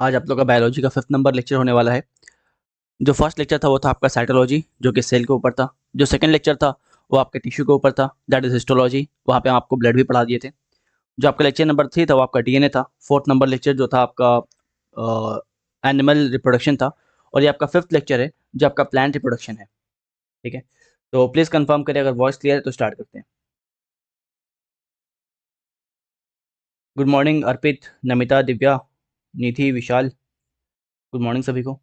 आज आप लोग का बायोलॉजी का 5th नंबर लेक्चर होने वाला है। जो फर्स्ट लेक्चर था वो था आपका साइटोलॉजी, जो कि सेल के ऊपर था। जो सेकंड लेक्चर था वो आपके टिश्यू के ऊपर था, दैट इज हिस्टोलॉजी। वहाँ पे हम आपको ब्लड भी पढ़ा दिए थे। जो आपका लेक्चर नंबर 3 था वो आपका डीएनए था। फोर्थ नंबर लेक्चर जो था आपका एनिमल रिप्रोडक्शन था। और ये आपका 5th लेक्चर है जो आपका प्लांट रिप्रोडक्शन है। ठीक है, तो प्लीज़ कंफर्म करें, अगर वॉइस क्लियर है तो स्टार्ट करते हैं। गुड मॉर्निंग अर्पित, नमिता, दिव्या, निधि, विशाल, गुड मॉर्निंग सभी को।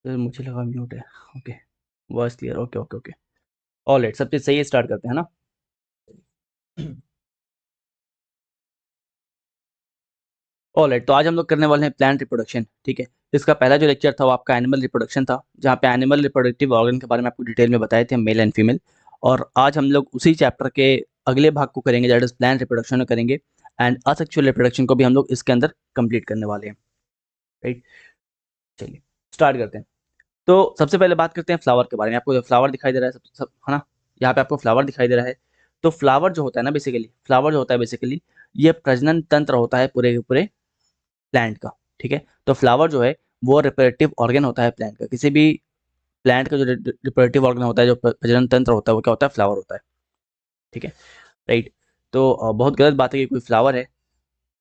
मुझे लगा म्यूट है। Okay, voice clear, okay okay okay. All right, सब चीज़ सही है, स्टार्ट करते हैं ना। ऑल राइट, तो आज हम लोग करने वाले हैं प्लांट रिप्रोडक्शन। ठीक है, इसका पहला जो लेक्चर था वो आपका एनिमल रिप्रोडक्शन था, जहाँ पे एनिमल रिप्रोडक्टिव ऑर्गन के बारे में आपको डिटेल में बताए थे, मेल एंड फीमेल। और आज हम लोग उसी चैप्टर के अगले भाग को करेंगे, दैट इज प्लांट रिप्रोडक्शन करेंगे। एंड असेक्सुअल रिप्रोडक्शन को भी हम लोग इसके अंदर कंप्लीट करने वाले हैं। राइट, चलिए स्टार्ट करते हैं। तो सबसे पहले बात करते हैं फ्लावर के बारे में। आपको फ्लावर दिखाई दे रहा है, है ना। यहाँ पे आपको फ्लावर दिखाई दे रहा है। तो फ्लावर जो होता है ना, बेसिकली फ्लावर जो होता है बेसिकली ये प्रजनन तंत्र होता है पूरे के पूरे प्लांट का। ठीक है, तो फ्लावर जो है वो रिप्रोडक्टिव ऑर्गन होता है प्लांट का। किसी भी प्लांट का जो रिप्रोडक्टिव ऑर्गन होता है, जो प्रजनन तंत्र होता है, वो क्या होता है, फ्लावर होता है। ठीक है, राइट। तो बहुत गलत बात है कि कोई फ्लावर है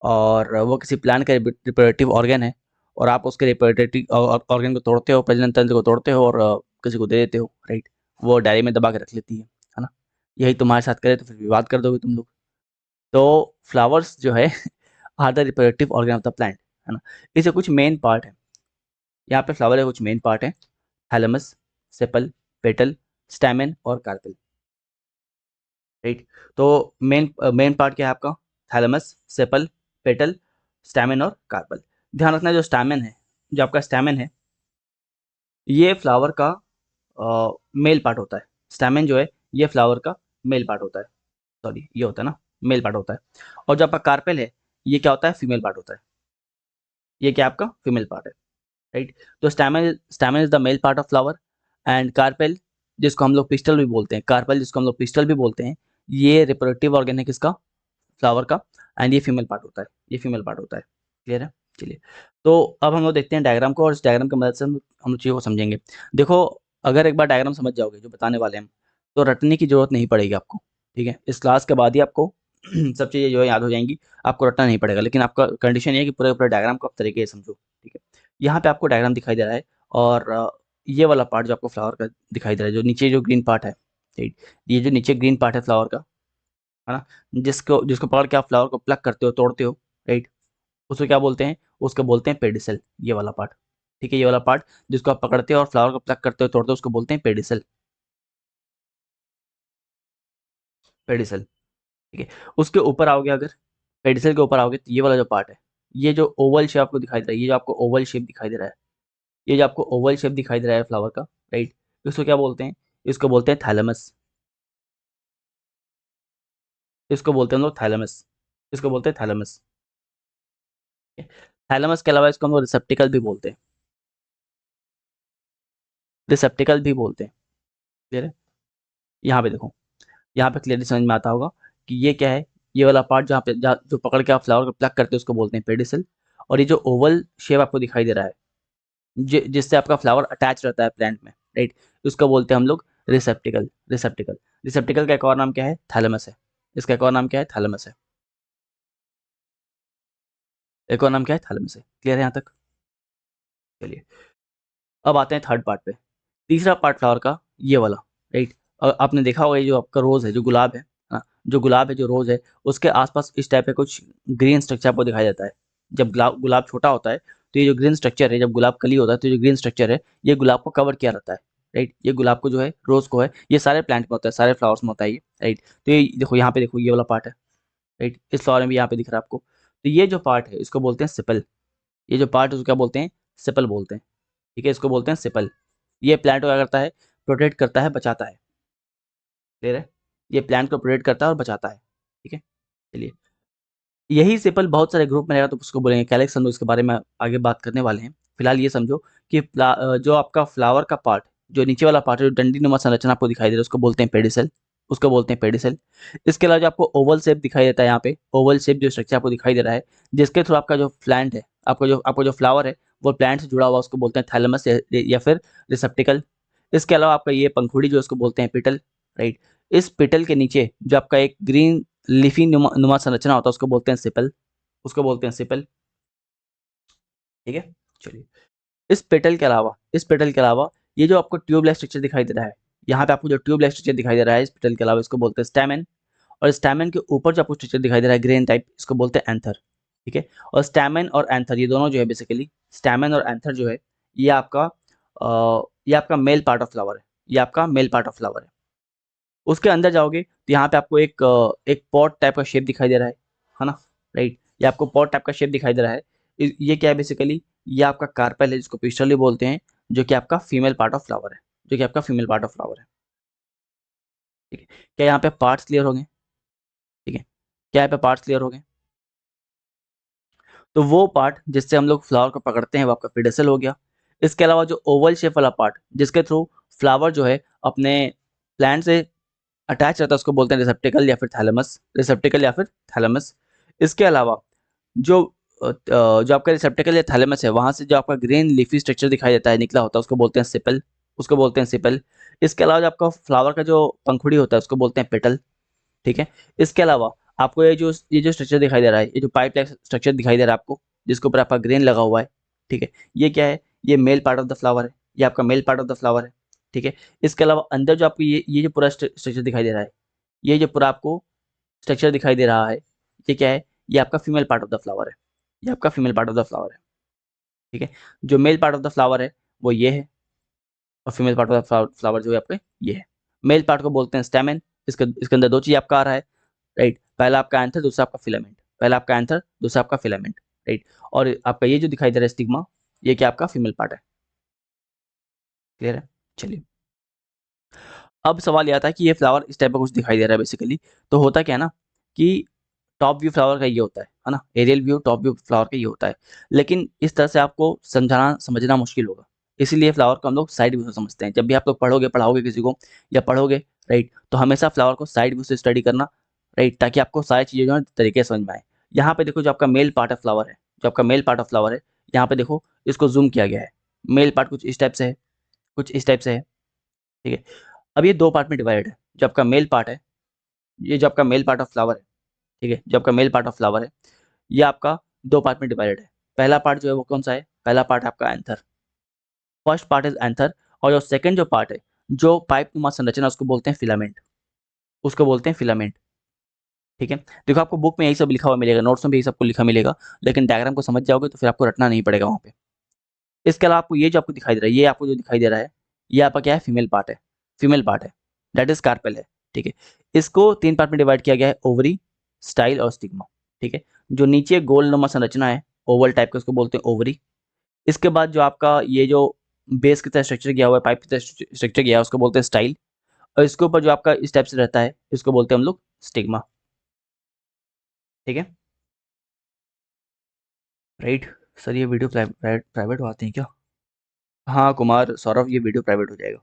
और वो किसी प्लांट का रिप्रोडक्टिव ऑर्गन है और आप उसके रिप्रोडक्टिव ऑर्गन को तोड़ते हो, प्रजनन तंत्र को तोड़ते हो और किसी को दे देते हो। राइट, वो डायरी में दबा के रख लेती है ना। यही तुम्हारे साथ करे तो फिर विवाद कर दोगे तुम लोग। तो फ्लावर्स जो है are the reproductive organ of the plant, है ना। इससे कुछ मेन पार्ट है। यहाँ पे फ्लावर के कुछ मेन पार्ट है, थैलेमस, सेपल, पेटल, स्टैमेन और कार्पेल। राइट, तो मेन मेन पार्ट क्या है आपका, थैलेमस, सेपल, पेटल, स्टैमेन और कार्पल। ध्यान रखना, जो स्टैमेन है, जो आपका स्टैमेन है, ये फ्लावर का मेल पार्ट होता है। स्टैमेन जो है ये फ्लावर का मेल पार्ट होता है। सॉरी, ये होता है ना, मेल पार्ट होता है। और जो आपका कार्पेल है ये क्या होता है, फीमेल पार्ट होता है। ये क्या आपका फीमेल पार्ट है। राइट, तो stamen stamen is the male part of flower. And carpel, जिसको हम लोग पिस्टल भी बोलते हैं, कार्पेल जिसको हम लोग पिस्टल भी बोलते हैं, ये रिप्रोडक्टिव ऑर्गन है किसका, फ्लावर का। एंड ये फीमेल पार्ट होता है, ये फीमेल पार्ट होता है। क्लियर है, चलिए। तो अब हम लोग देखते हैं डायग्राम को, और इस डायग्राम की मदद से हम चीज़ों को समझेंगे। देखो, अगर एक बार डायग्राम समझ जाओगे जो बताने वाले हैं हम, तो रटने की जरूरत नहीं पड़ेगी आपको। ठीक है, इस क्लास के बाद ही आपको सब चीज़ें जो है याद हो जाएंगी, आपको रटना नहीं पड़ेगा। लेकिन आपका कंडीशन ये है कि पूरे पूरे डायग्राम को आप तरीके से समझो। ठीक है, यहाँ पे आपको डायग्राम दिखाई दे रहा है और ये वाला पार्ट जो आपको फ्लावर का दिखाई दे रहा है, जो नीचे जो ग्रीन पार्ट है, राइट, ये जो नीचे ग्रीन पार्ट है फ्लावर का, है ना, जिसको जिसको पकड़ के आप फ्लावर को प्लग करते हो, तोड़ते हो, राइट, उसको क्या बोलते हैं, उसको बोलते हैं पेडिसल, ये वाला पार्ट। ठीक है, ये वाला पार्ट जिसको आप पकड़ते हो और फ्लावर को प्लग करते हो, तोड़ते हो, उसको बोलते हैं पेडिसल, पेडिसल। ठीक है, उसके ऊपर आओगे, अगर पेडिसल के ऊपर आओगे तो ये वाला जो पार्ट है, ये जो ओवल शेप आपको दिखाई दे रहा है, ये जो आपको ओवल शेप दिखाई दे रहा है, ये जो आपको ओवल शेप दिखाई दे रहा है फ्लावर का, राइट, इसको क्या बोलते हैं, इसको बोलते हैं थैलेमस। इसको बोलते हैं हम लोग थैलेमस, इसको बोलते हैं थैलेमस। थैलेमस के अलावा इसको हम लोग रिसेप्टिकल भी बोलते हैं, रिसेप्टिकल भी बोलते हैं। क्लियर है, यहाँ पे देखो, यहाँ पे क्लियरली समझ में आता होगा कि ये क्या है। ये वाला पार्ट जहाँ पे जो पकड़ के आप फ्लावर को प्लग करते हो उसको बोलते हैं पेडिसल। और ये जो ओवल शेप आपको दिखाई दे रहा है, जिससे आपका फ्लावर अटैच रहता है प्लांट में, राइट, उसको बोलते हैं हम लोग रिसेप्टिकल, रिसेप्टिकल। रिसेप्टिकल का एक और नाम क्या है, थैलेमस है। इसका एक और नाम क्या है, थैलेमस है। एक और नाम क्या है, थैलेमस है। क्लियर है यहाँ तक, चलिए। अब आते हैं थर्ड पार्ट पे, तीसरा पार्ट फ्लावर का, ये वाला, राइट। आपने देखा होगा ये जो आपका रोज है, जो गुलाब है, हाँ, जो गुलाब है, जो रोज है, उसके आसपास इस टाइप का कुछ ग्रीन स्ट्रक्चर आपको दिखाई देता है। जब गुलाब गुलाब छोटा होता है तो ये जो ग्रीन स्ट्रक्चर है, जब गुलाब कली होता है तो ये जो ग्रीन स्ट्रक्चर है ये गुलाब को कवर किया रहता है। राइट, ये गुलाब को जो है, रोज को है, ये सारे प्लांट में होता है, सारे फ्लावर्स में होता है ये। राइट, तो ये देखो, यहाँ पे देखो, ये वाला पार्ट है, राइट, इस फ्लावर में भी यहाँ पे दिख रहा है आपको। तो ये जो पार्ट है इसको बोलते हैं सिपल। ये जो पार्ट है उसको क्या बोलते हैं, सिपल बोलते हैं। ठीक है, इसको बोलते हैं सिपल। ये प्लांट को क्या करता है, प्रोटेक्ट करता है, बचाता है। क्लियर है, ये प्लांट को प्रोटेक्ट करता है और बचाता है। ठीक है, चलिए। यही सिपल बहुत सारे ग्रुप में रहेगा तो उसको बोलेंगे कैलेक्स, हम लोग इसके बारे में आगे बात करने वाले हैं। फिलहाल ये समझो कि जो आपका फ्लावर का पार्ट, जो नीचे वाला पार्ट है, जो डंडीनुमा संरचना आपको दिखाई दे रहा है, उसको बोलते हैं पेडिसल, उसको बोलते हैं पेडिसल। इसके अलावा जो आपको ओवल शेप दिखाई देता है यहाँ पे, ओवल शेप जो स्ट्रक्चर आपको दिखाई दे रहा है, जिसके थ्रू आपका जो प्लांट है, आपको जो फ्लावर है वो प्लांट से जुड़ा हुआ, उसको बोलते हैं थैलेमस या फिर रिसेप्टिकल। इसके अलावा आपका ये पंखुड़ी जो उसको बोलते हैं पिटल, राइट। इस पिटल के नीचे जो आपका एक ग्रीन लीफी नुमा संरचना होता है, उसको बोलते हैं सिपल, उसको बोलते हैं सिपल। ठीक है, चलिए। इस पेटल के अलावा ये जो आपको ट्यूबलाइट स्ट्रक्चर दिखाई दे रहा है, यहाँ पे आपको जो ट्यूबलाइट स्ट्रक्चर दिखाई दे रहा है इस पेटल के अलावा, इसको बोलते हैं स्टैमेन। और स्टैमेन के ऊपर जो आपको स्ट्रक्चर दिखाई दे रहा है ग्रेन टाइप, इसको बोलते हैं एंथर। ठीक है, और स्टैमेन और एंथर ये दोनों जो है बेसिकली, स्टैमेन और एंथर जो है ये आपका ये आपका मेल पार्ट ऑफ फ्लावर है, ये आपका मेल पार्ट ऑफ फ्लावर है। उसके अंदर जाओगे तो यहाँ पे आपको एक पॉट टाइप का शेप दिखाई दे रहा है ना, राइट। ये आपको पॉट टाइप का शेप दिखाई दे रहा है। ये क्या है बेसिकली, ये आपका कार्पेल है, जिसको पिस्टल बोलते हैं, जो कि आपका फीमेल पार्ट ऑफ फ्लावर है, जो कि आपका फीमेल पार्ट ऑफ फ्लावर है। ठीक है, क्या यहाँ पे पार्ट्स क्लियर हो गए? ठीक है, क्या यहाँ पे पार्ट्स क्लियर हो गए? तो वो पार्ट जिससे हम लोग फ्लावर को पकड़ते हैं वो आपका पेडिसल हो गया। इसके अलावा जो ओवल शेप वाला पार्ट, जिसके थ्रू फ्लावर जो है अपने प्लांट से अटैच रहता है, उसको बोलते हैं रिसेप्टिकल या फिर थैलेमस, रिसेप्टिकल या फिर थैलेमस। इसके अलावा जो जो आपका रिसेप्टिकल या थैलेमस है, वहां से जो आपका ग्रीन लीफी स्ट्रक्चर दिखाई देता है, निकला होता है, उसको बोलते हैं सिपल, उसको बोलते हैं सिपल। इसके अलावा जो आपका फ्लावर का जो पंखुड़ी होता है, उसको बोलते हैं पेटल। ठीक है, इसके अलावा आपको ये जो स्ट्रक्चर दिखाई दे रहा है, ये जो पाइप लाइक स्ट्रक्चर दिखाई दे रहा है आपको, जिसके ऊपर आपका ग्रेन लगा हुआ है, ठीक है, ये क्या है? ये male part of the flower है, ये आपका male part of the flower है। ठीक है, इसके अलावा अंदर जो आपको ये जो पूरा स्ट्रक्चर दिखाई दे रहा है, ये जो पूरा आपको स्ट्रक्चर दिखाई दे रहा है, ये क्या है? ये आपका female part of the flower है, ये आपका female part of the flower है। ठीक है, जो male part of the flower है वो ये है, और female part of the flower जो है आपका ये है। मेल पार्ट को बोलते हैं स्टेमेन। इसके अंदर दो चीज आपका आ रहा है, राइट। पहला आपका एंथर, दूसरा आपका फिलामेंट, पहला आपका एंथर, दूसरा आपका फिलामेंट, राइट। और आपका ये जो दिखाई दे रहा है स्टिग्मा, ये क्या आपका फीमेल पार्ट है। क्लियर है? चलिए, अब सवाल यह आता है कि ये फ्लावर इस टाइप का कुछ दिखाई दे रहा है बेसिकली, तो होता क्या है ना कि टॉप व्यू फ्लावर का ये होता है ना, aerial view top view flower का ये होता है। लेकिन इस तरह से आपको समझाना समझना मुश्किल होगा, इसीलिए फ्लावर को हम लोग साइड व्यू से समझते हैं। जब भी आप लोग पढ़ाओगे किसी को या पढ़ोगे, राइट, तो हमेशा फ्लावर को साइड व्यू से स्टडी करना, राइट, ताकि आपको सारी चीज़ें जो है तरीके से समझ में आए। यहाँ पे देखो, जो आपका मेल पार्ट ऑफ फ्लावर है, जो आपका मेल पार्ट ऑफ फ्लावर है, यहाँ पे देखो, इसको जूम किया गया है। मेल पार्ट कुछ इस टाइप से है, कुछ इस टाइप से है। ठीक है, अब ये दो पार्ट में डिवाइड है। जो आपका मेल पार्ट है, ये जो आपका मेल पार्ट ऑफ फ्लावर है, ठीक है, जो आपका मेल पार्ट ऑफ फ्लावर है, ये आपका दो पार्ट में डिवाइडेड है। पहला पार्ट जो है वो कौन सा है? पहला पार्ट आपका anther, first part is anther. और जो सेकंड जो पार्ट है, जो पाइप नुमा संरचना, उसको बोलते हैं फिलामेंट, उसको बोलते हैं फिलामेंट। ठीक है, देखो आपको बुक में यही सब लिखा हुआ मिलेगा, नोट्स में भी यही सबको लिखा मिलेगा, लेकिन डायग्राम को समझ जाओगे तो फिर आपको रटना नहीं पड़ेगा वहाँ पे। इसके अलावा आपको ये जो आपको दिखाई दे रहा है, ये आपको जो दिखाई दे रहा है, ये आपका क्या है? फीमेल पार्ट है, फीमेल पार्ट है, दैट इज कार्पेल है। ठीक है, इसको तीन पार्ट में डिवाइड किया गया है, ओवरी, स्टाइल और स्टिग्मा। ठीक है, जो नीचे गोलनुमा संरचना है, ओवल टाइप का, उसको बोलते हैं ओवरी। इसके बाद जो आपका ये जो बेस की तरह स्ट्रक्चर किया हुआ है, पाइप की तरह स्ट्रक्चर किया है, उसको बोलते हैं स्टाइल। और इसके ऊपर जो आपका इस टाइप से रहता है, इसको बोलते हैं हम लोग स्टिग्मा। ठीक है, राइट। सर ये वीडियो प्राइवेट आते हैं क्या? हाँ कुमार सौरभ, ये वीडियो प्राइवेट हो जाएगा।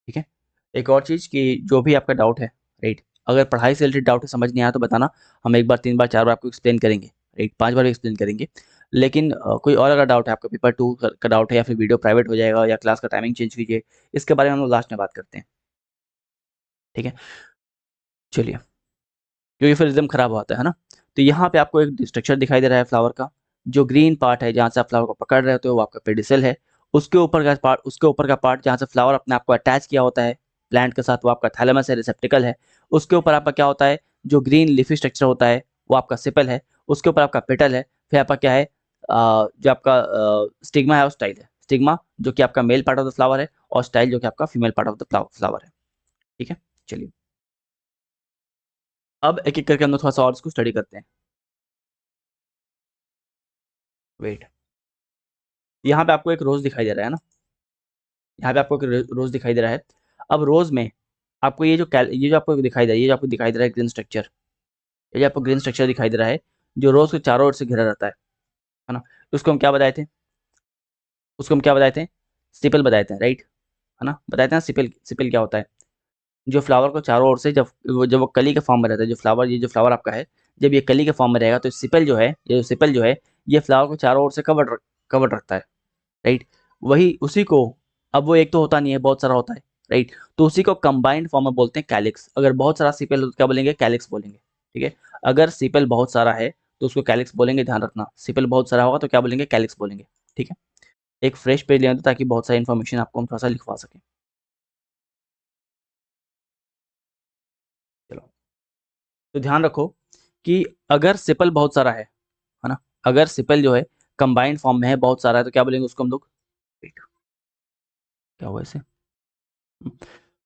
ठीक है, एक और चीज़ कि जो भी आपका डाउट है, राइट, अगर पढ़ाई से रिलेटेड डाउट है, समझ नहीं आया तो बताना, हम एक बार, तीन बार, चार बार आपको एक्सप्लेन करेंगे, राइट, पांच बार एक्सप्लेन करेंगे। लेकिन कोई और अगर डाउट है, आपका पेपर 2 का डाउट है, या फिर वीडियो प्राइवेट हो जाएगा, या क्लास का टाइमिंग चेंज कीजिए, इसके बारे में हम लोग लास्ट में बात करते हैं। ठीक है, चलिए, क्योंकि फिर रिदम खराब होता है ना। तो यहाँ पे आपको एक स्ट्रक्चर दिखाई दे रहा है फ्लावर का, जो ग्रीन पार्ट है जहाँ से आप फ्लावर को पकड़ रहे होते हो, वो आपका पेडिसल है। उसके ऊपर का पार्ट जहाँ से फ्लावर अपने आप को अटैच किया होता है प्लांट के साथ, वो आपका थैलेमस है, रिसेप्टिकल है। उसके ऊपर आपका क्या होता है? जो ग्रीन लिफी स्ट्रक्चर होता है, वो आपका सिपल है। उसके ऊपर आपका पेटल है। फिर आपका क्या है? जो आपका स्टिग्मा है और स्टाइल है। स्टिग्मा जो कि आपका male part of the flower है, और स्टाइल जो कि आपका female part of the flower है। ठीक है, चलिए, अब एक एक करके हम लोग थोड़ा सा और इसको स्टडी करते हैं। वेट, यहाँ पे आपको एक रोज दिखाई दे रहा है ना, यहाँ पे आपको एक रोज दिखाई दे रहा है। अब रोज में आपको ये जो आपको दिखाई दे रहा है, ये जो आपको दिखाई दे रहा है ग्रीन स्ट्रक्चर, ये जो आपको ग्रीन स्ट्रक्चर दिखाई दे रहा है, जो रोज के चारों ओर से घिरा रहता है ना, उसको हम क्या बताए थे? उसको हम क्या बताए थे? स्टिपल बताए थे, राइट। है ना, बताया था ना सिपल, सिपल क्या होता है, जो फ्लावर को चारों ओर से जब वो कली के फॉर्म में रहता है, जो फ्लावर, ये जो फ्लावर आपका है, जब ये कली के फॉर्म में रहेगा तो सिपल जो है, ये जो सिपल जो है, ये फ्लावर को चारों ओर से कवर्ड रखता है, राइट। वही उसी को, अब वो एक तो होता नहीं है, बहुत सारा होता है, राइट, तो उसी को कंबाइंड फॉर्म में बोलते हैं कैलिक्स। अगर बहुत सारा सिपल हो तो क्या बोलेंगे, कैलिक्स बोलेंगे, ठीक है। अगर सिपल बहुत सारा है तो उसको कैलिक्स बोलेंगे, ध्यान रखना, सिपल बहुत सारा होगा तो क्या बोलेंगे, कैलिक्स बोलेंगे, ठीक है। एक फ्रेश पेज लेना ताकि बहुत सारी इन्फॉर्मेशन आपको हम थोड़ा सा लिखवा सकें। चलो, तो ध्यान रखो कि अगर सिपल बहुत सारा है ना, अगर सिपल जो है कंबाइंड फॉर्म में है, बहुत सारा है, तो क्या बोलेंगे उसको हम लोग, wait, क्या हुआ इसे,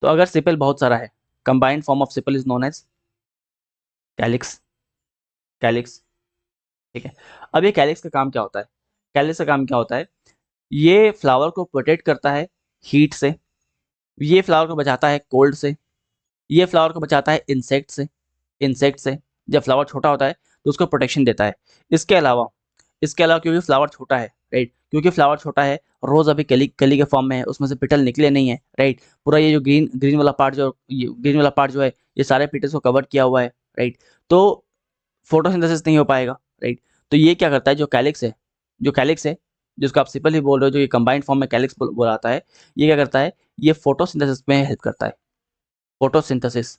तो अगर सिपल बहुत सारा है, combined form of sepal is known as calyx, calyx, ठीक है। अब ये कैलिक्स का काम क्या होता है, कैलिक्स का काम क्या होता है, ये फ्लावर को प्रोटेक्ट करता है हीट से, ये फ्लावर को बचाता है कोल्ड से, ये फ्लावर को बचाता है इंसेक्ट से, इंसेक्ट से, जब फ्लावर छोटा होता है तो उसको प्रोटेक्शन देता है। इसके अलावा, इसके अलावा क्योंकि फ्लावर छोटा है, राइट, क्योंकि फ्लावर छोटा है, रोज अभी कली कली के फॉर्म में है, उसमें से पेटल निकले नहीं है, राइट, पूरा ये जो ग्रीन ग्रीन वाला पार्ट जो, ये ग्रीन वाला पार्ट जो है, ये सारे पेटल्स को कवर किया हुआ है, राइट, तो फोटोसिंथेसिस नहीं हो पाएगा, राइट। तो ये क्या करता है, जो कैलिक्स है, जो कैलिक्स है, जिसको आप सिपल ही बोल रहे हो, जो ये कंबाइंड फॉर्म में कैलिक्स बोलाता है, ये क्या करता है, ये फोटोसिंथेसिस में हेल्प करता है, फोटोसिंथेसिस,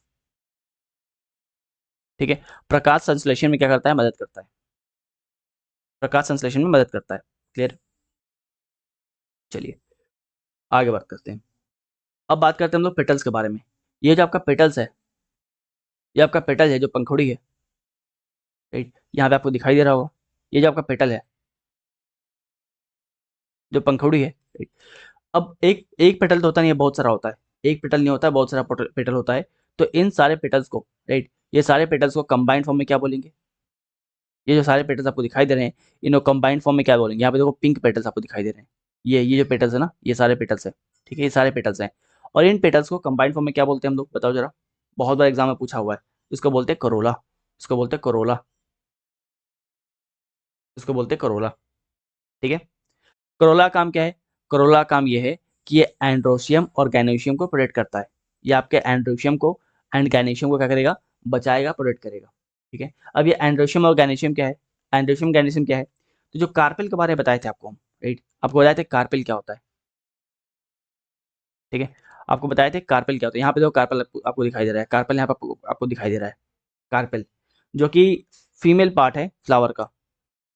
ठीक है। प्रकाश संश्लेषण में क्या करता है, मदद करता है, प्रकाश संश्लेषण में मदद करता है, क्लियर। चलिए आगे बात करते हैं। अब बात करते हैं हम लोग पेटल्स के बारे में। ये जो आपका पेटल्स है, ये आपका पेटल है जो पंखुड़ी है, राइट, यहाँ पे आपको दिखाई दे रहा होगा, ये जो आपका पेटल है, जो पंखुड़ी है, राइट। अब एक एक पेटल तो होता नहीं है, बहुत सारा होता है, एक पेटल नहीं होता है, बहुत सारा पेटल होता है। तो इन सारे पेटल्स को, राइट, ये सारे पेटल्स को कंबाइंड फॉर्म में क्या बोलेंगे, ये जो सारे पेटल्स आपको दिखाई दे रहे हैं, इनको कंबाइंड फॉर्म में क्या बोलेंगे, यहाँ पे देखो पिंक पेटल्स आपको दिखाई दे रहे हैं, ये जो पेटल्स है ना, ये सारे पेटल्स है, ठीक है, ये सारे पेटल्स हैं। और इन पेटल्स को कंबाइंड फॉर्म में क्या बोलते हैं हम लोग, बताओ जरा, बहुत बार एग्जाम में पूछा हुआ है। इसको बोलते हैं करोला, इसको बोलते हैं करोला, इसको बोलते हैं करोला, ठीक है। करोला का काम क्या है, करोला का काम ये है कि ये एंड्रोशियम और गैनोशियम को प्रोटेक्ट करता है, ये आपके एंड्रोशियम को एंड गैनोशियम को क्या करेगा, बचाएगा, प्रोटेक्ट करेगा, ठीक है। अब ये एंड्रोशियम और गैनोशियम क्या है, एंड्रोशियम गैनोशियम क्या है, तो जो कार्पेल के बारे में बताए थे आपको हम, राइट, आपको बताए थे कार्पेल क्या होता है, ठीक है, आपको बताए थे कार्पेल क्या होता है। यहाँ पे देखो कार्पेल आपको दिखाई दे रहा है, कार्पेल यहाँ पे आपको दिखाई दे रहा है, कार्पेल, जो कि फीमेल पार्ट है फ्लावर का,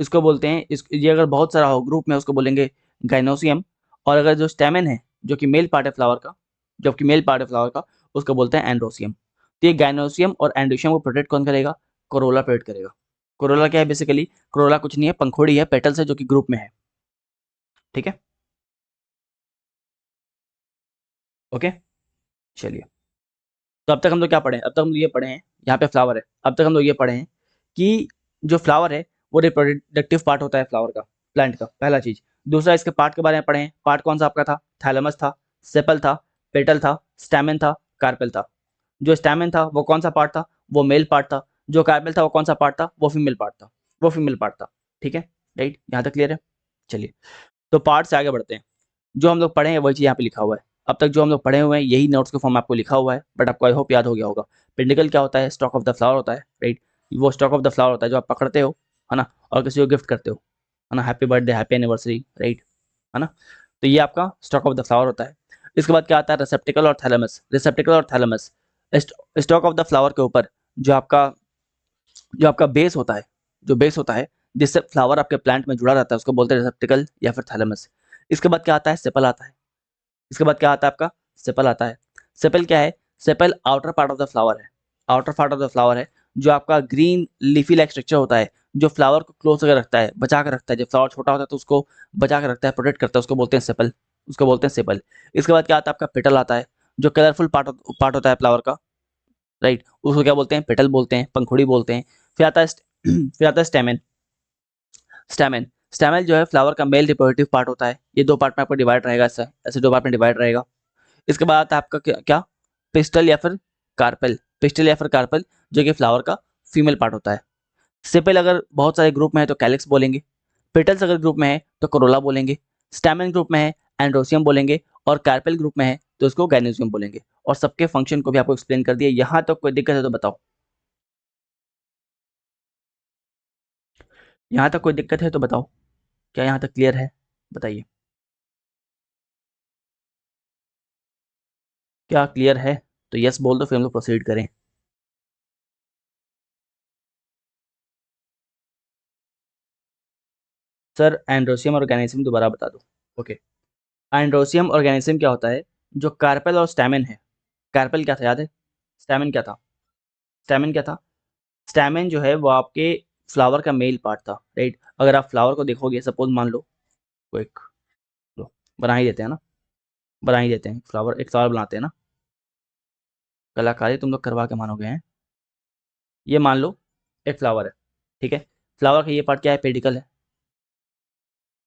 इसको बोलते हैं, इस ये अगर बहुत सारा हो ग्रुप में उसको बोलेंगे गाइनोसियम। और अगर जो स्टेमन है, जो कि मेल पार्ट है फ्लावर का, जो कि मेल पार्ट है फ्लावर का, उसको बोलते हैं एंड्रोसियम। तो ये गाइनोसियम और एंड्रोसियम को प्रोटेक्ट कौन करेगा, कोरोला प्रोटेक्ट करेगा। कोरोला क्या है बेसिकली, कोरोला कुछ नहीं है, पंखुड़ी है, पेटल्स है जो कि ग्रुप में है, ठीक है, ओके। चलिए, तो अब तक हम लोग क्या पढ़े हैं, अब तक हम लोग ये पढ़े हैं, यहाँ पे फ्लावर है, अब तक हम लोग ये पढ़े हैं कि जो फ्लावर है वो रिप्रोडक्टिव पार्ट होता है फ्लावर का, प्लांट का, पहला चीज। दूसरा, इसके पार्ट के बारे में पढ़े हैं, पार्ट कौन सा आपका था, थैलेमस था, सेपल था, पेटल था, स्टैमेन था, कार्पेल था। जो स्टैमेन था वो कौन सा पार्ट था, वो मेल पार्ट था। जो कार्पेल था वो कौन सा पार्ट था, वो फीमेल पार्ट था, वो फीमेल पार्ट था, ठीक है, राइट, यहाँ तक क्लियर है। चलिए, तो पार्ट से आगे बढ़ते हैं। जो हम लोग पढ़े हैं वही चीज़ यहाँ पे लिखा हुआ है, अब तक जो हम लोग पढ़े हुए हैं यही नोट्स के फॉर्म में आपको लिखा हुआ है, बट आपको आई होप याद हो गया होगा। पेंडिकल क्या होता है, स्टॉक ऑफ द फ्लावर होता है, राइट, वो स्टॉक ऑफ द फ्लावर होता है जो आप पकड़ते हो, है ना, और किसी को गिफ्ट करते हो, है ना, happy birthday, happy anniversary, right, है ना। तो ये आपका स्टॉक ऑफ द फ्लावर होता है। इसके बाद क्या आता है, रिसेप्टिकल और थैलेमस, रिसेप्टिकल और thalamus. Stock of the flower के ऊपर जो आपका बेस होता है, जो बेस होता है जिससे फ्लावर आपके प्लांट में जुड़ा रहता है, उसको बोलते हैं रिसेप्टिकल या फिर थैलेमस। इसके बाद क्या आता है, सेपल आता है। इसके बाद क्या आता है आपका, सेपल आता है। सेपल क्या है, sepal outer part of the flower है, outer part of the flower है, जो आपका ग्रीन लीफी लाइक स्ट्रक्चर होता है, जो फ्लावर को क्लोज कर रखता है, बचा कर रखता है, जब फ्लावर छोटा होता है तो उसको बचा कर रखता है, प्रोटेक्ट करता है, उसको बोलते हैं सेपल, उसको बोलते हैं सेपल। इसके बाद क्या आता है आपका पेटल आता है, जो कलरफुल पार्ट होता है फ्लावर का, राइट, उसको क्या बोलते हैं, पेटल बोलते हैं, पंखुड़ी बोलते हैं। फिर आता है फिर आता है स्टेमेन, स्टेमेन, स्टेमेन जो है फ्लावर का मेल रिप्रोडक्टिव पार्ट होता है, ये दो पार्ट में आपको डिवाइड रहेगा, ऐसा ऐसे दो पार्ट में डिवाइड रहेगा। इसके बाद आता है आपका क्या पिस्टल या फिर कार्पेल, पिस्टल या फिर कार्पेल, जो कि फ्लावर का फीमेल पार्ट होता है। सेपेल अगर बहुत सारे ग्रुप में है तो कैलिक्स बोलेंगे, पेटल्स अगर ग्रुप में है तो कोरोला बोलेंगे, स्टैमेन ग्रुप में है एंड्रोसियम बोलेंगे, और कार्पेल ग्रुप में है तो उसको गाइनोसियम बोलेंगे। और सबके फंक्शन को भी आपको एक्सप्लेन कर दिया। यहाँ तक कोई दिक्कत है तो बताओ, यहाँ तक कोई दिक्कत है तो बताओ, क्या यहाँ तक क्लियर है? बताइए, क्या क्लियर है? तो यस बोल दो, फिर हम लोग प्रोसीड करें। सर एंड्रोसियम ऑर्गेनिज्म दोबारा बता दो। ओके, एंड्रोसियम ऑर्गेनिज्म क्या होता है? जो कार्पेल और स्टैमेन है। कार्पेल क्या था याद है? स्टैमेन क्या था? स्टैमेन क्या था? स्टैमेन जो है वो आपके फ्लावर का मेल पार्ट था, राइट? अगर आप फ्लावर को देखोगे, सपोज मान लो, वो एक लो, बना ही देते हैं ना, बना ही देते हैं फ्लावर, एक फ्लावर बनाते हैं ना। कलाकारी तुम लोग करवा के मानोगे हैं। ये मान लो एक फ्लावर है, ठीक है? फ्लावर का ये पार्ट क्या है? पेडिकल है।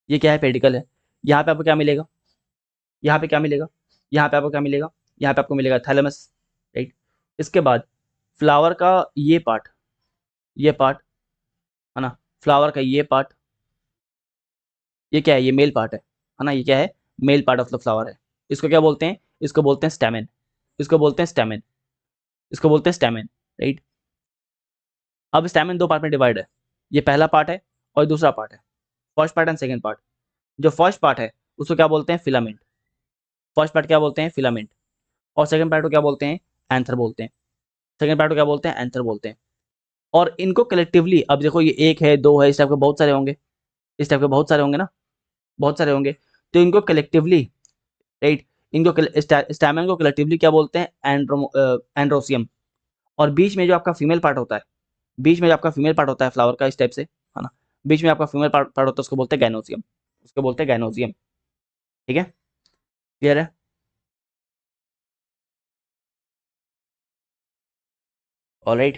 ये क्या है? पेडिकल है। यहाँ पे आपको क्या मिलेगा? यहाँ पे क्या मिलेगा? यहाँ पे आपको क्या मिलेगा? यहाँ पे आपको मिलेगा थैलेमस, राइट? इसके बाद फ्लावर का ये पार्ट, ये पार्ट है ना, फ्लावर का ये पार्ट, ये क्या है? ये मेल पार्ट है ना? ये क्या है? Male part of the flower है। इसको क्या बोलते हैं? इसको बोलते हैं स्टैमेन। इसको बोलते हैं स्टैमेन। इसको बोलते हैं स्टैमेन, राइट? अब स्टैमेन दो पार्ट में डिवाइड है। ये पहला पार्ट है और दूसरा पार्ट है, first part and second part. जो फर्स्ट पार्ट है उसको क्या बोलते हैं? फिलामेंट। फर्स्ट पार्ट क्या बोलते हैं? फिलामेंट। और सेकंड पार्ट को क्या बोलते हैं? एंथर बोलते हैं। सेकंड पार्ट को क्या बोलते हैं? एंथर बोलते हैं। और इनको कलेक्टिवली, अब देखो ये एक है, दो है, इस टाइप के बहुत सारे होंगे, इस टाइप के बहुत सारे होंगे ना, बहुत सारे होंगे। तो इनको कलेक्टिवली, राइट, इनको स्टैमेन को कलेक्टिवली क्या बोलते हैं? एंड्रोसियम। और बीच में जो आपका फीमेल पार्ट होता है, बीच में जो आपका फीमेल पार्ट होता है फ्लावर का, इस टाइप से, है ना, बीच में आपका फीमेल पार्ट होता है, उसको बोलते हैं गाइनोसियम। उसको बोलते हैं गाइनोसियम। ठीक है? क्लियर है? ऑलराइट,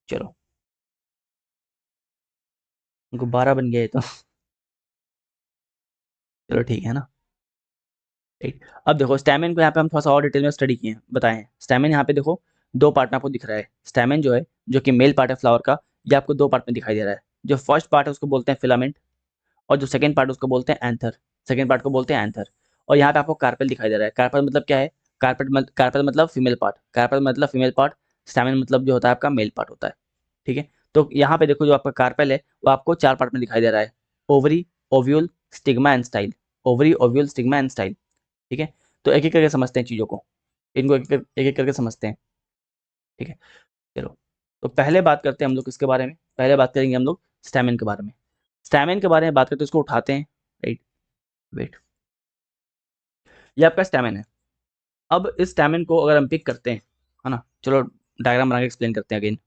चलो, गुब्बारा बन गया ये तो। चलो ठीक है ना, राइट? अब देखो स्टैमिन को यहाँ पे हम थोड़ा सा और डिटेल में स्टडी किए हैं, बताए हैं। स्टैमिन यहाँ पे देखो दो पार्ट में आपको दिख रहा है। स्टैमिन जो है, जो कि मेल पार्ट है फ्लावर का, ये आपको दो पार्ट में दिखाई दे रहा है। जो फर्स्ट पार्ट है उसको बोलते हैं फिलामेंट, और जो सेकंड पार्ट उसको बोलते हैं एंथर। सेकंड पार्ट को बोलते हैं एंथर। और यहाँ पे आपको कार्पेल दिखाई दे रहा है। कार्पेल मतलब क्या है? कार्पेल मतलब फीमेल पार्ट। कार्पेल मतलब फीमेल पार्ट। स्टैमिन मतलब जो होता है आपका मेल पार्ट होता है। ठीक है? तो यहाँ पे देखो जो आपका कार्पेल है वो आपको चार पार्ट में दिखाई दे रहा है। Ovary, ovule, stigma and style. Ovary, ovule, stigma and style. ठीक है? तो एक एक करके समझते हैं चीज़ों को, इनको एक एक करके समझते हैं। ठीक है? चलो, तो पहले बात करते हैं हम लोग किसके बारे में? पहले बात करेंगे हम लोग स्टैमिन के बारे में। स्टैमिन के बारे में बात करते हैं, इसको उठाते हैं, राइट? वेट, ये आपका स्टैमिन है। अब इस स्टैमिन को अगर हम पिक करते हैं, है ना, चलो डायग्राम बना के एक्सप्लेन करते हैं अगेन।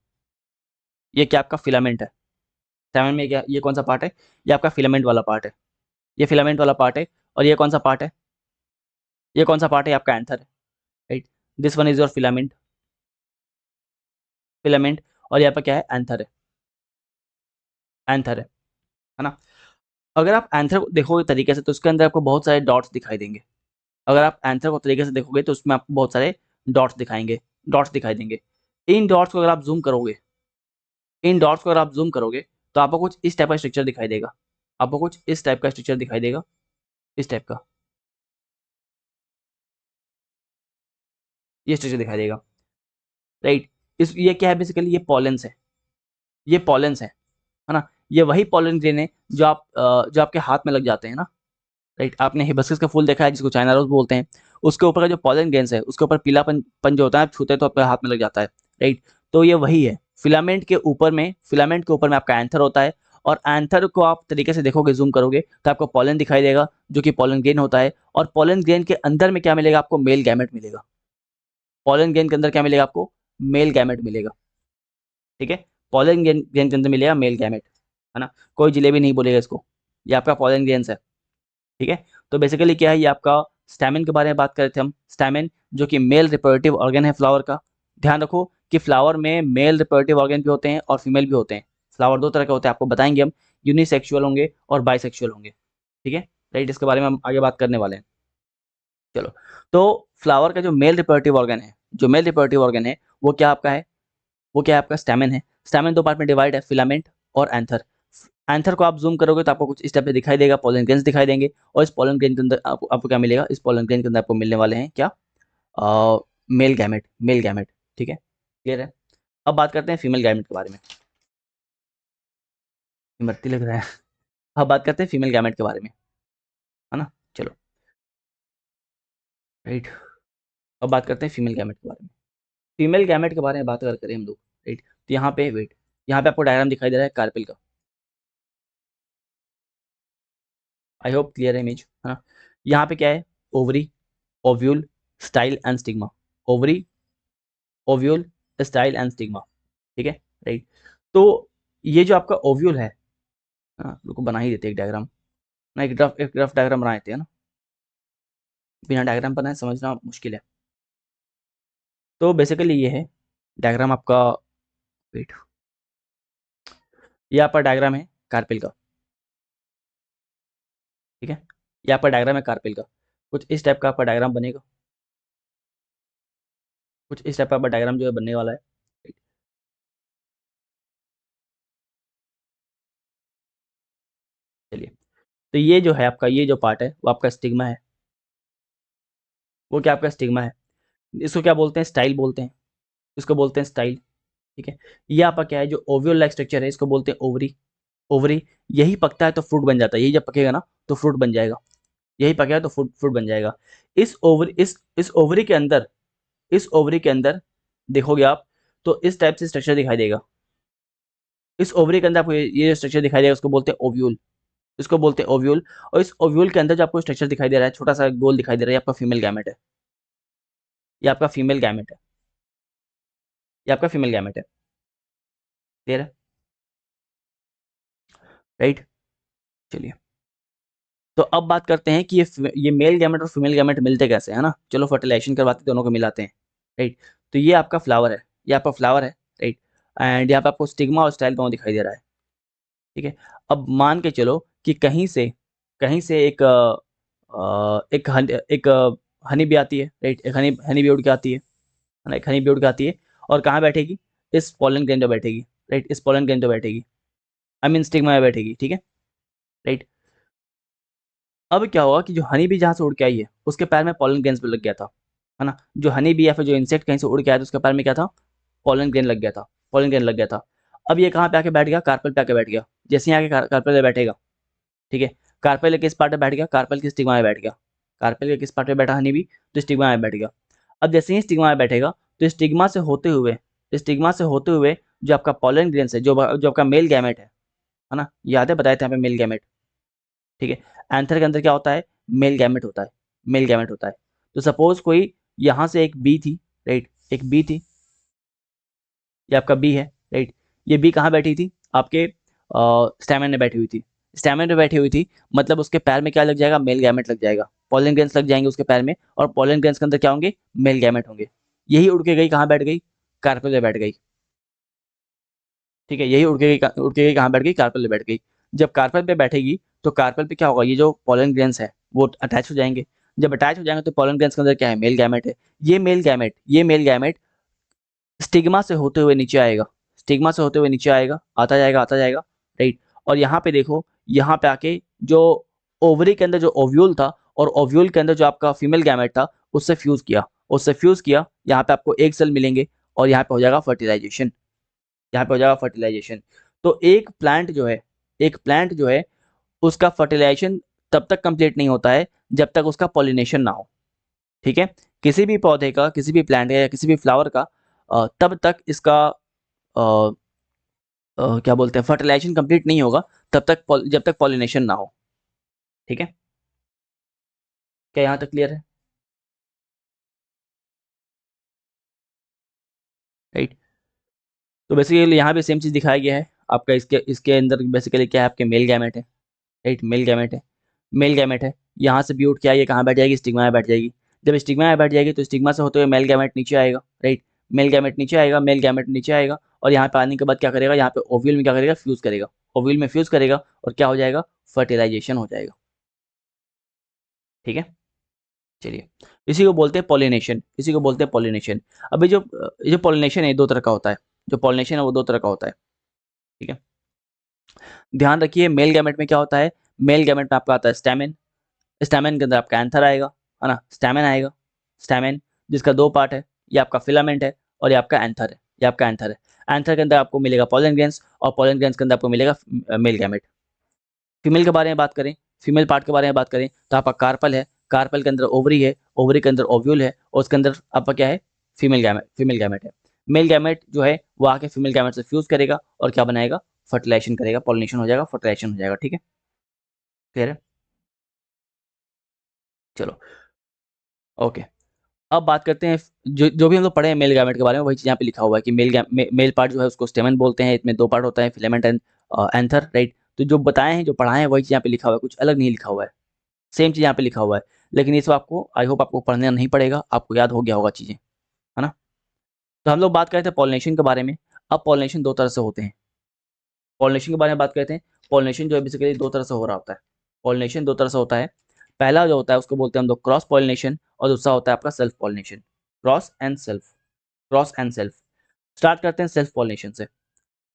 ये क्या आपका फिलामेंट है? स्टैमिन में क्या, ये कौन सा पार्ट है? ये आपका फिलामेंट वाला पार्ट है। ये फिलामेंट वाला पार्ट है। और ये कौन सा पार्ट है? ये कौन सा पार्ट है? आपका एंथर है, right? This one is your filament, filament. और यहाँ पर क्या है? एंथर है, एंथर है ना? अगर आप आंसर को देखोगे तरीके से तो उसके अंदर आपको बहुत सारे डॉट्स दिखाई देंगे। अगर आप आंसर को तरीके से देखोगे तो उसमें आपको बहुत सारे डॉट्स दिखाएंगे, डॉट्स दिखाई देंगे। इन डॉट्स को अगर आप जूम करोगे, इन डॉट्स को अगर आप जूम करोगे तो आपको कुछ इस टाइप का स्ट्रक्चर दिखाई देगा। आपको कुछ इस टाइप का स्ट्रक्चर दिखाई देगा, इस टाइप का ये स्ट्रक्चर दिखाई देगा, राइट? इस ये क्या है? बेसिकली ये पॉलेंस है, ये पॉलेंस है ना? ये वही पॉलन ग्रेन है जो जो आपके हाथ में लग जाते हैं ना, राइट? आपने हिबिस्कस का फूल देखा है जिसको चाइना रोज बोलते हैं, उसके ऊपर का जो पॉलन ग्रेन्स है उसके ऊपर पीलापन पन जो होता है, आप छूते हैं तो आपके हाथ में लग जाता है, राइट? तो ये वही है। फिलामेंट के ऊपर में, फिलामेंट के ऊपर में आपका एंथर होता है। और एंथर को आप तरीके से देखोगे, जूम करोगे तो आपको पॉलन दिखाई देगा जो कि पॉलन ग्रेन होता है। और पॉलन ग्रेन के अंदर में क्या मिलेगा? आपको मेल गैमेट मिलेगा। पॉलन ग्रेन के अंदर क्या मिलेगा आपको? मेल गैमेट मिलेगा। ठीक है? पॉलन ग्रेन के अंदर मिलेगा मेल गैमेट, है ना? कोई जिलेबी नहीं बोलेगा इसको, ये आपका पॉलन ग्रेन्स है। ठीक है? तो बेसिकली क्या है, ये आपका स्टैमिन के बारे में बात कर रहे थे हम। स्टैमिन जो कि मेल रिप्रोडक्टिव ऑर्गन है फ्लावर का। ध्यान रखो कि फ्लावर में मेल रिप्रोडक्टिव ऑर्गन भी होते हैं और फीमेल भी होते हैं। फ्लावर दो तरह के होते हैं, आपको बताएंगे हम, यूनिसेक्सुअल होंगे और बाइसेक्सुअल होंगे। ठीक है, राइट? इसके बारे में हम आगे बात करने वाले हैं। चलो, तो फ्लावर का जो मेल रिप्रोडक्टिव ऑर्गन है, जो मेल रिप्रोडक्टिव ऑर्गन है वो क्या आपका है? वो क्या है आपका? स्टैमिन है। स्टैमिन दो पार्ट में डिवाइड है, फिलामेंट और एंथर। एंथर को आप जूम करोगे तो आपको कुछ इस टाइप से दिखाई देगा, पोलन ग्रेन्स दिखाई देंगे। और इस पोलन ग्रेन के अंदर आपको क्या मिलेगा? इस पोलन ग्रेन के अंदर आपको मिलने वाले हैं क्या? मेल गैमेट, ठीक है, क्लियर है। अब बात करते हैं फीमेल गैमेट के बारे में। मरती लग रहा है। अब बात करते हैं फीमेल गैमेट के बारे में, है ना, चलो राइट। अब बात करते हैं फीमेल गैमेट के बारे में। फीमेल गैमेट के बारे में बात अगर करें हम लोग, राइट, तो यहाँ पे वेट, यहाँ पे आपको डायग्राम दिखाई दे रहा है कार्पेल का। आई होप क्लियर है इमेज, है ना। यहाँ पे क्या है, ovary, ovule, style and stigma. Ovary, ovule, style and stigma, ठीक है, राइट। तो ये जो आपका ओव्यूल है, हाँ, रुको बना ही देते एक डायग्राम ना, एक रफ डायग्राम बना देते हैं ना, बिना डायग्राम बनाए समझना मुश्किल है। तो बेसिकली ये है डायग्राम आपका, वेट, ये आपका डायग्राम है कार्पेल का, ठीक है। ये आपका डायग्राम है कार्पेल का, कुछ इस टाइप का आपका डायग्राम बनेगा, कुछ इस टाइप का आपका डायग्राम जो है बनने वाला है, right? चलिए, तो ये जो है आपका, ये जो पार्ट है वो आपका स्टिग्मा है। वो क्या आपका स्टिग्मा है, इसको क्या बोलते हैं, स्टाइल बोलते हैं, इसको बोलते हैं स्टाइल, ठीक है। ये आपका क्या है, जो ओव्यूल लाइक स्ट्रक्चर है, इसको बोलते हैं ओवरी। ओवरी, यही पकता है तो फ्रूट बन जाता है, यही जब पकेगा ना तो फ्रूट बन जाएगा, यही पकेगा तो फ्रूट फ्रूट बन जाएगा। इस ओवरी के अंदर, इस ओवरी के अंदर देखोगे आप तो इस टाइप से स्ट्रक्चर दिखाई देगा। इस ओवरी के अंदर आपको ये स्ट्रक्चर दिखाई देगा, उसको बोलते हैं ओव्यूल, इसको बोलते हैं ओव्यूल। और इस ओव्यूल के अंदर जो आपको स्ट्रक्चर दिखाई दे रहा है, छोटा सा गोल दिखाई दे रहा है, ये आपका फीमेल गैमेट है, ये आपका फीमेल गैमेट है, ये आपका फीमेल गैमेट है, क्लियर है, राइट। चलिए, तो अब बात करते हैं कि ये मेल गैमेट और फीमेल गैमेट मिलते कैसे, है ना। चलो फर्टिलाइजेशन करवाते दोनों को मिलाते हैं, राइट। तो ये आपका फ्लावर है, ये आपका फ्लावर है, राइट। एंड यहाँ पे आपको स्टिग्मा और स्टाइल दोनों दिखाई दे रहा है, ठीक है। अब मान के चलो कि कहीं से एक हनी भी आती है, राइट, एक हनी हनी भी उड़ के आती है ना, एक हनी भी उड़ के आती है, और कहाँ बैठेगी, इस पॉलन ग्रैंड पे बैठेगी, राइट, इस पॉलन ग्रैंड पे बैठेगी, आई मीन स्टिग्मा में बैठेगी, ठीक है, राइट। अब क्या हुआ कि जो हनी भी जहाँ से उड़ के आई है उसके पैर में पॉलन ग्रेन्स लग गया था, है ना। जो हनी भी या फिर जो इंसेक्ट कहीं से उड़ के आया था उसके पैर में क्या था, पॉलन ग्रेन लग गया था, पॉलन ग्रेन लग गया था। अब ये कहाँ पे आके बैठ गया, कार्पेल पे आके बैठ गया। जैसे ही आके कार्पेल पे बैठेगा, ठीक है, कार्पेल के किस पार्ट में बैठ गया, कार्पेल की स्टिग्मा में बैठ गया। कार्पेल के किस पार्ट में बैठा हनी भी, तो स्टिग्मा में बैठ गया। अब जैसे ही स्टिग्मा में बैठेगा तो स्टिग्मा से होते हुए, स्टिग्मा से होते हुए जो आपका पॉलन ग्रेन्स है, जो आपका मेल गैमेट है ना, याद है बताए थे यहाँ पे मेल गैमेट, ठीक है। एंथर के अंदर क्या होता है, मेल गैमेट होता है, मेल गैमेट होता है। तो सपोज कोई यहाँ से एक बी थी, राइट, एक बी थी, ये आपका बी है, राइट। ये बी कहाँ बैठी थी, आपके स्टैमेन में बैठी हुई थी, स्टैमेन में बैठी हुई थी, मतलब उसके पैर में क्या लग जाएगा, मेल गैमेट लग जाएगा, पॉलन ग्रेन्स लग जाएंगे उसके पैर में, और पॉलन ग्रेन्स के अंदर क्या होंगे, मेल गैमेट होंगे। यही उड़ के गई कहाँ बैठ गई, कार्पेल में बैठ गई, ठीक है, यही उड़ के गई कहाँ बैठ गई, कार्पेल पे बैठ गई। जब कार्पेल पे बैठेगी तो कार्पेल पे क्या होगा, ये जो पॉलन ग्रेन्स है वो अटैच हो जाएंगे। जब अटैच हो जाएंगे तो पॉलन ग्रेन्स के अंदर क्या है, मेल गैमेट है। ये मेल गैमेट स्टिग्मा से होते हुए नीचे आएगा, स्टिग्मा से होते हुए नीचे आएगा, आता जाएगा, राइट। और यहाँ पे देखो, यहाँ पे आके जो ओवरी के अंदर जो ओव्यूल था, और ओव्यूल के अंदर जो आपका फीमेल गैमेट था, उससे फ्यूज किया, यहाँ पे आपको एक सेल मिलेंगे, और यहाँ पे हो जाएगा फर्टिलाइजेशन, यहाँ पे हो जाएगा फर्टिलाइजेशन। तो एक प्लांट जो है उसका फर्टिलाइजेशन तब तक कंप्लीट नहीं होता है जब तक उसका पॉलिनेशन ना हो, ठीक है। किसी भी पौधे का, किसी भी प्लांट का या किसी भी फ्लावर का तब तक इसका क्या बोलते हैं, फर्टिलाइजेशन कंप्लीट नहीं होगा तब तक, जब तक पॉलिनेशन ना हो, ठीक है। क्या यहाँ तक क्लियर है, राइट। तो बेसिकली यहाँ पे सेम चीज़ दिखाया गया है आपका, इसके इसके अंदर बेसिकली क्या है, आपके मेल गैमेट है, राइट, मेल गैमेट है, मेल गैमेट है। यहाँ से ब्यूट क्या है, ये कहाँ बैठ जाएगी, स्टिग्मा में बैठ जाएगी। जब स्टिग्मा में बैठ जाएगी तो स्टिग्मा से होते हुए मेल गैमेट नीचे आएगा, राइट, मेल गैमेट नीचे आएगा, मेल गैमेट नीचे आएगा, और यहाँ पे आने के बाद क्या करेगा, यहाँ पे ओव्यूल में क्या करेगा, फ्यूज करेगा, ओव्यूल में फ्यूज करेगा, और क्या हो जाएगा, फर्टिलाइजेशन हो जाएगा, ठीक है। चलिए, इसी को बोलते हैं पॉलिनेशन, इसी को बोलते हैं पॉलिनेशन। अभी जो पॉलिनेशन है दो तरह का होता है, जो पॉलिनेशन है वो दो तरह का होता है, ठीक है। ध्यान रखिए, मेल गैमेट में क्या होता है, मेल गैमेट में आपका आता है स्टैमेन, स्टैमेन के अंदर आपका एंथर आएगा, है ना, स्टैमेन आएगा, स्टैमेन। जिसका दो पार्ट है, ये आपका फिलामेंट है और ये आपका एंथर है, ये आपका एंथर है। एंथर के अंदर आपको मिलेगा पोलन ग्रेन्स और पोलन ग्रेन्स के अंदर आपको मिलेगा मेल गैमेट। फीमेल के बारे में बात करें, फीमेल पार्ट के बारे में बात करें तो आपका कार्पल है, कार्पल के अंदर ओवरी है, ओवरी के अंदर ओव्यूल है और उसके अंदर आपका क्या है, फीमेल गैमेट है। मेल गैमेट जो है वो आके फीमेल गैमेट से फ्यूज करेगा और क्या बनाएगा, फर्टिलाइजेशन करेगा, पॉलिनेशन हो जाएगा, फर्टिलाइजेशन हो जाएगा। ठीक है, क्लियर है? चलो ओके, अब बात करते हैं जो जो भी हम लोग पढ़े हैं मेल गैमेट के बारे में, वही चीज यहाँ पे लिखा हुआ है कि मेल पार्ट जो है उसको स्टेमन बोलते हैं, इसमें दो पार्ट होता है, फिलामेंट एंड एंथर, राइट। तो जो बताए हैं, जो पढ़ाए हैं, वही चीज यहाँ पे लिखा हुआ है, कुछ अलग नहीं लिखा हुआ है, सेम चीज यहाँ पे लिखा हुआ है। लेकिन इस आपको, आई होप आपको पढ़ना नहीं पड़ेगा, आपको याद हो गया होगा चीजें, है ना। तो हम लोग बात करते हैं पॉलिनेशन के बारे में। अब पॉलिनेशन दो तरह से होते हैं, पॉलिनेशन के बारे में बात करते हैं। पॉलिनेशन जो है बेसिकली दो तरह से हो रहा होता है, पॉलिनेशन दो तरह से होता है। पहला जो होता है उसको बोलते हैं हम लोग क्रॉस पॉलिनेशन और दूसरा होता है आपका self pollination, cross and self, cross and self. Start करते हैं सेल्फ पॉलिनेशन से।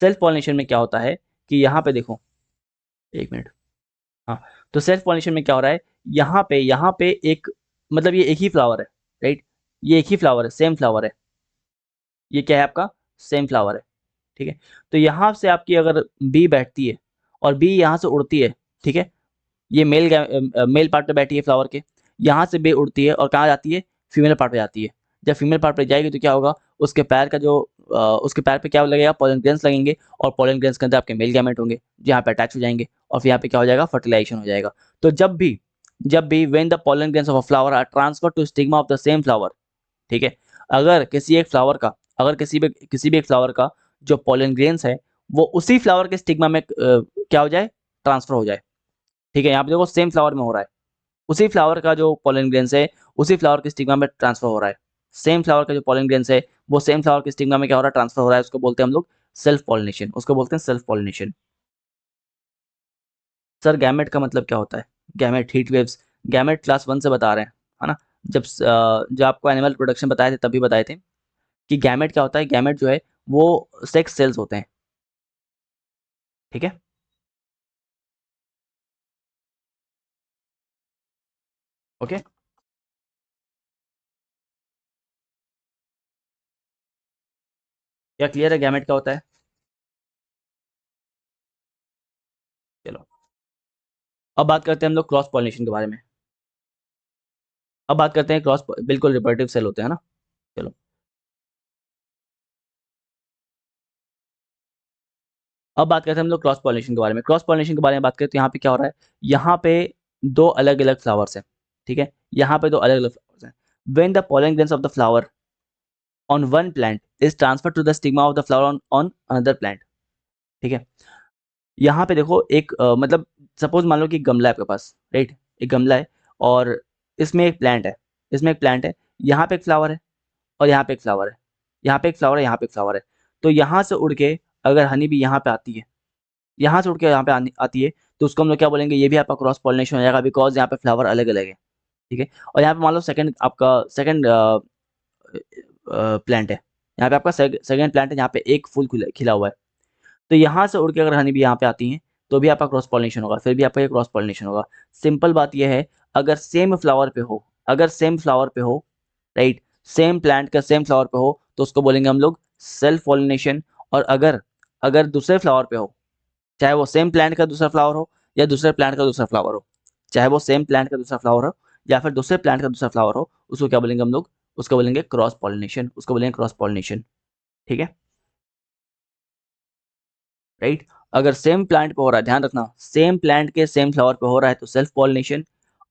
सेल्फ पॉलिनेशन में क्या होता है कि यहाँ पे देखो, एक मिनट, हाँ। तो सेल्फ पॉलिनेशन में क्या हो रहा है, यहाँ पे एक, मतलब ये एक ही फ्लावर है, राइट, ये एक ही फ्लावर है, सेम फ्लावर है, ये क्या है आपका, सेम फ्लावर है। ठीक है, तो यहाँ से आपकी अगर बी बैठती है और बी यहाँ से उड़ती है, ठीक है, ये मेल पार्ट पे बैठी है फ्लावर के, यहाँ से बे उड़ती है और कहाँ जाती है, फीमेल पार्ट पे जाती है। जब फीमेल पार्ट पे जाएगी तो क्या होगा, उसके पैर का जो उसके पैर पे क्या लगेगा, पोलन ग्रेन्स लगेंगे और पोलन ग्रेन्स के अंदर आपके मेल गैमेट होंगे जो यहाँ पे अटैच हो जाएंगे और फिर यहाँ पे क्या हो जाएगा, फर्टिलाइजेशन हो जाएगा। तो जब भी when the pollen grains of a flower are transfer to stigma of the same flower, ठीक है, अगर किसी एक फ्लावर का, अगर किसी भी एक फ्लावर का जो पोलन ग्रेन्स है वो उसी फ्लावर के स्टिग्मा में क्या हो जाए, ट्रांसफर हो जाए। ठीक है, यहाँ पे देखो सेम फ्लावर में हो रहा है, उसी फ्लावर का जो पोलन ग्रेन्स है उसी फ्लावर के स्टिग्मा में ट्रांसफर हो रहा है। सेम फ्लावर का जो पोलन ग्रेन्स है वो सेम फ्लावर के स्टिग्मा में क्या हो रहा है, ट्रांसफर हो रहा है। उसको बोलते हैं हम लोग सेल्फ पॉलिनेशन, उसको बोलते हैं सेल्फ पॉलिनेशन। सर गैमेट का मतलब क्या होता है, gamete heat waves, gamete class 1 से बता रहे हैं, है ना। जब आपको एनिमल प्रोडक्शन बताए थे तभी बताए थे कि गैमेट क्या होता है। गैमेट जो है वो सेक्स सेल्स होते हैं, ठीक है। ओके, क्या क्लियर है गैमेट क्या होता है? चलो, अब बात करते हैं हम लोग क्रॉस पॉलिनेशन के बारे में। अब बात करते हैं क्रॉस, बिल्कुल रिप्रोडक्टिव सेल होते हैं ना। चलो, अब बात करते हैं हम लोग क्रॉस पॉलिनेशन के बारे में। क्रॉस पॉलिनेशन के बारे में बात करें तो यहाँ पे क्या हो रहा है, यहाँ पे दो अलग अलग फ्लावर्स हैं, ठीक है, यहाँ पे दो अलग अलग फ्लावर्स हैं। When the pollen grains of the flower on one plant is transfer to the stigma of the flower on on another plant, ठीक है। यहाँ पे देखो एक मतलब सपोज मान लो कि एक गमला है आपके पास, राइट, एक गमला है और इसमें एक प्लांट है, इसमें एक प्लांट है, यहाँ पे एक फ्लावर है और यहाँ पे एक फ्लावर है, यहाँ पे एक फ्लावर है, यहाँ पे एक फ्लावर है। तो यहाँ से उड़ के अगर हनी भी यहाँ पे आती है, यहाँ से उड़ के यहाँ पे आती है, तो उसको हम लोग क्या बोलेंगे, ये भी आपका क्रॉस पॉलिनेशन हो जाएगा, बिकॉज यहाँ पे फ्लावर अलग अलग है, ठीक है। और यहाँ पे मान लो सेकंड प्लांट है, यहाँ पे आपका सेकंड प्लांट है, यहाँ पे एक फूल खिला हुआ है। तो यहाँ से उड़ के अगर हनी भी यहाँ पे आती है तो भी आपका क्रॉस पॉलिनेशन होगा, फिर भी आपका ये क्रॉस पॉलिनेशन होगा। सिंपल बात यह है, अगर सेम फ्लावर पे हो, अगर सेम फ्लावर पे हो, राइट, सेम प्लांट का सेम फ्लावर पे हो तो उसको बोलेंगे हम लोग सेल्फ पॉलिनेशन। और अगर अगर दूसरे फ्लावर पे हो, चाहे वो सेम प्लांट का दूसरा फ्लावर हो या दूसरे प्लांट का दूसरा फ्लावर हो, चाहे वो सेम प्लांट का दूसरा फ्लावर हो या फिर दूसरे प्लांट का दूसरा फ्लावर हो, उसको क्या बोलेंगे हम लोग, उसको बोलेंगे क्रॉस पॉलिनेशन, उसको बोलेंगे क्रॉस पॉलिनेशन, ठीक है, राइट। अगर सेम प्लांट पे हो रहा है, ध्यान रखना, सेम प्लांट के सेम फ्लावर पे हो रहा है तो सेल्फ पॉलिनेशन,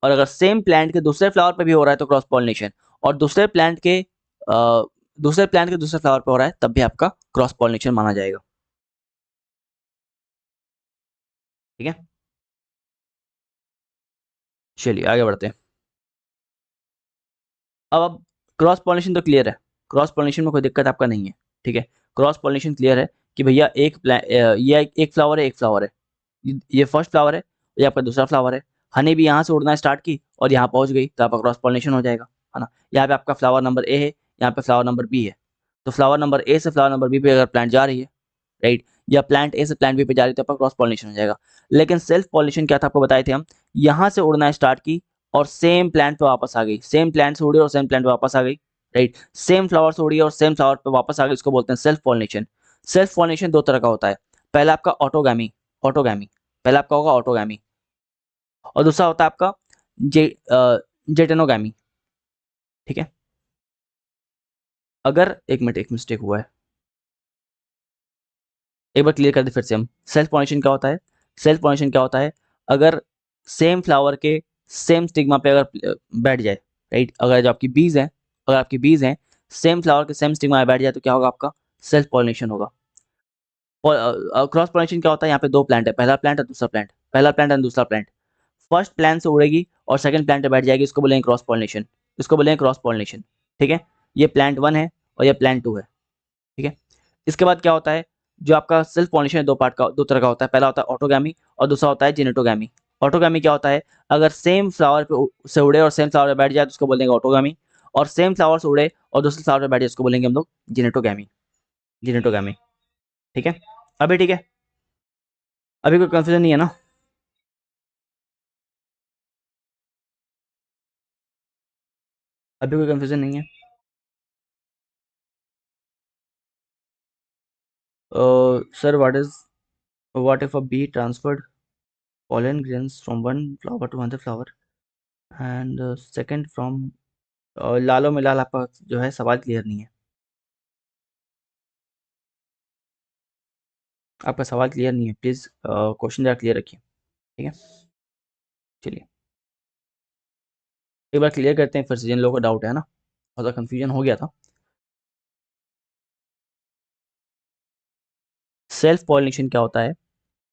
और अगर सेम प्लांट के दूसरे फ्लावर पे भी हो रहा है तो क्रॉस पॉलिनेशन, और दूसरे प्लांट के दूसरे फ्लावर पे हो रहा है तब भी आपका क्रॉस पॉलिनेशन माना जाएगा, ठीक है। चलिए आगे बढ़ते हैं। अब क्रॉस पॉलिनेशन तो क्लियर है, क्रॉस पॉलिनेशन में कोई दिक्कत आपका नहीं है, ठीक है। क्रॉस पॉलिनेशन क्लियर है कि भैया ये एक फ्लावर है, एक फ्लावर है, ये फर्स्ट फ्लावर है, ये आपका दूसरा फ्लावर है। हनी भी यहाँ से उड़ना स्टार्ट की और यहाँ पहुंच गई तो आपका क्रॉस पॉलिनेशन हो जाएगा, है ना। यहाँ पे आपका फ्लावर नंबर ए है, यहाँ पे फ्लावर नंबर बी है, तो फ्लावर नंबर ए से फ्लावर नंबर बी पे अगर प्लांट जा रही है, राइट, या प्लांट ए से प्लांट बी पे जा रही है तो आपका क्रॉस पॉलिनेशन हो जाएगा। लेकिन सेल्फ पॉलिनेशन क्या था आपको बताए थे हम, यहाँ से उड़ना स्टार्ट की और सेम प्लांट पे वापस आ गई, सेम प्लांट से उड़ी और सेम प्लांट पे वापस आ गई, राइट। सेम फ्लावर से उड़ी और सेम फ्लावर पे वापस आ गई, इसको बोलते हैं सेल्फ पॉलिनेशन। सेल्फ पॉलिनेशन दो तरह का होता है, पहला आपका ऑटोगैमी, ऑटोगैमी पहला आपका होगा ऑटोगैमी, और दूसरा होता है आपका जे जेटेनोगैमी। ठीक है। अगर एक मिनट, एक मिस्टेक हुआ है, एक बार क्लियर कर दे फिर से हम। सेल्फ पॉलिनेशन क्या होता है? सेल्फ पॉलिनेशन क्या होता है? अगर सेम फ्लावर के सेम स्टिग्मा पे अगर बैठ जाए, राइट, अगर जो आपकी बीज है, अगर आपकी बीज है सेम फ्लावर के सेम स्टिग्मा में बैठ जाए तो क्या होगा? आपका सेल्फ पॉलिनेशन होगा। क्रॉस पॉलिनेशन क्या होता है? यहाँ पे दो प्लांट है, पहला प्लांट और दूसरा प्लांट, पहला प्लांट और दूसरा प्लांट, फर्स्ट प्लांट से उड़ेगी और सेकंड प्लांट पे बैठ जाएगी, इसको बोलेंगे क्रॉस पॉलिनेशन, इसको बोलेंगे क्रॉस पॉलिनेशन। ठीक है। ये प्लांट 1 है और ये प्लांट 2 है। ठीक है। इसके बाद क्या होता है? जो आपका सेल्फ पॉलिनेशन है दो पार्ट का, दो तरह का होता है, पहला होता है ऑटोगैमी और दूसरा होता है जेनेटोगैमी। ऑटोगैमी क्या होता है? अगर सेम फ्लावर पे से उड़े और सेम फ्लावर पे बैठ जाए तो उसको बोलेंगे ऑटोगैमी, और सेम फ्लावर से उड़े और दूसरे फ्लावर पे बैठ जाए उसको बोलेंगे हम लोग जेनेटोगैमी, जेनेटोगैमी। ठीक है। अभी ठीक है, अभी कोई कंफ्यूजन नहीं है ना? अभी कोई कंफ्यूजन नहीं है? Sir what if a be transferred pollen grains from one flower to another flower and second from लालो में लाल, आपका जो है सवाल क्लियर नहीं है, आपका सवाल क्लियर नहीं है, प्लीज़ क्वेश्चन जरा क्लियर रखिए। ठीक है। चलिए एक बार क्लियर करते हैं फिर से, जिन लोगों को डाउट है ना, थोड़ा कंफ्यूजन हो गया था। सेल्फ पॉलिनेशन क्या होता है?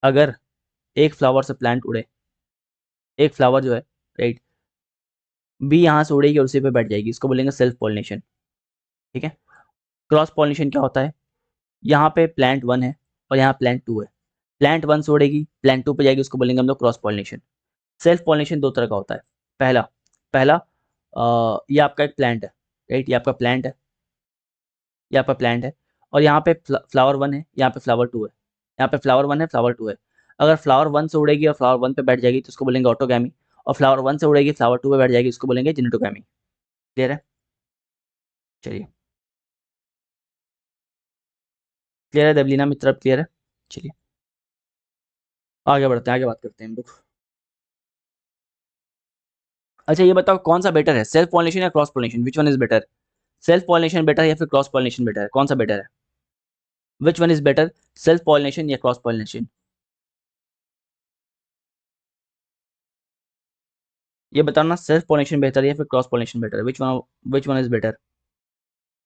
अगर एक फ्लावर से प्लांट उड़े, एक फ्लावर जो है, राइट, बी यहाँ से उड़ेगी और उसी पे बैठ जाएगी, इसको बोलेंगे सेल्फ पॉलिनेशन। ठीक है। क्रॉस पॉलिनेशन क्या होता है? यहाँ पे प्लांट 1 है और यहाँ प्लांट 2 है, प्लांट 1 से उड़ेगी प्लांट 2 पे जाएगी, उसको बोलेंगे हम लोग क्रॉस पॉलिनेशन। सेल्फ पॉलिनेशन दो तरह का होता है, पहला पहला ये आपका एक प्लांट है, राइट, ये आपका प्लांट है, ये आपका प्लांट है, और यहाँ पे फ्लावर 1 है, यहाँ पे फ्लावर 2 है, यहाँ पे फ्लावर 1 है, फ्लावर 2 है। अगर फ्लावर 1 से उड़ेगी और फ्लावर 1 पे बैठ जाएगी तो उसको बोलेंगे ऑटोगैमी, और फ्लावर 1 से उड़ेगी फ्लावर 2 पे बैठ जाएगी, उसको बोलेंगे जेनेटोगैमी। क्लियर है? चलिए, क्लियर है देवलीना मित्र, क्लियर है? चलिए आगे बढ़ते हैं, आगे बात करते हैं हम लोग। अच्छा ये बताओ कौन सा बेटर है, सेल्फ पॉलिनेशन या cross pollination, which one is better? Self pollination better है या फिर क्रॉस पॉलिनेशन बेटर है, कौन सा बेटर है? Which one is better, self pollination या क्रॉस पॉलिनेशन? ये बताओ ना, सेल्फ पॉलिनेशन बेहतर है या फिर क्रॉस पॉलिनेशन बेटर है, which one is better?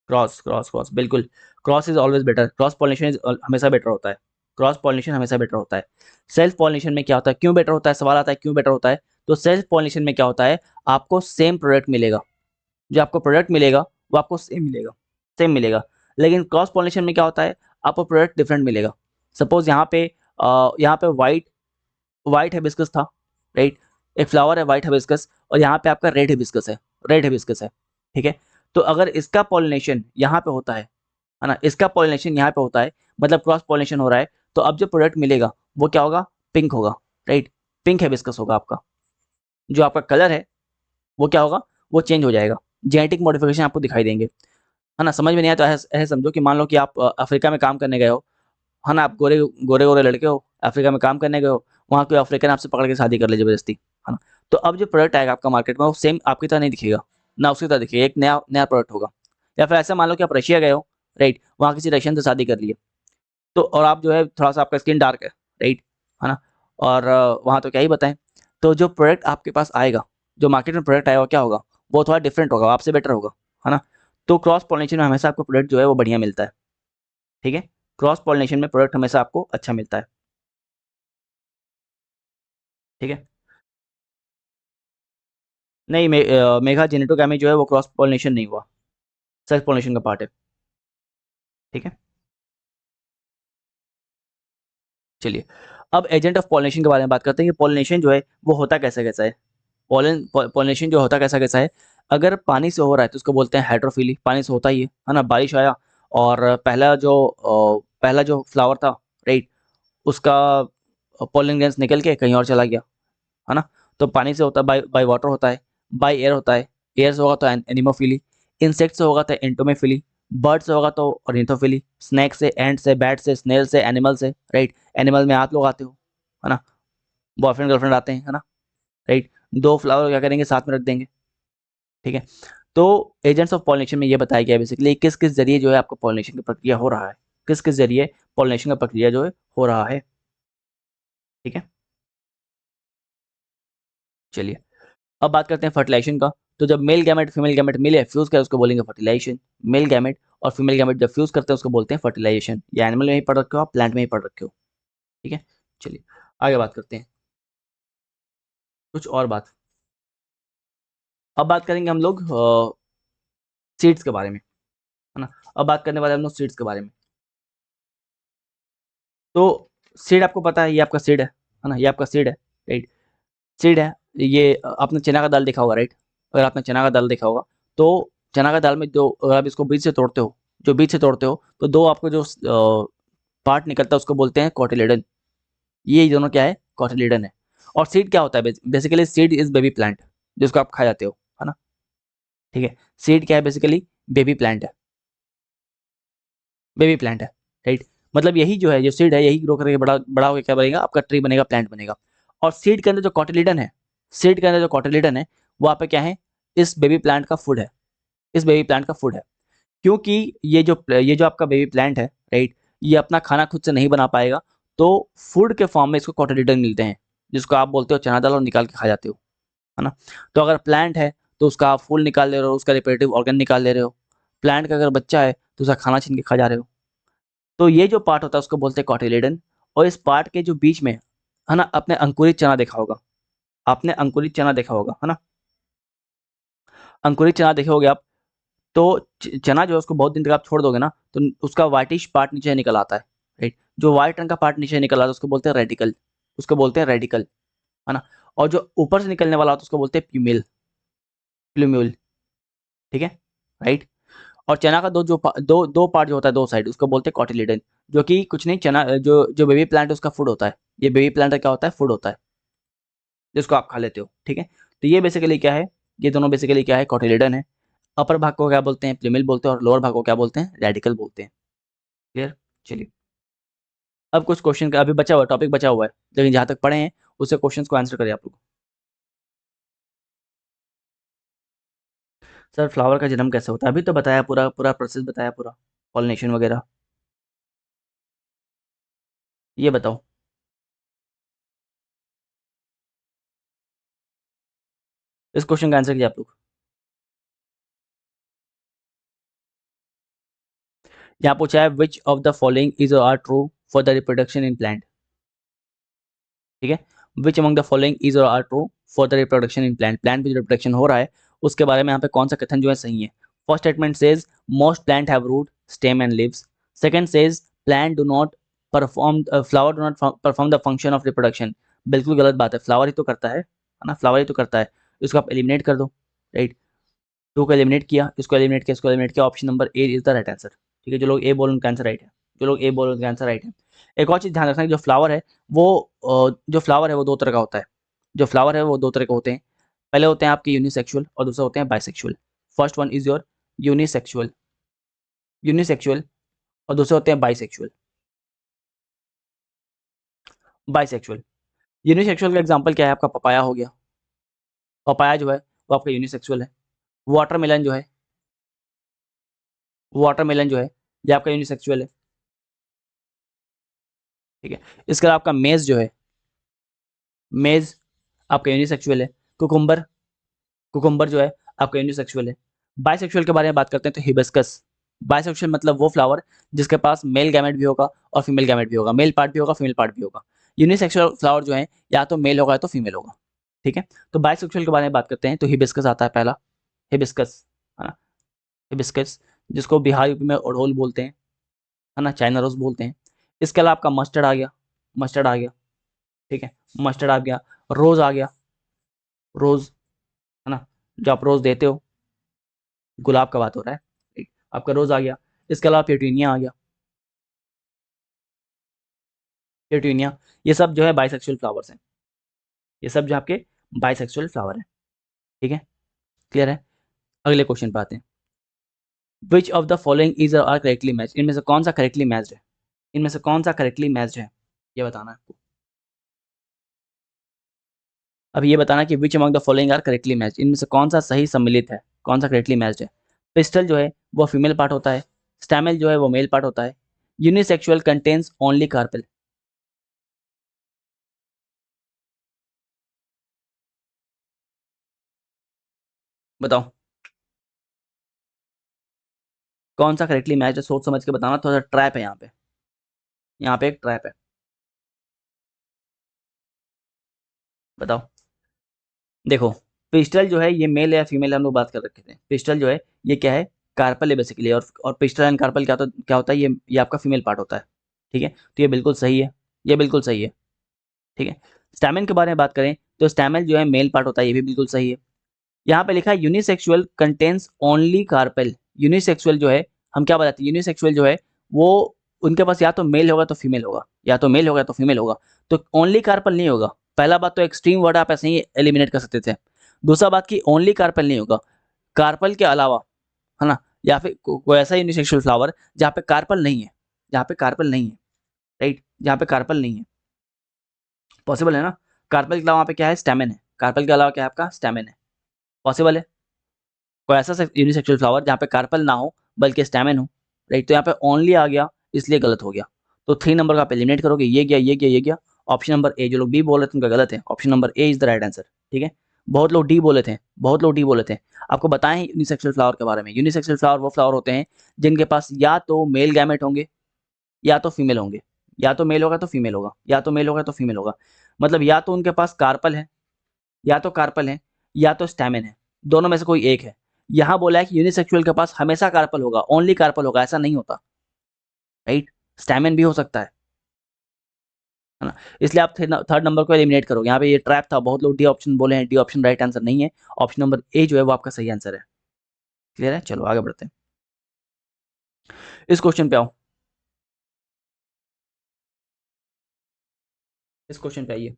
Cross, cross, cross, बिल्कुल। Cross is always better, cross pollination is हमेशा बेटर होता है, क्रॉस पॉलिनेशन हमेशा बेटर होता है। सेल्फ पॉलिनेशन में क्या होता है, क्यों बेटर होता है, सवाल आता है क्यों बेटर होता है? तो सेल्फ पॉलिनेशन में क्या होता है, आपको सेम प्रोडक्ट मिलेगा, जो आपको प्रोडक्ट मिलेगा वो आपको सेम मिलेगा, सेम मिलेगा। लेकिन क्रॉस पॉलिनेशन में क्या होता है, आपको प्रोडक्ट डिफरेंट मिलेगा। सपोज यहाँ पे वाइट वाइट हिबिस्कस था, राइट, एक फ्लावर है वाइट हिबिस्कस, और यहाँ पे आपका रेड हिबिस्कस है, रेड हिबिस्कस है। ठीक है। तो अगर इसका पॉलिनेशन यहाँ पे होता है ना, इसका पॉलिनेशन यहाँ पे होता है, मतलब क्रॉस पॉलिनेशन हो रहा है, तो अब जो प्रोडक्ट मिलेगा वो क्या होगा, पिंक होगा, राइट, पिंक हिबिस्कस होगा आपका। जो आपका कलर है वो क्या होगा, वो चेंज हो जाएगा, जेनेटिक मॉडिफिकेशन आपको दिखाई देंगे। है ना? समझ में नहीं आया तो ऐसे ऐसे समझो कि मान लो कि आप अफ्रीका में काम करने गए हो, है ना, आप गोरे गोरे गोरे लड़के हो, अफ्रीका में काम करने गए हो, वहाँ कोई अफ्रीकन आपसे पकड़ के शादी कर ले जबरदस्ती, है ना, तो अब जो प्रोडक्ट आएगा आपका मार्केट में वो सेम आपकी तरह नहीं दिखेगा, ना उसकी तरह दिखेगा, एक नया नया प्रोडक्ट होगा। या फिर ऐसा मान लो कि आप रशिया गए हो, राइट, वहाँ किसी रशियन से शादी कर लिए, तो और आप जो है थोड़ा सा आपका स्किन डार्क है, राइट, है ना, और वहाँ तो क्या ही बताएं, तो जो प्रोडक्ट आपके पास आएगा, जो मार्केट में प्रोडक्ट आएगा वो क्या होगा, वो थोड़ा डिफरेंट होगा, आपसे बेटर होगा, है ना। तो क्रॉस पॉलिनेशन में हमेशा आपको प्रोडक्ट जो है वो बढ़िया मिलता है। ठीक है। क्रॉस पॉलिनेशन में प्रोडक्ट हमेशा आपको अच्छा मिलता है। ठीक है। नहीं, मेघा जेनेटोगैमी जो है वो क्रॉस पॉलिनेशन नहीं हुआ, सेल्फ पॉलिनेशन का पार्ट है। ठीक है। चलिए अब एजेंट ऑफ पॉलिनेशन के बारे में बात करते हैं कि पॉलिनेशन जो है वो होता कैसा कैसा है। पॉलिनेशन जो होता कैसा कैसा है, अगर पानी से हो रहा है तो उसको बोलते हैं हाइड्रोफिली, पानी से होता ही है ना, बारिश आया और पहला जो फ्लावर था, राइट, उसका पोलन ग्रेन्स निकल के कहीं और चला गया, है ना, तो पानी से होता है, बाय बाय वाटर होता है, बाय एयर होता है, एयर से होगा तो एनिमोफिली, इंसेक्ट से होगा तो एंटोमेफिली, बर्ड से होगा तो ऑर्निथोफिली, स्नेक से, एंट से, बैट से, स्नेल से, एनिमल से, राइट। एनिमल में आप लोग आते हो, है ना, बॉयफ्रेंड गर्लफ्रेंड आते हैं, है ना, राइट। दो फ्लावर क्या करेंगे, साथ में रख देंगे, ठीक है। तो एजेंट्स ऑफ पॉलिनेशन में ये बताया गया बेसिकली किस किस जरिए जो है आपको पॉलिनेशन की प्रक्रिया हो रहा है, किस किस जरिए पॉलिनेशन का प्रक्रिया जो है हो रहा है, ठीक है। चलिए अब बात करते हैं फर्टिलाइजेशन का। तो जब मेल गैमेट फीमेल गैमेट मिले, फ्यूज करे, उसको बोलेंगे फर्टिलाइजेशन। मेल गैमेट और फीमेल गैमेट जब फ्यूज करते हैं उसको बोलते हैं फर्टिलाइजेशन। या एनिमल में ही पढ़ रखे हो आप, प्लांट में ही पढ़ रखे हो, ठीक है। चलिए आगे बात करते हैं कुछ और बात। अब बात करेंगे हम लोग सीड्स के बारे में, है ना। अब बात करने वाले हम लोग सीड्स के बारे में। तो सीड आपको पता है, ये आपका सीड है ना, ये आपका सीड है, राइट। सीड है, ये आपने चना का दाल देखा होगा, राइट। अगर आपने चना का दाल देखा होगा तो चना का दाल में जो, अगर आप इसको बीज से तोड़ते हो, जो बीज से तोड़ते हो तो दो आपको जो पार्ट निकलता है उसको बोलते हैं कॉटिलेडन। ये दोनों क्या है, कॉटिलेडन है। और सीड क्या होता है, basically seed is baby plant, जिसको आप खा जाते हो, है ना, ठीक है। सीड क्या है, बेसिकली बेबी प्लांट है, बेबी प्लांट है, राइट। मतलब यही जो है, जो सीड है, यही ग्रो करके बड़ा बड़ा होकर क्या बनेगा, आपका ट्री बनेगा, प्लांट बनेगा। और सीड के अंदर जो कॉटिलिडन है, सीड के अंदर जो कॉटिलिडन है वो आप पे क्या है, इस बेबी प्लांट का फूड है, इस बेबी प्लांट का फूड है। क्योंकि ये जो आपका बेबी प्लांट है, राइट, ये अपना खाना खुद से नहीं बना पाएगा, तो फूड के फॉर्म में इसको कॉटिलिडन मिलते हैं, जिसको आप बोलते हो चना दाल, और निकाल के खा जाते हो, है ना। तो अगर प्लांट है तो उसका आप फूल निकाल ले रहे हो, उसका रिप्रोडक्टिव ऑर्गन निकाल ले रहे हो। प्लांट का अगर बच्चा है तो उसका खाना छीन के खा जा रहे हो। तो ये जो पार्ट होता है उसको बोलते हैं कॉटिलेडन। और इस पार्ट के जो बीच में, है ना, आपने अंकुरित चना देखा होगा, आपने अंकुरित चना देखा होगा, है ना, अंकुरित चना देखे होगे आप। तो चना जो है उसको बहुत दिन तक आप छोड़ दोगे ना, तो उसका व्हाइटिश पार्ट नीचे निकल आता है, राइट। जो व्हाइट रंग का पार्ट नीचे निकल आता है उसको बोलते हैं रेडिकल, उसको बोलते हैं रेडिकल, है ना। और जो ऊपर से निकलने वाला होता है उसको बोलते हैं प्यूमिल, प्लूम्यूल, ठीक है, राइट। और चना का दो पार्ट जो होता है, दो साइड, उसको बोलते हैं कॉटिलिडन। जो कि कुछ नहीं, चना जो जो बेबी प्लांट है उसका फूड होता है। ये बेबी प्लांट का क्या होता है, फूड होता है, जिसको आप खा लेते हो, ठीक है। तो ये बेसिकली क्या है, ये दोनों बेसिकली क्या है, कॉटिलिडन है। अपर भाग को क्या बोलते हैं, प्लूमिल बोलते हैं, और लोअर भाग को क्या बोलते हैं, रेडिकल बोलते हैं। क्लियर। चलिए अब कुछ क्वेश्चन का अभी बचा हुआ, टॉपिक बचा हुआ है, लेकिन जहां तक पढ़े हैं उससे क्वेश्चंस को आंसर करिए आप लोग। सर फ्लावर का जन्म कैसे होता है, अभी तो बताया, पूरा पूरा प्रोसेस बताया, पूरा पॉलिनेशन वगैरह। ये बताओ। इस क्वेश्चन का आंसर कीजिए आप लोग। यहाँ पूछा है which of the following is are true for the reproduction in plant, ठीक है। Which among the following is और are true for the reproduction in plant, plant में जो रिप्रोडक्शन हो रहा है उसके बारे में यहाँ पे कौन सा कथन जो है सही है। First statement says most plant have root stem and leaves. Second says plant do not perform, flower do not perform the function of reproduction. बिल्कुल गलत बात है, फ्लावर ही तो करता है ना, फ्लावर ही तो करता है। इसको आप एलिमिनेट कर दो, राइट। टू को एलिमिनेट किया, इसको एलिमिनेट किया, इसको एलिमिनेट किया, option number A is the right answer, ठीक है। जो लोग ए बोल उनका आंसर राइट है, जो लोग ए बोल उनका आंसर राइट है। एक और चीज ध्यान रखना, जो फ्लावर है वो जो फ्लावर है वो दो तरह का होता है, जो फ्लावर है वो दो तरह के होते हैं। पहले होते हैं आपके यूनिसेक्सुअल और दूसरे होते हैं bisexual. First one is your unisexual, unisexual, और दूसरे होते हैं बाइसेक्सुअल, बाइसेक्सुअल। यूनिसेक्सुअल का एग्जांपल क्या है, आपका पपाया हो गया, पपाया जो है वो आपका यूनिसेक्सुअल है। वाटरमेलन जो है, वाटरमेलन जो है ये आपका यूनिसेक्सुअल है, ठीक है। इसके अलावा आपका मेज जो है, मेज आपका यूनिसेक्सुअल है। कुकुम्बर, कुकुम्बर जो है आपका यूनिसेक्सुअल है। बाइसेक्सुअल के बारे में बात करते हैं तो हिबिस्कस। बाइसेक्सुअल मतलब वो फ्लावर जिसके पास मेल गैमेट भी होगा और फीमेल गैमेट भी होगा, मेल पार्ट भी होगा, फीमेल पार्ट भी होगा। यूनिसेक्सुअल फ्लावर जो है या तो मेल होगा या तो फीमेल होगा, ठीक है। तो बाइसेक्सुअल के बारे में बात करते हैं तो हिबिस्कस आता है पहला, हिबिस्कस, है ना, हिबिस्कस, जिसको बिहार यूपी में ओढ़ोल बोलते हैं, है ना, चाइना रोज बोलते हैं। इसके अलावा आपका मस्टर्ड आ गया, मस्टर्ड आ गया, ठीक है, मस्टर्ड आ गया। रोज आ गया, रोज, है ना, जो आप रोज देते हो, गुलाब का बात हो रहा है, ठीक, आपका रोज आ गया। इसके अलावा पेटूनिया आ गया, पेटूनिया। ये सब जो है बाइसेक्सुअल फ्लावर्स हैं, ये सब जो आपके बाइसेक्सुअल फ्लावर हैं, ठीक है, क्लियर है। अगले क्वेश्चन पे आते हैं। Which of the following is are correctly match, इनमें से कौन सा करेक्टली मैच्ड है, इनमें से कौन सा करेक्टली मैच्ड है, ये बताना है आपको। अब ये बताना कि which among the following are correctly matched, इनमें से कौन सा सही सम्मिलित है, कौन सा करेक्टली मैच्ड है। पिस्टल जो है वो फीमेल पार्ट होता है, स्टैमेल जो है वो मेल पार्ट होता है, यूनिसेक्सुअल कंटेन्स ओनली कार्पेल। बताओ कौन सा करेक्टली मैच्ड है, सोच समझ के बताना, थोड़ा सा ट्रैप है यहाँ पे, यहाँ पे एक ट्रैप है, बताओ। देखो पिस्टल जो है ये मेल या फीमेल, हम लोग बात कर रखे थे, पिस्टल जो है ये क्या है, कार्पल है बेसिकली, और पिस्टल एंड कार्पल क्या होता है, ये आपका फीमेल पार्ट होता है, ठीक है, तो ये बिल्कुल सही है, ये बिल्कुल सही है, ठीक है। स्टैमेन के बारे में बात करें तो स्टैमेन जो है मेल पार्ट होता है, ये भी बिल्कुल सही है। यहाँ पे लिखा है unisexual contains only carpel, unisexual जो है हम क्या बताते हैं, यूनिसेक्सुअल जो है वो उनके पास या तो मेल होगा तो फीमेल होगा, या तो मेल होगा तो फीमेल होगा, तो ओनली कार्पल नहीं होगा। पहला बात तो एक्सट्रीम वर्ड आप ऐसे ही एलिमिनेट कर सकते थे। दूसरा बात की ओनली कार्पल नहीं होगा, कार्पल के अलावा, है ना, या फिर कोई ऐसा यूनिसेक्सुअल फ्लावर जहाँ पे कार्पल नहीं है, जहाँ पे कार्पल नहीं है, राइट, जहाँ पे कार्पल नहीं है, पॉसिबल है ना। कार्पल के अलावा वहाँ पे क्या है, स्टैमेन है, कार्पल के अलावा क्या है आपका, स्टैमेन है, पॉसिबल है। कोई ऐसा यूनिसेक्सुअल फ्लावर जहाँ पे कार्पल ना हो बल्कि स्टैमेन हो, राइट, तो यहाँ पे ओनली आ गया, इसलिए गलत हो गया। तो 3 नंबर का आप एलिमिनेट करोगे, ये गया, ये गया, ये गया। ऑप्शन नंबर ए, जो लोग बी बोल रहे थे उनका गलत है, option number A is the right answer, ठीक है। बहुत लोग डी बोले थे, बहुत लोग डी बोले थे। आपको बताएं यूनिसेक्सुअल फ्लावर के बारे में, यूनिसेक्सुअल फ्लावर वो फ्लावर होते हैं जिनके पास या तो मेल गैमेट होंगे या तो फीमेल होंगे, या तो मेल होगा तो फीमेल होगा, या तो मेल होगा तो फीमेल होगा, मतलब या तो उनके पास कार्पल है, या तो कार्पल है, या तो स्टैमेन है, दोनों में से कोई एक है। यहाँ बोला है कि यूनिसेक्सुअल के पास हमेशा कार्पल होगा, ओनली कार्पल होगा, ऐसा नहीं होता, राइट, स्टैमेन भी हो सकता है ना। इसलिए आप थर्ड नंबर को एलिमिनेट करोगे, यहाँ पे ये ट्रैप था, बहुत लोग डी ऑप्शन बोले हैं, डी ऑप्शन राइट आंसर नहीं है, ऑप्शन नंबर ए जो है वो आपका सही आंसर है। क्लियर है, चलो आगे बढ़ते हैं, इस क्वेश्चन पे आओ, इस क्वेश्चन पे आइए।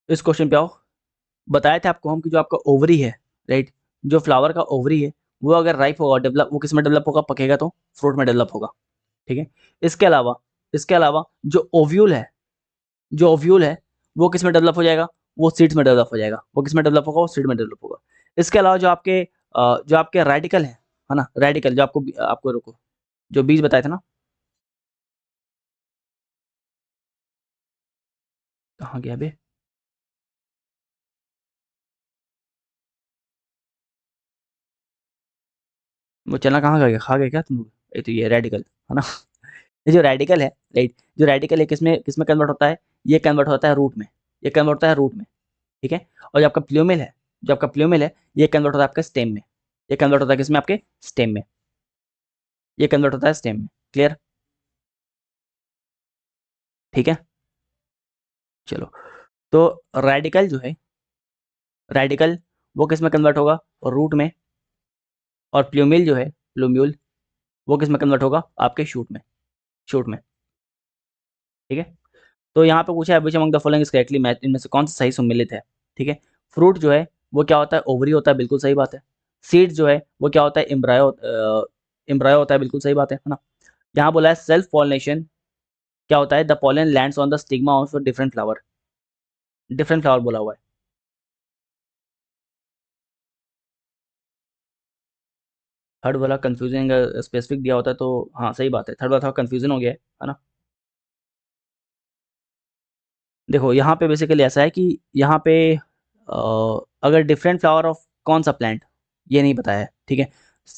इस क्वेश्चन पे आओ। बताया था आपको हम कि जो आपका ओवरी है, राइट, जो फ्लावर का ओवरी है वो अगर राइप होगा, डेवलप, वो किस में डेवलप होगा, पकेगा तो फ्रूट में डेवलप होगा, ठीक है। इसके अलावा, इसके अलावा जो ओव्यूल है, जो ओव्यूल है वो किस में डेवलप हो जाएगा, वो सीड्स में डेवलप हो जाएगा, वो किस में डेवलप होगा, वो सीड में डेवलप होगा। इसके अलावा जो आपके रेडिकल है ना, रेडिकल जो आपको आपको रुको, जो बीज बताए थे ना, कहाँ गया बे, वो चना कहाँ गया, खा गए क्या तुम लोग, ये तो ये रेडिकल है ना। ये जो रेडिकल है, राइट, जो रेडिकल है किसमें किसमें कन्वर्ट होता है, ये कन्वर्ट होता है रूट में, ये कन्वर्ट होता है रूट में, ठीक है। और जो आपका प्लूमिल है, जो आपका प्लूमिल है ये कन्वर्ट होता है आपका स्टेम में, ये कन्वर्ट होता है किसमें, आपके स्टेम में, ये कन्वर्ट होता है स्टेम में। क्लियर, ठीक है, चलो। तो रेडिकल जो है, रेडिकल वो किस में कन्वर्ट होगा, रूट में, और प्लूमिल जो है, प्लूम्यूल, वो किस में कन्वर्ट होगा, आपके शूट में, शूट में, ठीक है। तो यहाँ पे पूछा है which among the following is correctly match, इनमें से कौन सा सही सम्मिलित है, ठीक है। फ्रूट जो है वो क्या होता है, ओवरी होता है, बिल्कुल सही बात है। सीड्स जो है वो क्या होता है, एम्ब्रायो, एम्ब्रायो होता है, बिल्कुल सही बात है ना। यहाँ बोला है सेल्फ पॉलिनेशन क्या होता है, the pollen lands on the stigma of different flower, different flower बोला हुआ है। थर्ड वाला कंफ्यूजिंग, स्पेसिफिक दिया होता है तो हाँ सही बात है, थर्ड वाला थोड़ा कंफ्यूजन हो गया है ना। देखो यहाँ पे बेसिकली ऐसा है कि यहाँ पे अगर डिफरेंट फ्लावर ऑफ कौन सा प्लांट, ये नहीं बताया है, ठीक है।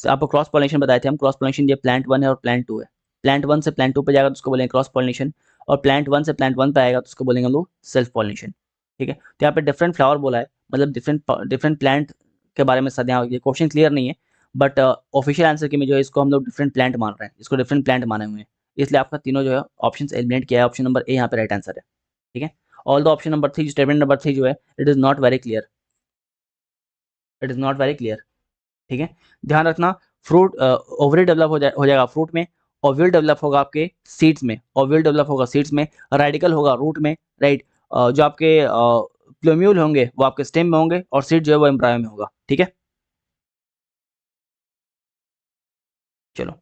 आपको क्रॉस पॉलिनेशन बताए थे हम, क्रॉस पॉलिनेशन ये प्लांट 1 है और प्लांट 2 है, प्लांट 1 से प्लांट 2 पे जाएगा तो उसको बोलेंगे क्रॉस पॉलिनेशन, और प्लांट 1 से प्लांट 1 पे आएगा तो उसको बोलेंगे हम लोग सेल्फ पॉलिनेशन, ठीक है। तो यहाँ पे डिफरेंट फ्लावर बोला है, मतलब डिफरेंट डिफरेंट प्लांट के बारे में सर, यहाँ ये क्वेश्चन क्लियर नहीं है, बट ऑफिशियल आंसर की में जो है इसको हम लोग डिफरेंट प्लांट मान रहे हैं, इसको डिफरेंट प्लांट माने हुए हैं, इसलिए आपका तीनों जो है ऑप्शन एलिमिनेट किया है, ऑप्शन नंबर ए यहाँ पे राइट आंसर है, ठीक है। All the option number 3, statement number 3 जो है it is not very clear, it is not very clear, ठीक है। ध्यान रखना, फ्रूट ओवरी डेवलप हो जाएगा फ्रूट में, ओव्यूल डेवलप होगा आपके सीड्स में, ओव्यूल डेवलप होगा सीड्स में, रेडिकल होगा रूट में, राइट। जो आपके प्लूम्यूल होंगे वो आपके स्टेम में होंगे, और सीड जो है वो एम्ब्रायो में होगा, ठीक है। चलो,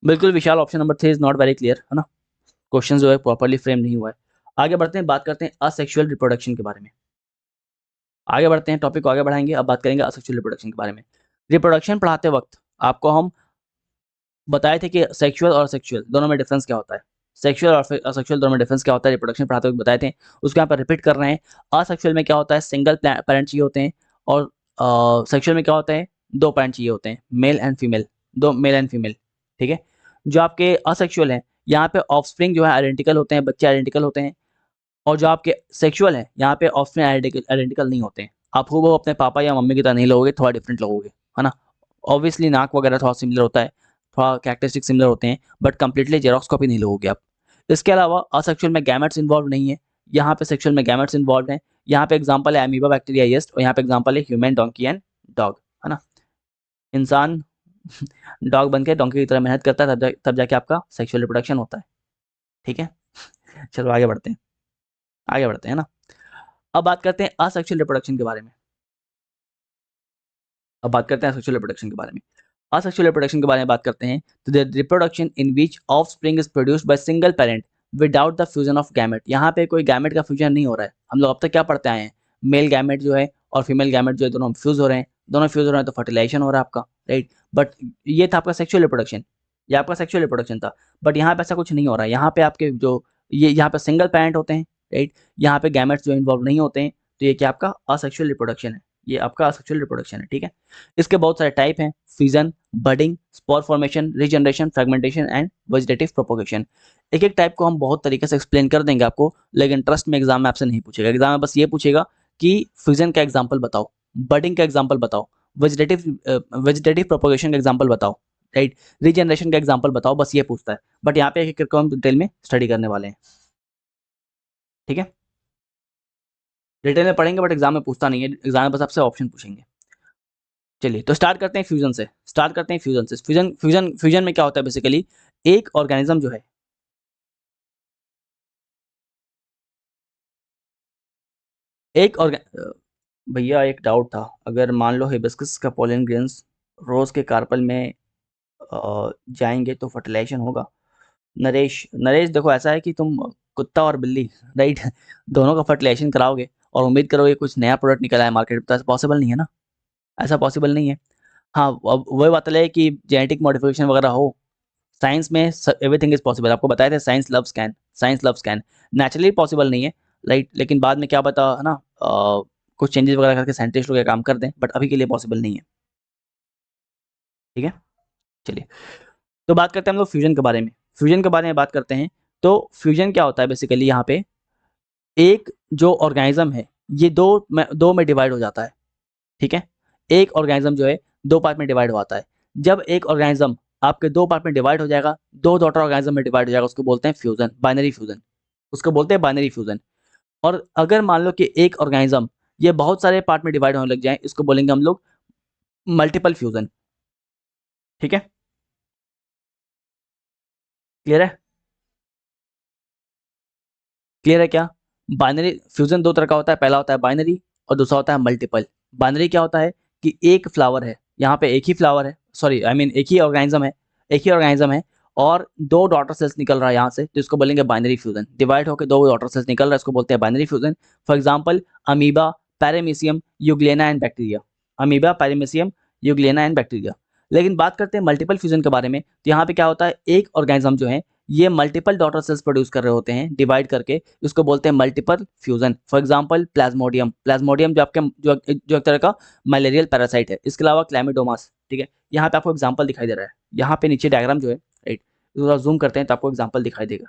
बिल्कुल Vishal, option number 3 is not very clear, है ना। क्वेश्चन जो है प्रॉपर्ली फ्रेम नहीं हुआ है। आगे बढ़ते हैं, बात करते हैं असेक्सुअल रिप्रोडक्शन के बारे में। आगे बढ़ते हैं, टॉपिक को आगे बढ़ाएंगे, अब बात करेंगे असेक्सुअल रिप्रोडक्शन के बारे में। रिप्रोडक्शन पढ़ाते वक्त आपको हम बताए थे कि सेक्सुअल और सेक्सुअल दोनों में डिफरेंस क्या होता है, सेक्सुअल और असेक्सुअल दोनों में डिफरेंस क्या होता है, रिप्रोडक्शन पढ़ाते वक्त बताए थे। उसको यहाँ पर रिपीट कर रहे हैं। असेक्सुअल में क्या होता है, सिंगल पेरेंट चाहिए होते हैं, और सेक्सुअल में क्या होता है, दो पेरेंट चाहिए होते हैं, मेल एंड फीमेल, दो मेल एंड फीमेल, ठीक है। जो आपके असेक्सुअल हैं, यहाँ पे ऑफस्प्रिंग जो है आइडेंटिकल होते हैं, बच्चे आइडेंटिकल होते हैं। और जो आपके सेक्सुअल है, यहाँ पे ऑफस्प्रिंग आइडेंटिकल नहीं होते हैं। आप वो अपने पापा या मम्मी की तरह नहीं लोगे, थोड़ा डिफरेंट लोगे, है ना। ऑब्वियसली नाक वगैरह थोड़ा सिमिलर होता है, थोड़ा कैरेक्टरिस्टिक सिमिलर होते हैं, बट कंप्लीटली जेरोक्स कॉपी नहीं लोगे आप। इसके अलावा असेक्सुअल में गैमेट्स इन्वॉल्व नहीं है, यहाँ पे सेक्सुअल में गैमेट्स इन्वॉल्व हैं। यहाँ पे एग्जांपल है अमीबा बैक्टीरिया येस्ट, और यहाँ पे एग्जांपल है ह्यूमन, डोंकी एंड डॉग, है ना। इंसान डॉग बन के डोंकी की तरह मेहनत करता है, तब जाके आपका सेक्सुअल रिप्रोडक्शन होता है, ठीक है। चलो आगे बढ़ते हैं, आगे बढ़ते हैं ना। अब बात करते हैं असेक्सुअल रिप्रोडक्शन के बारे में। अब बात करते हैं सेक्सुअल रिप्रोडक्शन के बारे में। असेक्सुअल रिप्रोडक्शन के बारे में बात करते हैं, तो the reproduction in which offspring is produced by single parent without the fusion of gamete. यहाँ पे कोई गैमेट का फ्यूजन नहीं हो रहा है। हम लोग अब तक क्या पढ़ते आए हैं, मेल गैमेट जो है और फीमेल गैमेट जो है दोनों फ्यूज हो रहे हैं, दोनों फ्यूज हो रहे हैं तो फर्टिलाइजेशन हो रहा है आपका, राइट। बट ये था आपका सेक्सुअल रिप्रोडक्शन, ये आपका सेक्सुअल रिप्रोडक्शन था। बट यहाँ पे ऐसा कुछ नहीं हो रहा है। यहाँ पे आपके जो ये यहाँ पे सिंगल पेरेंट होते हैं, राइट। यहाँ पे गैमेट्स जो इन्वॉल्व नहीं होते हैं, तो ये क्या आपका असेक्सुअल रिप्रोडक्शन है, ये आपका असेक्सुअल रिप्रोडक्शन है, ठीक है। इसके बहुत सारे टाइप हैं, fusion, budding, spore formation, regeneration, fragmentation and vegetative propagation. एक एक टाइप को हम बहुत तरीके से एक्सप्लेन कर देंगे आपको, लेकिन ट्रस्ट में एग्जाम में आपसे नहीं पूछेगा। एग्जाम में बस ये पूछेगा कि फ्यूजन का एग्जाम्पल बताओ, बडिंग का एग्जाम्पल बताओ, वेजिटेटिव प्रोपोगेशन का एग्जाम्पल बताओ, राइट, रीजनरेशन का एग्जाम्पल बताओ, बस ये पूछता है। बट यहाँ पे एक एक हम डिटेल में स्टडी करने वाले हैं, ठीक है। डिटेल में पढ़ेंगे बट एग्जाम में पूछता नहीं है, एग्जाम में बस आपसे ऑप्शन पूछेंगे। चलिए तो स्टार्ट करते हैं फ्यूजन से, स्टार्ट करते हैं फ्यूजन से। फ्यूजन में क्या होता है बेसिकली, एक ऑर्गेनिज्म जो है, एक भैया एक डाउट था, अगर मान लो हिबिस्कस का पोलन ग्रेन्स रोज के कार्पल में जाएंगे तो फर्टिलाइजेशन होगा। नरेश, नरेश देखो ऐसा है कि तुम कुत्ता और बिल्ली, राइट, दोनों का फर्टिलाइजेशन कराओगे और उम्मीद करोगे कुछ नया प्रोडक्ट निकल आए मार्केट में, तो ऐसा पॉसिबल नहीं है ना, ऐसा पॉसिबल नहीं है। हाँ, अब वही बात है कि जेनेटिक मॉडिफिकेशन वगैरह हो, साइंस में एवरीथिंग इज पॉसिबल। आपको बताया था science loves can, science loves can. Naturally possible नहीं है, राइट, लेकिन बाद में क्या पता, है ना, कुछ चेंजेस वगैरह करके साइंटिस्ट लोग ये काम कर दें, बट अभी के लिए पॉसिबल नहीं है, ठीक है। चलिए तो बात करते हैं हम लोग फ्यूजन के बारे में। फ्यूजन के बारे में बात करते हैं, तो फ्यूजन क्या होता है बेसिकली, यहाँ पे एक जो ऑर्गेनिज्म है ये दो में डिवाइड हो जाता है, ठीक है। एक ऑर्गेनिज्म जो है दो पार्ट में डिवाइड होता है। जब एक ऑर्गेनिज्म आपके दो पार्ट में डिवाइड हो जाएगा, दो डॉटर ऑर्गेनिज्म में डिवाइड हो जाएगा, उसको बोलते हैं फ्यूजन, बाइनरी फ्यूजन, उसको बोलते हैं बाइनरी फ्यूजन। और अगर मान लो कि एक ऑर्गेनिज्म ये बहुत सारे पार्ट में डिवाइड होने लग जाए, इसको बोलेंगे हम लोग मल्टीपल फ्यूजन, ठीक है। क्लियर है, क्लियर है क्या। बाइनरी फ्यूजन दो तरह का होता है, पहला होता है बाइनरी और दूसरा होता है मल्टीपल। बाइनरी क्या होता है कि एक फ्लावर है, यहाँ पे एक ही फ्लावर है, सॉरी आई मीन एक ही ऑर्गेनिज्म है, एक ही ऑर्गेनिज्म है, और दो डॉटर सेल्स निकल रहा है यहाँ से, तो इसको बोलेंगे बाइनरी फ्यूजन। डिवाइड होकर दो डॉटर सेल्स निकल रहा है, इसको बोलते हैं binary fusion. For example amoeba, paramecium, euglena and bacteria, amoeba, paramecium, euglena and bacteria. लेकिन बात करते हैं मल्टीपल फ्यूजन के बारे में, तो यहाँ पे क्या होता है, एक ऑर्गेनिज्म जो है ये मल्टीपल डॉटर सेल्स प्रोड्यूस कर रहे होते हैं डिवाइड करके, इसको बोलते हैं multiple fusion. For example Plasmodium, Plasmodium जो आपके जो एक तरह का मलेरियल पैरासाइट है। इसके अलावा क्लैमिडोमास, ठीक है। यहाँ पे आपको एग्जांपल दिखाई दे रहा है, यहाँ पे नीचे डायग्राम जो है, राइट, थोड़ा जूम करते हैं तो आपको एग्जांपल दिखाई देगा।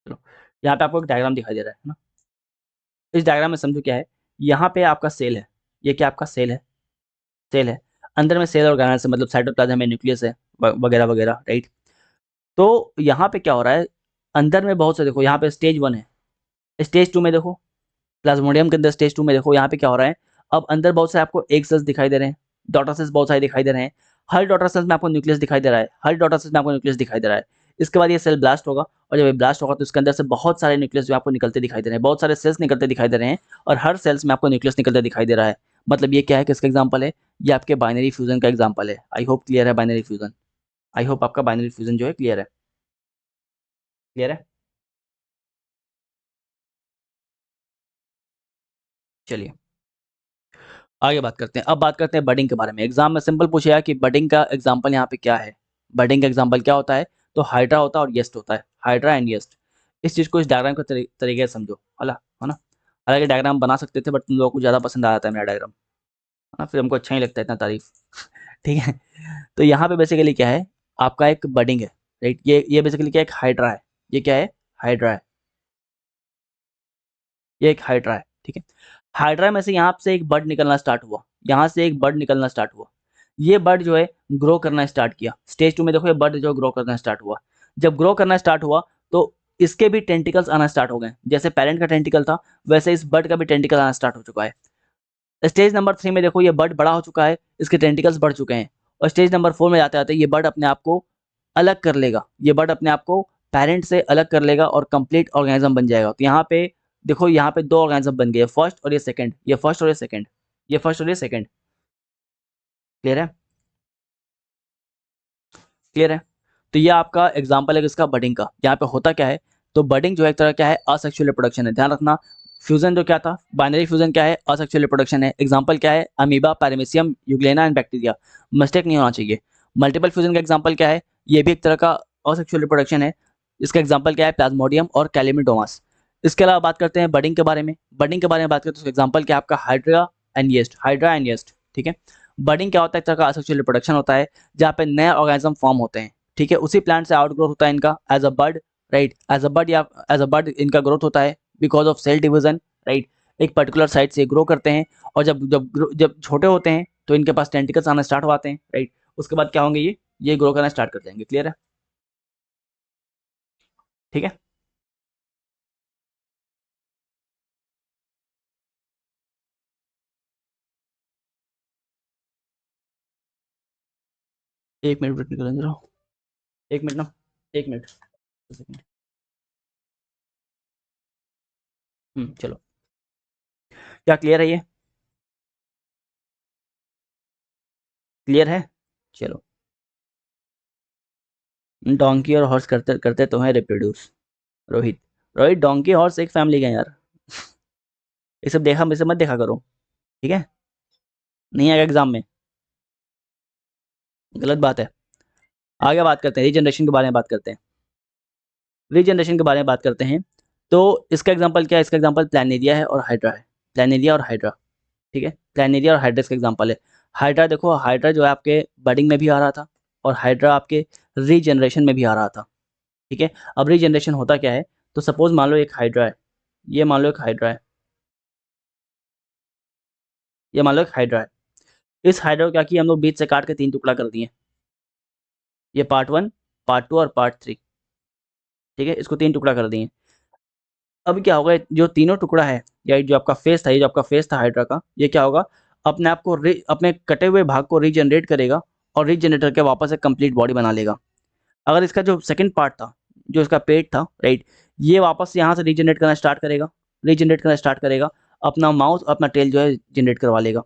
चलो, यहाँ पे आपको एक डायग्राम दिखाई दे रहा है ना। इस डायग्राम में समझो क्या है, यहाँ पे आपका सेल है, ये क्या आपका सेल है, सेल है, अंदर में सेल ऑर्गेनाइज है, मतलब साइटोप्लाज्म है, न्यूक्लियस है, वगैरह वगैरह, राइट। तो यहाँ पे क्या हो रहा है, अंदर में बहुत से, देखो यहाँ पे स्टेज 1 है, स्टेज 2 में देखो प्लाज्मोडियम के अंदर स्टेज 2 में देखो यहाँ पे क्या हो रहा है, अब अंदर बहुत सारे आपको एग सेल्स दिखाई दे रहे हैं, डॉटर सेल्स बहुत सारे दिखाई दे रहे हैं, हर डॉटर सेल्स में आपको न्यूक्लियस दिखाई दे रहा है, हर डॉटर सेल्स में आपको न्यूक्लियस दिखाई दे रहा है। इसके बाद ये सेल ब्लास्ट होगा, और जब ये ब्लास्ट होगा तो इसके अंदर से बहुत सारे न्यूक्लियस जो आपको निकलते दिखाई दे रहे हैं, बहुत सारे सेल्स निकलते दिखाई दे रहे हैं, और हर सेल्स में आपको न्यूक्लियस निकलते दिखाई दे रहा है। मतलब ये क्या है, किसका एग्जाम्पल है, ये आपके बाइनरी फ्यूजन का एग्जाम्पल है। आई होप क्लियर है बाइनरी फ्यूजन, आई होप आपका बाइनरी फ्यूजन जो है क्लियर है, क्लियर है। चलिए आगे बात करते हैं। अब बात करते हैं बडिंग के बारे में। एग्जाम में सिंपल पूछेगा कि बडिंग का एग्जांपल यहाँ पे क्या है। बडिंग का एग्जांपल क्या होता है, तो हाइड्रा होता है और येस्ट होता है, हाइड्रा एंड येस्ट। इस चीज को इस डायग्राम के तरीके से समझो, है ना। हालांकि डायग्राम बना सकते थे बट तुम लोगों को ज्यादा पसंद आ जाता है मेरा डायग्राम, है ना, फिर हमको अच्छा ही लगता है इतना तारीफ। ठीक है, तो यहाँ पे बेसिकली क्या है, आपका एक बडिंग है, राइट। ये बेसिकली क्या है, एक हाइड्रा है। ये क्या है, हाइड्रा है, ये एक हाइड्रा है, ठीक है। हाइड्रा में से यहाँ से एक बड निकलना स्टार्ट हुआ, यहाँ से एक बड निकलना स्टार्ट हुआ। ये बड जो है ग्रो करना स्टार्ट किया। स्टेज 2 में देखो ये बड जो ग्रो करना स्टार्ट हुआ। जब ग्रो करना स्टार्ट हुआ तो इसके भी टेंटिकल्स आना स्टार्ट हो गए। जैसे पेरेंट का टेंटिकल था वैसे इस बड का भी टेंटिकल आना स्टार्ट हो चुका है। स्टेज नंबर 3 में देखो ये बड बड़ा हो चुका है, इसके टेंटिकल्स बढ़ चुके हैं। और स्टेज नंबर 4 में जाते आते ये बड अपने आप को अलग कर लेगा, ये बड अपने आप को पेरेंट से अलग कर लेगा और कंप्लीट ऑर्गेनिज्म बन जाएगा। तो यहाँ पे देखो, यहाँ पे दो ऑर्गेनिज्म बन गए, फर्स्ट और ये सेकंड, ये फर्स्ट और ये सेकंड, ये फर्स्ट और ये सेकंड। क्लियर है, क्लियर है। तो ये आपका एग्जाम्पल है किसका, बडिंग का। यहाँ पे होता क्या है, तो बडिंग जो है एक तरह क्या है, असेक्सुअल रिप्रोडक्शन है। ध्यान रखना, फ्यूजन जो क्या था, बाइनरी फ्यूजन क्या है, असेक्सुअल रिप्रोडक्शन है। एग्जाम्पल क्या है, amoeba, paramecium, euglena and bacteria. Mistake नहीं होना चाहिए। मल्टीपल फ्यूजन का एग्जाम्पल क्या है, ये भी एक तरह का असेक्सुअल रिप्रोडक्शन है। इसका एग्जाम्पल क्या है, प्लाज्मोडियम और कैलिमिडोमास। इसके अलावा बात करते हैं बडिंग के बारे में। बडिंग के बारे में बात करते हैं तो एग्जाम्पल क्या है आपका, hydra and yeast, hydra and yeast, ठीक है। बडिंग क्या होता है, एक तरह का असेक्सुअल रिप्रोडक्शन होता है जहाँ पे नए ऑर्गेनिज्म फॉर्म होते हैं, ठीक है। उसी प्लांट से आउटग्रोथ होता है इनका as a bud, right, as a bud या एज अ बर्ड इनका ग्रोथ होता है because of cell division, right. एक पर्टिकुलर साइड से ग्रो करते हैं, और जब छोटे होते हैं तो इनके पास टेंटिकल्स आना स्टार्ट होते हैं, राइट। उसके बाद क्या होंगे, ये ग्रो करना स्टार्ट कर जाएंगे। क्लियर है, ठीक है। एक मिनट वेट करेंगे जरा, एक मिनट ना, एक मिनट, एक सेकंड। चलो, क्या क्लियर है ये, क्लियर है। चलो, डोंकी और हॉर्स करते करते तुम्हें reproduce. Rohit, Rohit donkey horse एक फैमिली का है यार, ये सब देखा, मुझसे मत देखा करो, ठीक है। नहीं आएगा एग्जाम में, गलत बात है। आगे बात करते हैं, रीजनरेशन के बारे में बात करते हैं। रीजनरेशन के बारे में बात करते हैं, तो इसका एग्जांपल क्या है, इसका एग्जांपल प्लानेरिया है और हाइड्रा है। प्लानेरिया और हाइड्रा, ठीक है। प्लानेरिया और हाइड्रा इसका एग्जांपल है। हाइड्रा देखो, हाइड्रा जो है आपके बडिंग में भी आ रहा था, और हाइड्रा आपके रीजनरेशन में भी आ रहा था, ठीक है। अब रीजनरेशन होता क्या है, तो सपोज मान लो एक हाइड्रा है, ये मान लो एक हाइड्रा है, ये मान लो एक हाइड्रा है। इस हाइड्रा को क्या किया हम लोग, बीच से काट के 3 टुकड़ा कर दिए। ये पार्ट 1, पार्ट 2 और पार्ट 3, ठीक है, इसको 3 टुकड़ा कर दिए। अब क्या होगा, जो तीनों टुकड़ा है, या जो आपका फेस था, ये जो आपका फेस था हाइड्रा का, ये क्या होगा, अपने आप को अपने कटे हुए भाग को रीजनरेट करेगा, और रीजनरेट करके वापस एक कंप्लीट बॉडी बना लेगा। अगर इसका जो सेकंड पार्ट था, जो इसका पेट था, राइट, ये वापस से यहाँ से रीजनरेट करना स्टार्ट करेगा, रीजनरेट करना स्टार्ट करेगा, अपना माउथ, अपना टेल जो है जनरेट करवा लेगा,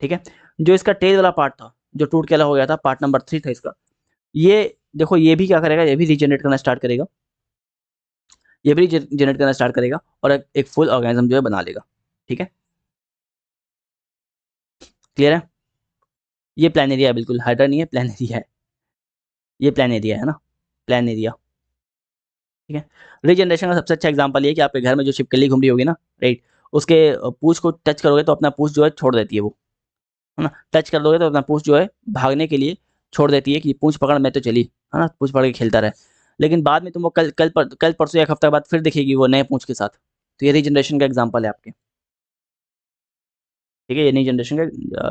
ठीक है। जो इसका टेल वाला पार्ट था, जो टूट के अलग हो गया था, पार्ट नंबर 3 था इसका, ये देखो, ये भी क्या करेगा, ये भी रीजनरेट करना स्टार्ट करेगा, ये भी जनरेट करना स्टार्ट करेगा, और एक फुल ऑर्गेनिज्म जो है बना लेगा, ठीक है। क्लियर है, ये प्लानेरिया है, बिल्कुल हाइड्रा नहीं है, प्लानेरिया है, ये प्लानेरिया है ना, प्लानेरिया, ठीक है। रीजनरेशन का सबसे अच्छा एग्जांपल ये कि आपके घर में जो छिपकली घूम रही होगी ना, राइट, उसके पूंछ को टच करोगे तो अपना पूंछ जो है छोड़ देती है वो, है ना। टच कर दोगे तो अपना पूंछ जो है भागने के लिए छोड़ देती है कि पूंछ पकड़ मैं तो चली, है ना, पूंछ पकड़ के खेलता रहे। लेकिन बाद में तुम वो कल परसों एक हफ्ते बाद फिर दिखेगी वो नए पूंछ के साथ। तो ये रीजनरेशन का एग्जाम्पल है आपके, ठीक है, ये नई जनरेशन का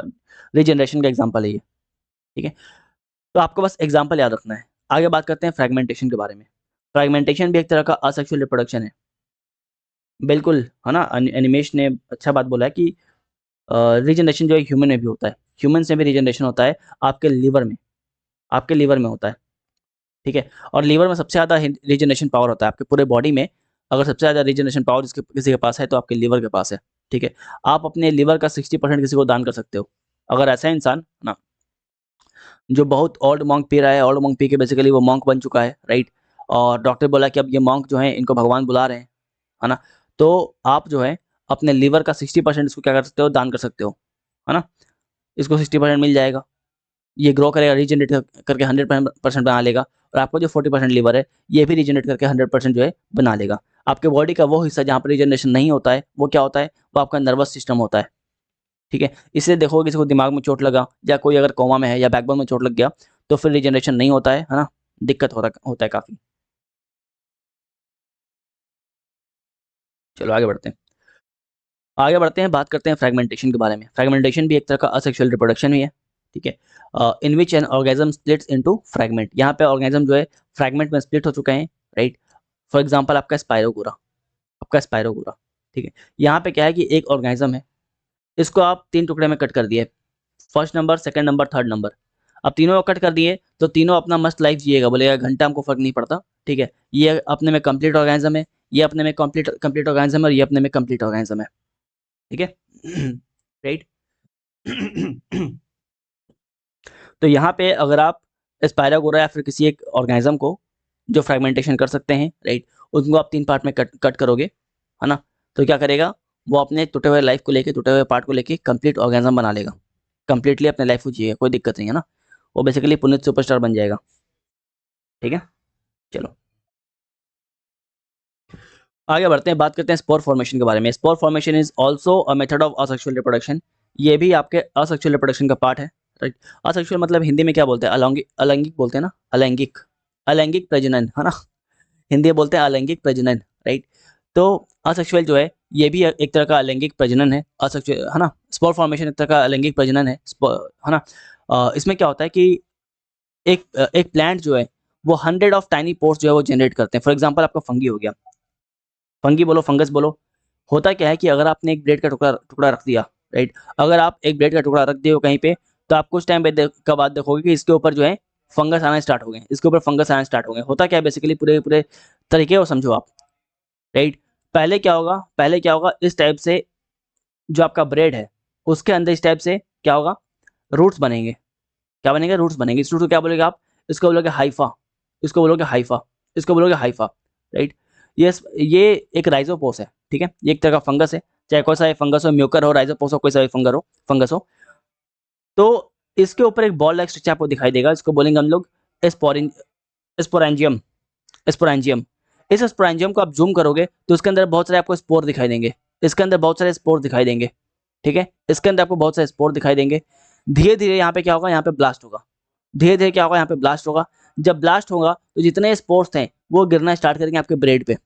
रीजनरेशन का एग्जाम्पल है ये, ठीक है। तो आपको बस एग्जाम्पल याद रखना है। आगे बात करते हैं फ्रेगमेंटेशन के बारे में। फ्रेगमेंटेशन भी एक तरह का असेक्सुअल रिप्रोडक्शन है, बिल्कुल, है ना? एनिमेश ने अच्छा बात बोला है कि रीजनरेशन जो है ह्यूमन में भी होता है। ह्यूमन्स में भी रीजनरेशन होता है आपके लिवर में, आपके लिवर में होता है, ठीक है? और लिवर में सबसे ज़्यादा रीजनरेशन पावर होता है आपके पूरे बॉडी में। अगर सबसे ज़्यादा रीजनरेशन पावर जिसके किसी के पास है तो आपके लिवर के पास है, ठीक है? आप अपने लिवर का 60% किसी को दान कर सकते हो। अगर ऐसा इंसान ना जो बहुत ओल्ड मॉन्क पी रहा है, ओल्ड मॉन्क पी के बेसिकली वो मॉन्क बन चुका है, राइट? और डॉक्टर बोला कि अब ये मॉन्क जो है इनको भगवान बुला रहे हैं, है ना? तो आप जो है अपने लिवर का 60% इसको क्या कर सकते हो, दान कर सकते हो, है ना? इसको 60% मिल जाएगा। ये ग्रो करेगा, रीजनरेट करके 100% बना लेगा और आपका जो 40% लिवर है, ये भी रीजनरेट करके 100% जो है बना लेगा। आपके बॉडी का वो हिस्सा जहाँ पर रीजनरेशन नहीं होता है, वो क्या होता है? वो आपका नर्वस सिस्टम होता है, ठीक है? इसलिए देखोगे किसी को दिमाग में चोट लगा या कोई अगर कोमा में है या बैकबोन में चोट लग गया, तो फिर रीजनरेशन नहीं होता है ना? दिक्कत होता है काफ़ी। चलो आगे बढ़ते हैं। आगे बढ़ते हैं, बात करते हैं फ्रेगमेंटेशन के बारे में। फ्रेगमेंटेशन भी एक तरह का असेक्सुअल रिप्रोडक्शन ही है, ठीक है? In which an organism splits into fragment. यहाँ पे ऑर्गेनिज्म जो है फ्रेगमेंट में स्प्लिट हो चुके हैं, राइट? फॉर एग्जांपल आपका स्पाइरोगोरा, ठीक है? यहाँ पे क्या है कि एक ऑर्गेनिज्म है, इसको आप 3 टुकड़े में कट कर दिए, first number, second number, third number. अब तीनों को कट कर दिए, तो तीनों अपना मस्त लाइफ जिएगा, बोलेगा घंटा हमको फ़र्क नहीं पड़ता, ठीक है? ये अपने में कंप्लीट ऑर्गेनिज्म है, ये अपने में कंप्लीट कंप्लीट ऑर्गेनिज्म है और ये अपने में कंप्लीट ऑर्गेनिज्म है, ठीक है? राइट? तो यहाँ पे अगर आप स्पाइरागोरा या फिर किसी एक ऑर्गेनिज्म को जो फ्रेगमेंटेशन कर सकते हैं, राइट? उनको आप 3 पार्ट में कट कट करोगे, है ना? तो क्या करेगा? वो अपने टूटे हुए लाइफ को लेके, टूटे हुए पार्ट को लेके कंप्लीट ऑर्गेनिज्म बना लेगा। कंप्लीटली अपने लाइफ को जिएगा, कोई दिक्कत नहीं है ना? वो बेसिकली पुनीत सुपरस्टार बन जाएगा, ठीक है? चलो आगे बढ़ते हैं, बात करते हैं स्पोर फॉर्मेशन के बारे में। Spore formation is also a method of asexual reproduction. ये भी आपके असेक्सुअल रिप्रोडक्शन का पार्ट है, राइट? असेक्सुअल मतलब हिंदी में क्या बोलते हैं? अलैंगिक, अलैंगिक बोलते हैं ना? अलैंगिक, अलैंगिक प्रजनन, है ना? हिंदी में बोलते हैं अलैंगिक प्रजनन, राइट? तो असेक्सुअल जो है ये भी एक तरह का अलैंगिक प्रजनन है, असेक्सुअल, है ना? स्पोर फॉर्मेशन एक तरह का अलैंगिक प्रजनन है, है ना? इसमें क्या होता है कि एक प्लांट जो है वो 100 ऑफ टाइनी पोर्स जो है वो जनरेट करते हैं। फॉर एग्जांपल आपका फंगी हो गया, फंगी बोलो, फंगस बोलो। होता क्या है कि अगर आपने एक ब्लेड का टुकड़ा टुकड़ा रख दिया, राइट? अगर आप एक ब्लेड का टुकड़ा रख दिए हो कहीं पे, तो आप कुछ टाइम के बाद देखोगे कि इसके ऊपर जो है फंगस आना स्टार्ट हो गए, इसके ऊपर फंगस आना स्टार्ट हो गए। होता क्या है बेसिकली, पूरे पूरे तरीके को समझो आप, राइट? पहले क्या होगा, इस टाइप से जो आपका ब्रेड है उसके अंदर इस टाइप से क्या होगा, रूट्स बनेंगे। क्या बनेंगे? रूट्स बनेंगे। इस रूट को क्या बोलेगे आप? इसको बोलोगे हाइफा, इसको बोलोगे हाइफा, इसको बोलोगे हाइफा, राइट? ये एक राइजोपोस है, ठीक है? ये एक तरह का फंगस है, चाहे कोई सा भी फंगस हो, म्यूकर हो, राइजोपोस हो, कोई सा भी फंगस हो। तो इसके ऊपर एक बॉल लाइक स्ट्रक्चर आपको दिखाई देगा, इसको बोलेंगे हम लोग स्पोरिन स्पोरेंजियम, स्पोरेंजियम। इस स्पोरेंजियम को आप ज़ूम करोगे तो उसके अंदर बहुत सारे आपको स्पोर दिखाई देंगे। इसके अंदर बहुत सारे स्पोर दिखाई देंगे, ठीक है? इसके अंदर आपको बहुत सारे स्पोर दिखाई देंगे। धीरे-धीरे यहाँ पे क्या होगा, यहाँ पे ब्लास्ट होगा। धीरे-धीरे क्या होगा, यहाँ पे ब्लास्ट होगा। जब ब्लास्ट होगा तो जितने स्पोर्स थे वो गिरना स्टार्ट करेंगे आपके ब्रेड पे।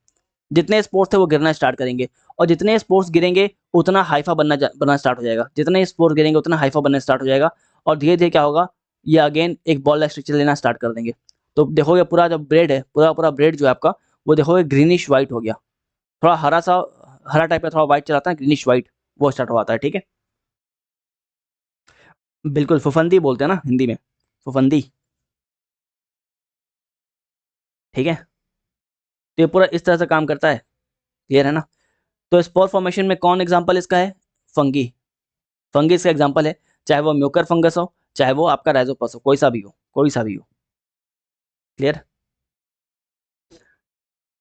जितने स्पोर्स थे वो गिरना स्टार्ट करेंगे और जितने स्पोर्स गिरेंगे उतना हाइफा बनना स्टार्ट हो जाएगा। जितने स्पोर्स गिरेंगे उतना हाइफा बनना स्टार्ट हो जाएगा और धीरे-धीरे क्या होगा, ये अगेन एक बॉल लाइक स्ट्रक्चर लेना स्टार्ट कर देंगे। तो देखोगे पूरा जो ब्रेड है, पूरा-पूरा ब्रेड जो है आपका, वो देखोगे ग्रीनिश व्हाइट हो गया। थोड़ा हरा टाइप का थोड़ा व्हाइट चलाता है, ग्रीनिश व्हाइट वो स्टार्ट हो जाता है, ठीक है? बिल्कुल, फफूंदी बोलते हैं ना हिंदी में, फफूंदी, ठीक है? तो ये पूरा इस तरह से काम करता है, क्लियर है ना? तो स्पोर फॉर्मेशन में कौन एग्जांपल इसका है? फंगी। फंगी इसका एग्जांपल है, चाहे वो म्यूकर फंगस हो, चाहे वो आपका राइजोपस हो, कोई सा भी हो, कोई सा भी हो, क्लियर?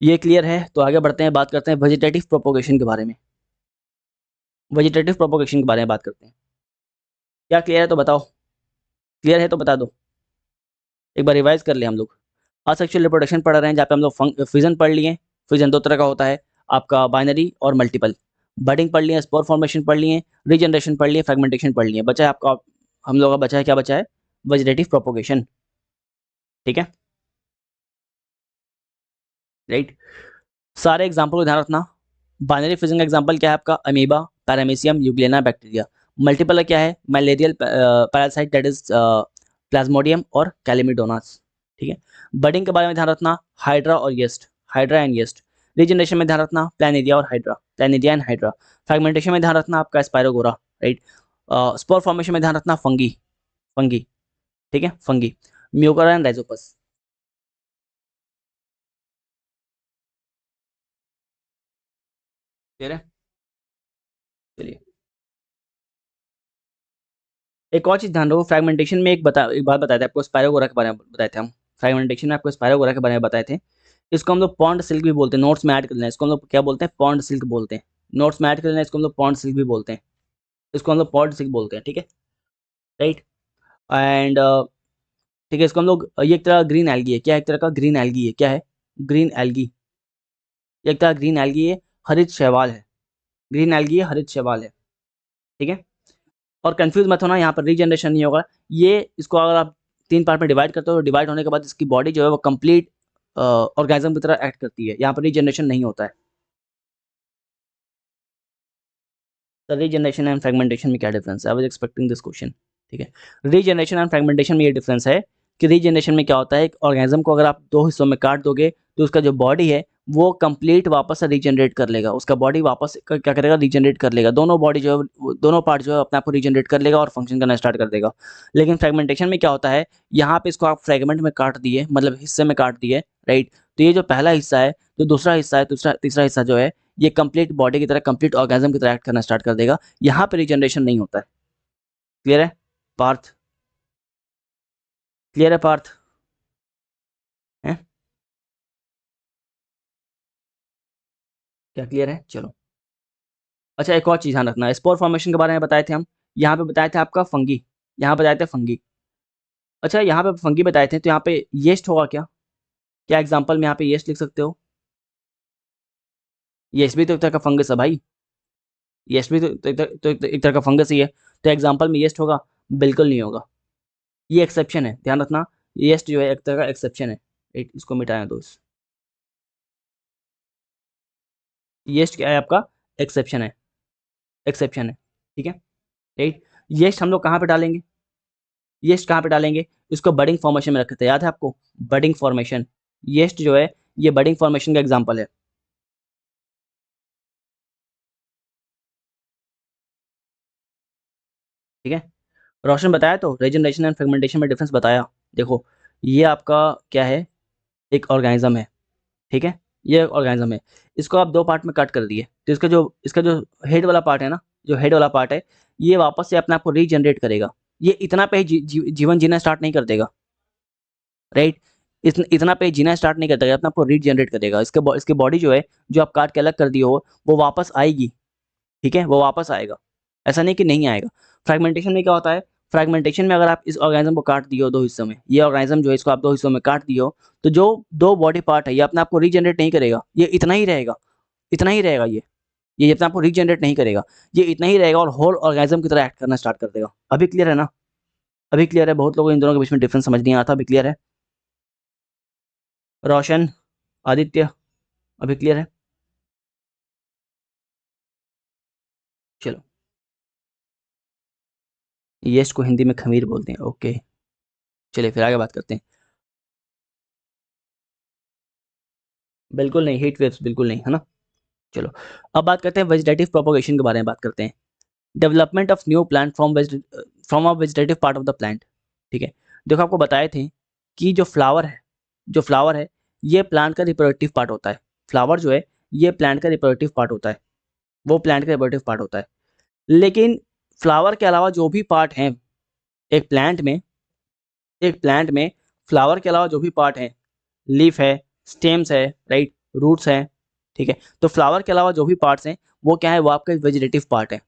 ये क्लियर है, तो आगे बढ़ते हैं, बात करते हैं वेजिटेटिव प्रोपोगेशन के बारे में। वेजिटेटिव प्रोपोगेशन के बारे में बात करते हैं। क्या क्लियर है तो बताओ? क्लियर है तो बता दो। एक बार रिवाइज कर ले हम लोग। असेक्सुअल रिप्रोडक्शन पढ़ रहे हैं जहाँ पे हम लोग फिजन पढ़ लिए। फिजन 2 तरह का होता है, आपका बाइनरी और मल्टीपल। बडिंग पढ़ लिए, स्पोर फॉर्मेशन पढ़ लिए, रीजनरेशन पढ़ लिए, फ्रेगमेंटेशन पढ़ लिए। बचा है आपका, हम लोगों का बचा है, क्या बचा है? वेजिटेटिव प्रोपोगेशन, ठीक है? राइट? सारे एग्जाम्पल को ध्यान रखना। बाइनरी फिजन का एग्जाम्पल क्या है आपका? Amoeba, paramecium, euglena, bacteria. Multiple का क्या है? Malarial parasite, that is Plasmodium और कैलिमिडोनास, ठीक है? बडिंग के बारे में ध्यान रखना, हाइड्रा और yeast, hydra and yeast. Regeneration में ध्यान रखना प्लैनेरिया और hydra, planaria and hydra. Fragmentation में ध्यान रखना आपका स्पाइरोगोरा, राइट। स्पोर फॉर्मेशन में ध्यान रखना फंगी, फंगी, ठीक है, फंगी, म्यूकोरा एंड राइजोपस। क्लियर है? चलिए एक और चीज ध्यान रखो, फ्रैगमेंटेशन में एक बात बताए थे आपको, स्पाइरोगोरा के बारे में बताए थे हम। फ्रैगमेंटेशन में आपको स्पाइरोगोरा के बारे में बताए थे। इसको हम लोग पॉन्ड सिल्क भी बोलते हैं, नोट्स में ऐड कर लेना, इसको हम लोग क्या बोलते हैं, पॉन्ड सिल्क बोलते हैं। नोट्स में ऐड कर लेना, इसको हम लोग पॉन्ड सिल्क भी बोलते हैं, इसको हम लोग पॉन्ड सिल्क बोलते हैं, ठीक है, राइट। एंड ठीक है, इसको हम लोग, ये एक तरह ग्रीन एल्गी है, क्या है, एक तरह का ग्रीन एल्गी है, क्या है, ग्रीन एल्गी, एक तरह ग्रीन एल्गी है, हरित शैवाल है, ग्रीन एल्गी है, हरित शैवाल है, ठीक है। और कंफ्यूज मत होना, यहाँ पर रीजनरेशन नहीं होगा, ये इसको अगर आप 3 पार्ट में डिवाइड करते हो, डिवाइड होने के बाद इसकी बॉडी जो है वो कंप्लीट ऑर्गेनिज्म की तरह एक्ट करती है, यहाँ पर रीजनरेशन नहीं होता है। तो रीजनरेशन एंड फ्रेगमेंटेशन में क्या डिफरेंस है, I was expecting this question, ठीक है। रीजनरेशन एंड फ्रेगमेंटेशन में ये डिफरेंस है कि रीजनरेशन में क्या होता है, एक ऑर्गेनिज्म को अगर आप 2 हिस्सों में काट दोगे तो उसका जो बॉडी है वो कंप्लीट वापस से रीजनरेट कर लेगा, उसका बॉडी वापस क्या करेगा, रीजनरेट कर लेगा, दोनों बॉडी जो है, दोनों पार्ट जो है अपने आप को रीजनरेट कर लेगा और फंक्शन करना स्टार्ट कर देगा। लेकिन फ्रेगमेंटेशन में क्या होता है, यहाँ पे इसको आप फ्रेगमेंट में काट दिए, मतलब हिस्से में काट दिए, राइट। तो ये जो पहला हिस्सा है, जो दूसरा हिस्सा है, तीसरा हिस्सा जो है, ये कंप्लीट बॉडी की तरह, कंप्लीट ऑर्गेनिज्म की तरह एक्ट करना स्टार्ट कर देगा, यहाँ पे रीजनरेशन नहीं होता है। क्लियर है पार्थ? क्लियर है पार्थ? है क्या क्लियर है? चलो अच्छा, एक और चीज ध्यान रखना, स्पोर फॉर्मेशन के बारे में बताए थे हम, यहाँ पे बताए थे आपका फंगी, यहाँ बताए थे फंगी। अच्छा यहाँ पे फंगी बताए थे, तो यहाँ पे येस्ट होगा क्या, क्या एग्जाम्पल में यहाँ पे येस्ट लिख सकते हो? येस्ट भी तो एक तरह का फंगस है भाई, येस्ट भी तो एक तरह का फंगस ही है, तो एग्जाम्पल में येस्ट होगा? बिल्कुल नहीं होगा, ये एक्सेप्शन है, ध्यान रखना, येस्ट जो है एक तरह का एक्सेप्शन है, इसको मिटाया दो, येस्ट क्या है आपका, एक्सेप्शन है, एक्सेप्शन है, ठीक है, राइट। येस्ट हम लोग कहाँ पे डालेंगे, येस्ट कहाँ पे डालेंगे, इसको बडिंग फॉर्मेशन में रखे थे, याद है आपको, बडिंग फॉर्मेशन, येस्ट जो है ये बडिंग फॉर्मेशन का एग्जांपल है, ठीक है। रोशन बताया तो रीजनरेशन एंड फ्रेगमेंटेशन में डिफरेंस बताया। देखो ये आपका क्या है, एक ऑर्गेनिज्म है, ठीक है, ये ऑर्गेनिज्म है, इसको आप 2 पार्ट में कट कर दिए, तो इसका जो हेड वाला पार्ट है ना, जो हेड वाला पार्ट है, ये वापस से अपने आप को रीजनरेट करेगा, ये इतना पे ही जीवन जीना स्टार्ट नहीं कर देगा, राइट। इतना पे जीना स्टार्ट नहीं कर देगा, अपने आप को रीजनरेट करेगा, इसके बॉडी जो है, जो आप काट के अलग कर दिए हो, वो वापस आएगी, ठीक है, वो वापस आएगा, ऐसा नहीं कि नहीं आएगा। फ्रैगमेंटेशन में क्या होता है, फ्रैगमेंटेशन में अगर आप इस ऑर्गेनिज्म को काट दिए हो 2 हिस्सों में, ये ऑर्गेनिज्म जो है इसको आप 2 हिस्सों में काट दिए हो, तो जो 2 बॉडी पार्ट है ये अपने आप को रीजनरेट नहीं करेगा, ये इतना ही रहेगा, इतना ही रहेगा, ये अपने आप को रीजनरेट नहीं करेगा, ये इतना ही रहेगा और होल ऑर्गेनिज्म की तरह एक्ट करना स्टार्ट कर देगा। अभी क्लियर है ना? अभी क्लियर है? बहुत लोगों इन दोनों के बीच में डिफरेंस समझ नहीं आता, अभी क्लियर है? रोशन, आदित्य, अभी क्लियर है? चलो, येस्ट को हिंदी में खमीर बोलते हैं, ओके। चलिए फिर आगे बात करते हैं। बिल्कुल नहीं, हीट वेव्स बिल्कुल नहीं, है ना। चलो अब बात करते हैं वेजिटेटिव प्रोपोगेशन के बारे में बात करते हैं, development of new plant from a vegetative part of the plant, ठीक है। देखो आपको बताए थे कि जो फ्लावर है ये प्लांट का रिप्रोडक्टिव पार्ट होता है, फ्लावर जो है ये प्लांट का रिप्रोडक्टिव पार्ट होता है, वो प्लांट का रिप्रोडक्टिव पार्ट होता है। लेकिन फ्लावर के अलावा जो भी पार्ट हैं एक प्लांट में, एक प्लांट में फ्लावर के अलावा जो भी पार्ट हैं, लीफ है, स्टेम्स है, राइट, रूट्स हैं, ठीक है, तो फ्लावर के अलावा जो भी पार्ट्स हैं वो क्या है, वो आपका वेजिटेटिव पार्ट है।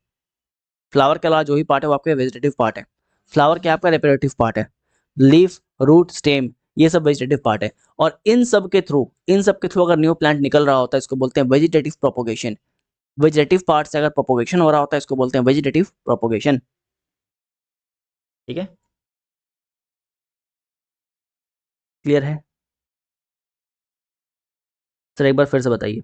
फ्लावर के अलावा जो भी पार्ट है वो आपका वेजिटेटिव पार्ट है, फ्लावर क्या आपका रिप्रोडक्टिव पार्ट है, लीफ, रूट, स्टेम, ये सब वेजिटेटिव पार्ट है। और इन सब के थ्रू अगर न्यू प्लांट निकल रहा होता है इसको बोलते हैं वेजिटेटिव प्रोपोगेशन। वेजिटेटिव पार्ट से अगर प्रोपोगेशन हो रहा होता है इसको बोलते हैं वेजिटेटिव प्रोपोगेशन, ठीक है, क्लियर है? सर एक बार फिर से बताइए।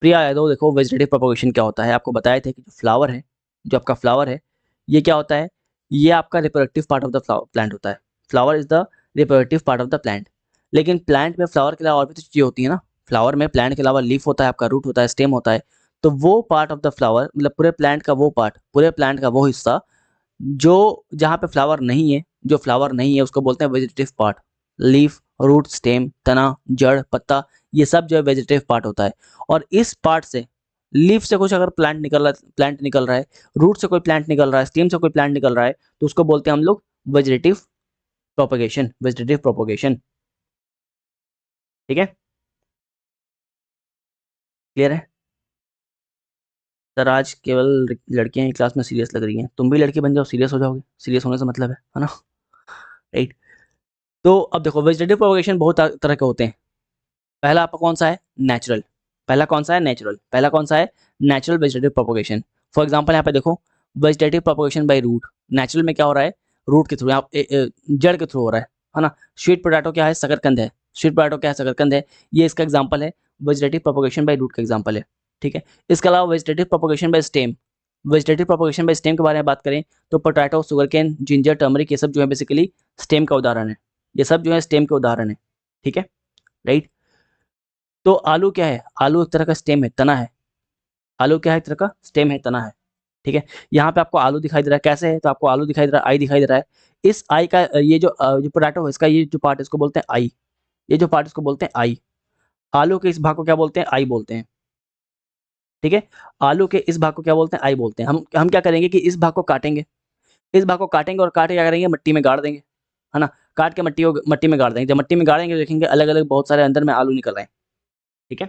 प्रिया यादव, देखो वेजिटेटिव प्रोपोगेशन क्या होता है, आपको बताए थे कि जो फ्लावर है, जो आपका फ्लावर है ये क्या होता है, ये आपका reproductive part of the plant होता है, flower is the reproductive part of the plant. लेकिन प्लांट में फ्लावर के अलावा और भी तो चीज़ें होती है ना, फ्लावर में प्लांट के अलावा लीफ होता है, आपका रूट होता है, स्टेम होता है, तो वो पार्ट ऑफ द फ्लावर मतलब पूरे प्लांट का वो पार्ट, पूरे प्लांट का वो हिस्सा जो जहाँ पे फ्लावर नहीं है, जो फ्लावर नहीं है उसको बोलते हैं vegetative part. Leaf, root, stem, तना, जड़, पत्ता, ये सब जो है वेजिटेटिव पार्ट होता है। और इस पार्ट से, लीफ से कुछ अगर प्लांट निकल रहा है, रूट से कोई प्लांट निकल रहा है, स्टेम से कोई प्लांट निकल रहा है, तो उसको बोलते हैं हम लोग वेजिटेटिव प्रोपगेशन, वेजिटेटिव प्रोपगेशन। ठीक है, क्लियर है? सर आज केवल लड़कियां ही क्लास में सीरियस लग रही हैं, तुम भी लड़की बन जाओ, सीरियस हो जाओगे, सीरियस होने से मतलब है ना? राइट। तो अब देखो वेजिटेटिव प्रोपगेशन बहुत तरह के होते हैं। पहला आपका कौन सा है? नेचुरल। पहला कौन सा है? नेचुरल। पहला कौन सा है? Natural vegetative propagation. For example यहाँ पे देखो, vegetative propagation by root. Natural में क्या हो रहा है? रूट के थ्रू, जड़ के थ्रू हो रहा है ना? स्वीट पोटैटो क्या है? शकरकंद है। स्वीट पोटैटो क्या है? शकरकंद है। ये इसका एग्जाम्पल है, वेजिटेटिव प्रोपगेशन बाय रूट का एग्जाम्पल है। ठीक है, इसके अलावा vegetative propagation by stem. Vegetative propagation by stem के बारे में बात करें तो पोटैटो, सुगरकेन, जिंजर, टर्मरिक, ये सब जो है बेसिकली स्टेम का उदाहरण है। ये सब जो है स्टेम के उदाहरण है। ठीक है, राइट। तो आलू क्या है? आलू एक तरह का स्टेम है, तना है। आलू क्या है? एक तरह का स्टेम है, तना है। ठीक है, यहाँ पे आपको आलू दिखाई दे रहा है, कैसे है? तो आपको आलू दिखाई दे रहा है, आई दिखाई दे रहा है। इस आई का ये जो पोटैटो है, इसका ये जो पार्ट है इसको बोलते हैं आई। ये जो पार्ट इसको बोलते हैं आई। आलू के इस भाग को क्या बोलते हैं? आई बोलते हैं। ठीक है, आलू के इस भाग को क्या बोलते हैं? आई बोलते हैं। हम क्या करेंगे कि इस भाग को काटेंगे, इस भाग को काटेंगे और काट के क्या करेंगे? मिट्टी में गाड़ देंगे, है ना? काट के मट्टी में गाड़ देंगे। जब मट्टी में गाड़ेंगे तो देखेंगे अलग अलग बहुत सारे अंदर में आलू निकल रहे हैं। ठीक है,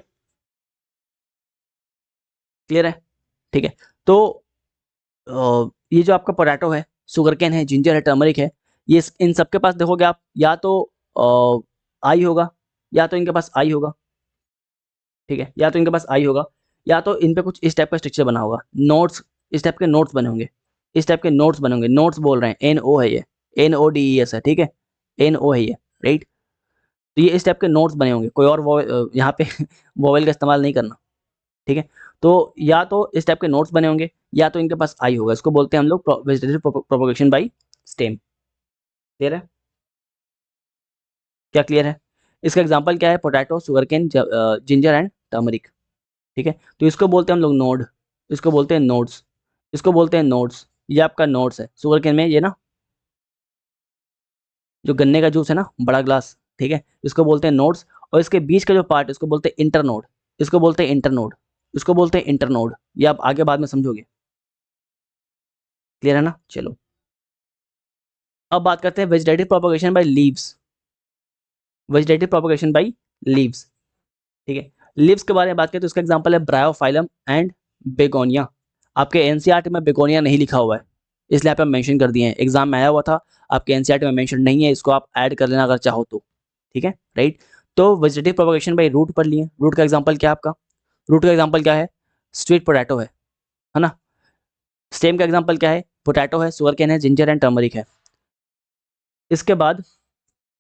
क्लियर है? ठीक है, तो ये जो आपका पोटैटो है, शुगरकेन है, जिंजर है, टर्मरिक है, ये इन सबके पास देखोगे आप, या तो आई होगा, या तो इनके पास आई होगा। ठीक है, या तो इनके पास आई होगा, या तो इन पे कुछ इस टाइप का स्ट्रक्चर बना होगा, नोट्स, इस टाइप के नोट्स बने होंगे, इस टाइप के नोट्स बने होंगे। नोट्स बोल रहे हैं, NO है ये, NODES है। ठीक है, NO है ये, राइट। तो ये इस टाइप के नोट्स बने होंगे, कोई और यहाँ पे वोवेल का इस्तेमाल नहीं करना। ठीक है, तो या तो इस टाइप के नोट्स बने होंगे, या तो इनके पास आई होगा। इसको बोलते हैं हम लोग vegetative propagation by stem. Clear है? क्या क्लियर है? इसका एग्जांपल क्या है? Potato, sugarcane, ginger and turmeric. ठीक है, तो इसको बोलते हैं हम लोग नोड, इसको बोलते हैं नोड्स, इसको बोलते हैं नोड्स। ये आपका नोड्स है शुगरकेन में, ये ना जो गन्ने का जूस है ना, बड़ा ग्लास, ठीक है, इसको बोलते हैं नोड्स। और इसके बीच का जो पार्ट है इसको बोलते हैं इंटरनोड, इसको बोलते हैं इंटरनोड, इसको बोलते हैं इंटरनोड। ये आप आगे बाद में समझोगे। क्लियर है ना? चलो अब बात करते हैं vegetative propagation by leaves. Vegetative propagation by leaves. ठीक है, लीव्स के बारे में बात करें तो इसका एग्जांपल है ब्रायोफाइलम एंड बेगोनिया। आपके एनसीईआरटी में बेगोनिया नहीं लिखा हुआ है, इसलिए आप मेंशन कर दिए हैं। एग्जाम में आया हुआ था, आपके एनसीईआरटी में मेंशन नहीं है, इसको आप ऐड कर लेना अगर चाहो तो। ठीक है, राइट। तो वेजिटेटिव प्रोपगेशन बाय रूट पढ़ लिए। रूट का एग्जाम्पल क्या है आपका? रूट का एग्जाम्पल क्या है? स्वीट पोटैटो है ना? स्टेम का एग्जाम्पल क्या है? पोटैटो है, सुगरकेन है, जिंजर एंड टर्मरिक है। इसके बाद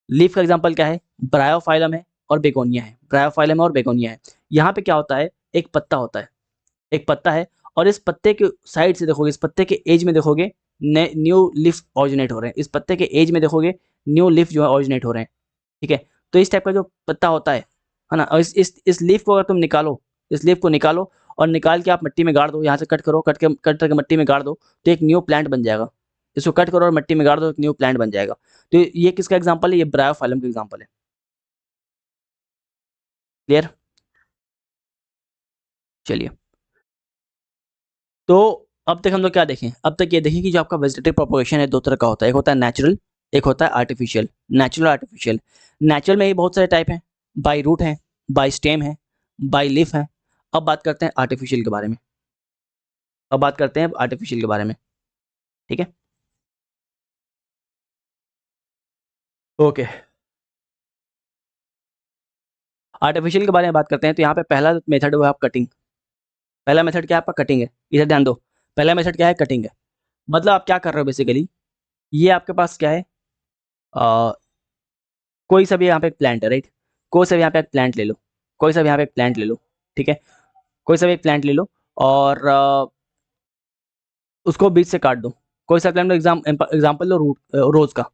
लीफ का एग्जाम्पल क्या है? ब्रायोफाइलम है और बेगोनिया है। ब्रायोफाइलम है और बेगोनिया है। यहाँ पे क्या होता है? एक पत्ता होता है, एक पत्ता है, और इस पत्ते के साइड से देखोगे, इस पत्ते के एज में देखोगे न्यू लीफ ऑरिजिनेट हो रहे हैं। इस पत्ते के एज में देखोगे न्यू लीफ जो है ऑरिजिनेट हो रहे हैं। ठीक है, तो इस टाइप का जो पत्ता होता है ना, और इस लीफ को अगर तुम निकालो, इस लीफ को निकालो और निकाल के आप मिट्टी में गाड़ दो, यहाँ से कट करो, कट करके मिट्टी में गाड़ दो, तो एक न्यू प्लांट बन जाएगा। इसको कट करो और मिट्टी में गाड़ दो, एक न्यू प्लांट बन जाएगा। तो ये किसका एग्जाम्पल है? ये ब्रायोफाइलम का एग्जाम्पल है। क्लियर? चलिए, तो अब तक हम लोग क्या देखें? अब तक ये देखें कि जो आपका वेजिटेटिव प्रोपगेशन है दो तरह का होता है, एक होता है नेचुरल, एक होता है आर्टिफिशियल। Natural, artificial. नेचुरल में ही बहुत सारे टाइप हैं, बाय रूट है, बाय स्टेम है, बाय लीफ है। अब बात करते हैं आर्टिफिशियल के बारे में, अब बात करते हैं आर्टिफिशियल के बारे में। ठीक है, ओके। आर्टिफिशियल के बारे में बात करते हैं तो यहाँ पे पहला मेथड हुआ कटिंग। पहला मेथड क्या है आपका? कटिंग है। इधर ध्यान दो, पहला मेथड क्या है? कटिंग है। मतलब आप क्या कर रहे हो बेसिकली, ये आपके पास क्या है? आ, कोई सा भी यहाँ पे एक प्लांट है, राइट? कोई सा भी यहाँ पे एक प्लांट ले लो, कोई सा भी यहाँ पे एक प्लांट ले लो। ठीक है, कोई सा भी एक प्लांट ले लो और उसको बीच से काट दो। कोई सा प्लांट, एग्जाम्पल लो रूट रोज का।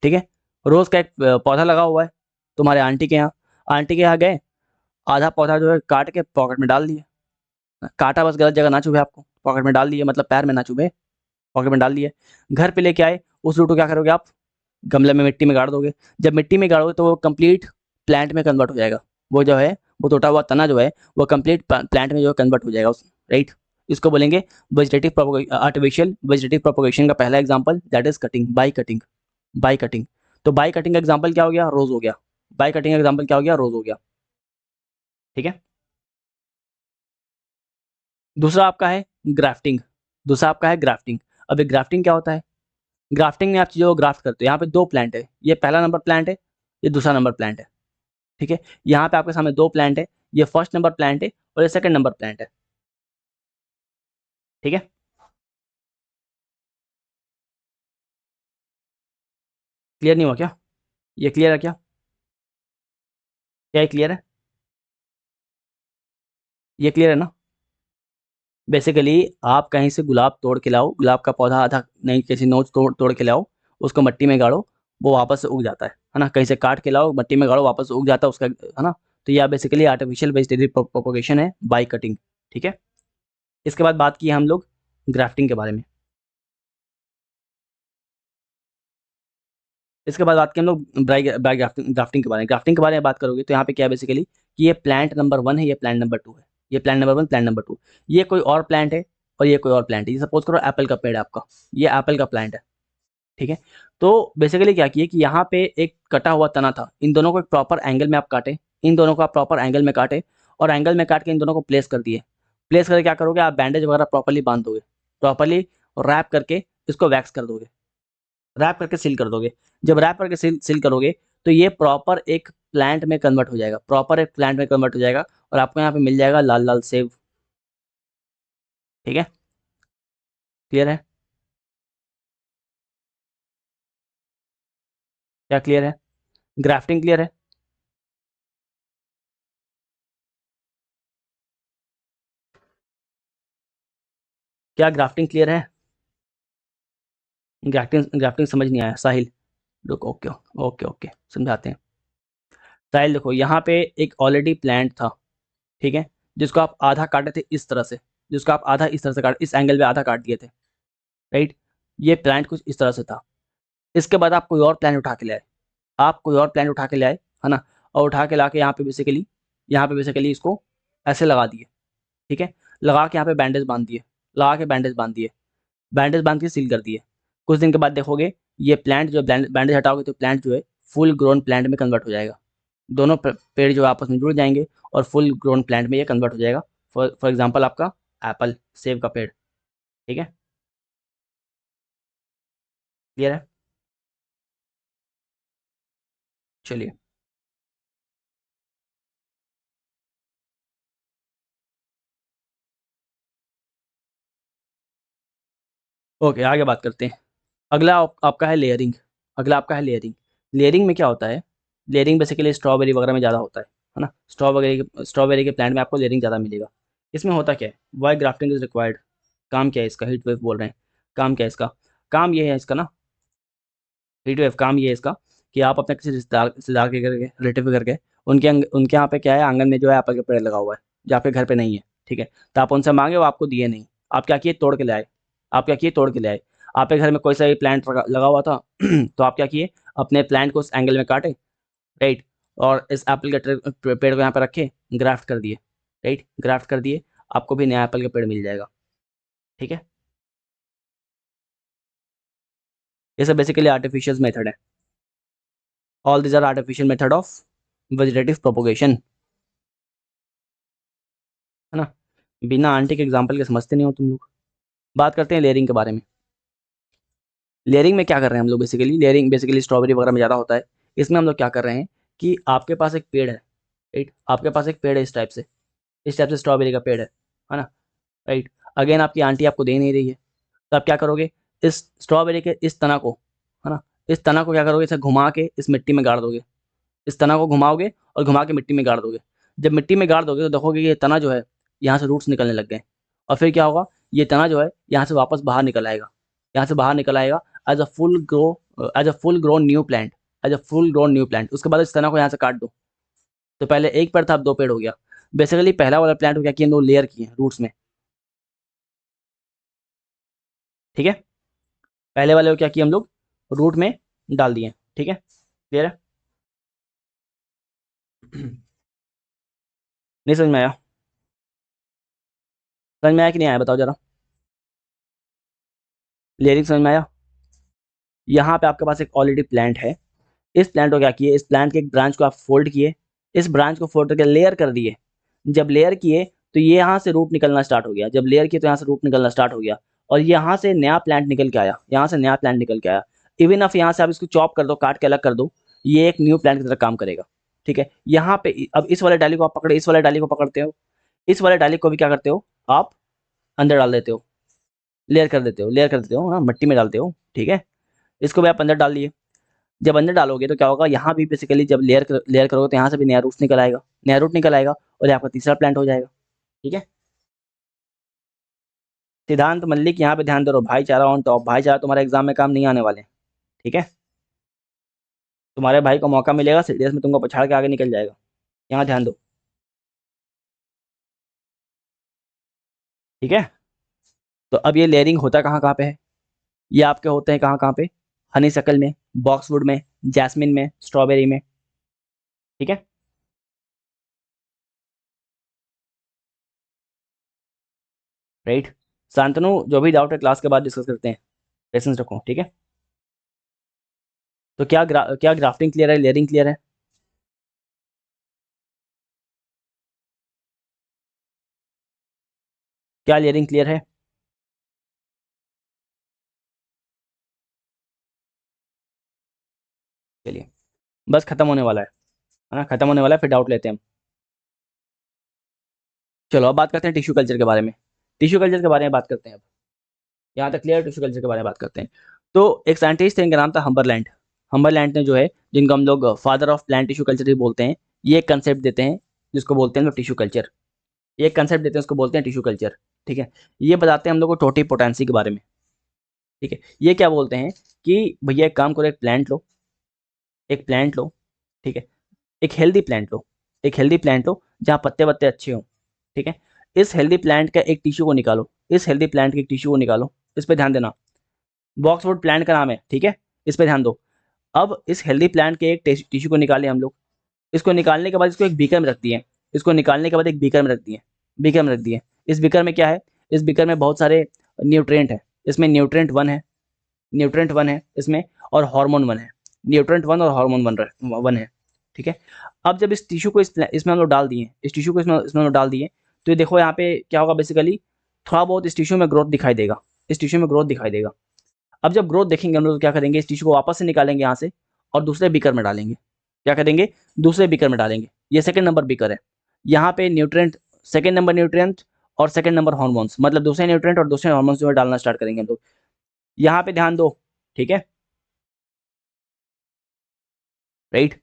ठीक है, रोज का एक पौधा लगा हुआ है तुम्हारे आंटी के यहाँ। आंटी के यहाँ गए आधा पौधा जो है काट के पॉकेट में डाल दिए, काटा बस गलत जगह ना चुभे आपको, पॉकेट में डाल दिए मतलब पैर में ना चुभे, पॉकेट में डाल दिए। घर पे लेके आए, उस रूट को क्या करोगे आप, गमले में मिट्टी में गाड़ दोगे। जब मिट्टी में गाड़ोगे तो वो कंप्लीट प्लांट में कन्वर्ट हो जाएगा। वो जो है वो टूटा हुआ तना जो है वो कंप्लीट प्लांट में जो है कन्वर्ट हो जाएगा, राइट। इसको बोलेंगे वेजिटेटिव आर्टिफिशियल वेजिटेटिव प्रोपोगेशन का पहला example that is cutting, by cutting, by cutting. तो बाई कटिंग का एग्जांपल क्या हो गया, रोज हो गया। बाई कटिंग का एग्जांपल क्या हो गया, रोज हो गया, ठीक है। दूसरा आपका है ग्राफ्टिंग, दूसरा आपका है ग्राफ्टिंग। अब ये ग्राफ्टिंग क्या होता है, ग्राफ्टिंग में आप चीज़ों को ग्राफ्ट करते हो। यहाँ पे दो प्लांट है, ये पहला नंबर प्लांट है, ये दूसरा नंबर प्लांट है, ठीक है। यहाँ पे आपके सामने दो प्लांट है, ये फर्स्ट नंबर प्लांट है और ये सेकंड नंबर प्लांट है, ठीक है। क्लियर नहीं हुआ क्या, ये क्लियर है क्या, क्या ये क्लियर है, ये क्लियर है ना। बेसिकली आप कहीं से गुलाब तोड़ के लाओ, गुलाब का पौधा आधा नहीं किसी नोच तोड़ तोड़ के लाओ, उसको मिट्टी में गाड़ो, वो वापस से उग जाता है ना। कहीं से काट के लाओ, मिट्टी में गाड़ो, वापस उग जाता है उसका, है ना। तो यह बेसिकली आर्टिफिशियल वेजिटेटिव प्रोपोगेशन है बाई कटिंग, ठीक है। इसके बाद बात की हम लोग ग्राफ्टिंग के बारे में। इसके बाद बात की हम लोग बाई ग्राफ्टिंग ग्राफ्टिंग के बारे में। ग्राफ्टिंग के बारे में बात करोगे तो यहाँ पे क्या है बेसिकली कि ये प्लांट नंबर 1 है, ये प्लांट नंबर 2 है, ये प्लांट नंबर 1 प्लांट नंबर 2, ये कोई और प्लांट है और ये कोई और प्लांट है। ये सपोज करो एप्पल का पेड़ है आपका, ये एप्पल का प्लांट है, ठीक है। तो बेसिकली क्या किए कि यहाँ पे एक कटा हुआ तना था, इन दोनों को एक प्रॉपर एंगल में आप काटे, इन दोनों को आप प्रॉपर एंगल में काटे और एंगल में काट के इन दोनों को प्लेस कर दिए। प्लेस करके क्या करोगे, आप बैंडेज वगैरह प्रॉपरली बांध दोगे, प्रॉपरली रैप करके इसको वैक्स कर दोगे, रैप करके सील कर दोगे। जब रैप करके सील करोगे तो ये प्रॉपर एक प्लांट में कन्वर्ट हो जाएगा, प्रॉपर एक प्लांट में कन्वर्ट हो जाएगा और आपको यहाँ पे मिल जाएगा लाल लाल सेब, ठीक है। क्लियर है, क्या क्लियर है, ग्राफ्टिंग क्लियर है। क्या ग्राफ्टिंग क्लियर है, ग्राफ्टिंग ग्राफ्टिंग समझ नहीं आया साहिल, रुको, ओके ओके ओके समझाते हैं। साहिल देखो, यहाँ पे एक ऑलरेडी प्लांट था, ठीक है, जिसको आप आधा काटे थे इस तरह से, जिसको आप आधा इस तरह से काट, इस एंगल पे आधा काट दिए थे, राइट। ये प्लांट कुछ इस तरह से था। इसके बाद आप कोई और प्लांट उठा के ले आए, आप कोई और प्लांट उठा के ले आए, है ना। और उठा के ला के यहाँ पे बेसिकली इसको ऐसे लगा दिए, ठीक है। लगा के यहाँ पे बैंडेज बांध दिए, लगा के बैंडेज बांध दिए, बैंडेज बांध के सील कर दिए। कुछ दिन के बाद देखोगे ये प्लांट जो बैंडेज हटाओगे तो प्लांट जो है फुल ग्रोन प्लांट में कन्वर्ट हो जाएगा। दोनों पेड़ जो आपस में जुड़ जाएंगे और फुल ग्रोन प्लांट में ये कन्वर्ट हो जाएगा। फॉर एग्जाम्पल आपका एप्पल, सेब का पेड़, ठीक है। क्लियर है, चलिए। ओके, आगे बात करते हैं। अगला आपका है लेयरिंग, अगला आपका है लेयरिंग। लेयरिंग में क्या होता है, लेयरिंग बेसिकली स्ट्रॉबेरी वगैरह में ज़्यादा होता है ना। स्ट्रॉबेरी के प्लांट में आपको लेयरिंग ज़्यादा मिलेगा। इसमें होता क्या है, वाई ग्राफ्टिंग इज रिक्वायर्ड, काम क्या है इसका, हीट वेव बोल रहे हैं, काम क्या है इसका, काम ये है इसका ना, हीट वेव काम ये है इसका कि आप अपने किसी रिश्तेदार रिश्तेदार के करके रिलेटिव करके उनके यहाँ पे क्या है, आंगन में जो है एप्पल का पेड़ लगा हुआ है जो आपके घर पे नहीं है, ठीक है। तो आप उनसे मांगे, वो आपको दिए नहीं, आप क्या किए, तोड़ के ले आए, आप क्या किए, तोड़ के ले आए। आपके घर में कोई सा भी प्लांट लगा हुआ था तो आप क्या किए, अपने प्लांट को उस एंगल में काटे, राइट, और इस एप्पल के पेड़ को यहाँ पे रखे, ग्राफ्ट कर दिए, राइट, ग्राफ्ट कर दिए, आपको भी नया एप्पल का पेड़ मिल जाएगा, ठीक है। ये सब बेसिकली आर्टिफिशियल मेथड है, all these are artificial method of vegetative propagation, है ना। बिना आंटी के एग्जाम्पल के समझते नहीं हो तुम लोग। बात करते हैं लेयरिंग के बारे में। लेयरिंग में क्या कर रहे हैं हम लोग, बेसिकली लेयरिंग बेसिकली स्ट्रॉबेरी वगैरह में ज़्यादा होता है। इसमें हम लोग क्या कर रहे हैं कि आपके पास एक पेड़ है, राइट, आपके पास एक पेड़ है इस टाइप से स्ट्रॉबेरी का पेड़ है ना, राइट। अगेन आपकी आंटी आपको दे नहीं रही है, तो आप क्या करोगे, इस स्ट्रॉबेरी के इस तना को, है ना, इस तना को क्या करोगे, इसे घुमा के इस मिट्टी में गाड़ दोगे, इस तना को घुमाओगे और घुमा के मिट्टी में गाड़ दोगे। जब मिट्टी में गाड़ दोगे तो देखोगे कि ये तना जो है यहाँ से रूट्स निकलने लग गए, और फिर क्या होगा, ये तना जो है यहाँ से वापस बाहर निकल आएगा, यहाँ से बाहर निकल आएगा as a full grow as a full grown new plant, as a full grown new plant. उसके बाद इस तना को यहाँ से काट दो, तो पहले एक पेड़ था, अब 2 पेड़ हो गया। बेसिकली पहला वाला प्लांट को क्या किया हम लोग, लेयर किए रूट्स में, ठीक है। पहले वाले को क्या किया हम लोग, रूट में डाल दिए, ठीक है, क्लियर है। नहीं समझ में आया? समझ में आया कि नहीं आया, बताओ जरा। लेयरिंग समझ में आया? यहाँ पे आपके पास एक ऑलरेडी प्लांट है। इस प्लांट को क्या किए, इस प्लांट के एक ब्रांच को आप फोल्ड किए, इस ब्रांच को फोल्ड करके लेयर कर दिए। जब लेयर किए तो ये यहाँ से रूट निकलना स्टार्ट हो गया, जब लेयर किए तो यहाँ से रूट निकलना स्टार्ट हो गया, और यहाँ से नया प्लांट निकल के आया, यहाँ से नया प्लांट निकल के आया। इवन ऑफ यहाँ से आप इसको चॉप कर दो, काट के अलग कर दो, ये एक न्यू प्लांट की तरह काम करेगा, ठीक है। यहाँ पे अब इस वाले डाली को आप पकड़े, इस वाले डाली को पकड़ते हो, इस वाले डाली को भी क्या करते हो आप, अंदर डाल देते हो, लेयर कर देते हो, लेयर कर देते हो, हाँ मट्टी में डालते हो, ठीक है। इसको भी आप अंदर डाल लिए। जब अंदर डालोगे तो क्या होगा, यहाँ भी बेसिकली जब लेयर करोगे तो यहाँ से भी नया रूट निकल आएगा, नया रूट निकल आएगा, और ये आपका तीसरा प्लांट हो जाएगा, ठीक है। सिद्धांत मल्लिक यहाँ पे ध्यान दे रहो, भाईचारा ऑन टॉप, भाईचारा तुम्हारे एग्जाम में काम नहीं आने वाले, ठीक है। तुम्हारे भाई को मौका मिलेगा सीडीएस में, तुमको पछाड़ के आगे निकल जाएगा, यहाँ ध्यान दो, ठीक है। तो अब ये लेयरिंग होता कहाँ कहाँ पे है, ये आपके होते हैं कहाँ कहाँ पे, हनी शकल में, बॉक्सवुड में, जैस्मिन में, स्ट्रॉबेरी में, ठीक है। राइट। शांतनु, जो भी डाउट है क्लास के बाद डिस्कस करते हैं, पेशेंस रखो, ठीक है। तो क्या ग्राफ्टिंग क्लियर है, लेयरिंग क्लियर है? क्या लेयरिंग क्लियर है? चलिए, बस खत्म होने वाला है ना, खत्म होने वाला है, फिर डाउट लेते हैं हम। चलो अब बात करते हैं टिश्यू कल्चर के बारे में, टिश्यू कल्चर के बारे में बात करते हैं अब। यहाँ तक क्लियर, टिश्यू कल्चर के बारे में बात करते हैं। तो एक साइंटिस्ट थे, इनका नाम था हम्बरलैंड। हम्बरलैंड ने जो है, जिनको हम लोग father of plant tissue culture भी बोलते हैं, ये एक कंसेप्ट देते हैं जिसको बोलते हैं टिश्यू कल्चर। ये एक कंसेप्ट देते हैं, उसको बोलते हैं टिश्यू कल्चर, ठीक है। ये बताते हैं हम लोग को टोटी पोटेंसी के बारे में, ठीक है। ये क्या बोलते हैं कि भैया एक काम करो, एक प्लांट लो, एक प्लांट लो, ठीक है, एक हेल्दी प्लांट लो, एक हेल्दी प्लांट लो जहाँ पत्ते वत्ते अच्छे हों, ठीक है। इस हेल्दी प्लांट का एक टिश्यू को निकालो, इस हेल्दी प्लांट के एक टिश्यू को निकालो, इस पे ध्यान देना, बॉक्सवुड प्लांट का नाम है, ठीक है, इस पे ध्यान दो। अब इस हेल्दी प्लांट के एक टिश्यू को निकाले हम लोग, इसको निकालने के बाद इसको एक बीकर में रख दिए, इसको निकालने के बाद एक बीकर में रख दिए, बीकर में रख दिए। इस बीकर में क्या है, इस बीकर में बहुत सारे न्यूट्रिएंट है, इसमें न्यूट्रिएंट वन है, न्यूट्रिएंट वन है इसमें, और हार्मोन वन है, न्यूट्रिएंट वन और हार्मोन वन है, ठीक है। अब जब इस टिश्यू को इसमें हम लोग डाल दिए, इस टिश्यू को इसमें हम लोग डाल दिए, तो ये देखो यहाँ पे क्या होगा, बेसिकली थोड़ा बहुत इस टिश्यू में ग्रोथ दिखाई देगा, इस टिश्यू में ग्रोथ दिखाई देगा। अब जब ग्रोथ देखेंगे हम लोग तो क्या करेंगे, इस टिश्यू को वापस से निकालेंगे यहाँ से, और दूसरे बीकर में डालेंगे, क्या करेंगे, दूसरे बीकर में डालेंगे। ये सेकंड नंबर बीकर है, यहाँ पे न्यूट्रिएंट, सेकंड नंबर न्यूट्रिएंट और सेकंड नंबर हार्मोन्स, मतलब दूसरे न्यूट्रिएंट और दूसरे हार्मोन्स जो है डालना स्टार्ट करेंगे हम लोग। यहाँ पे ध्यान दो, ठीक है, राइट।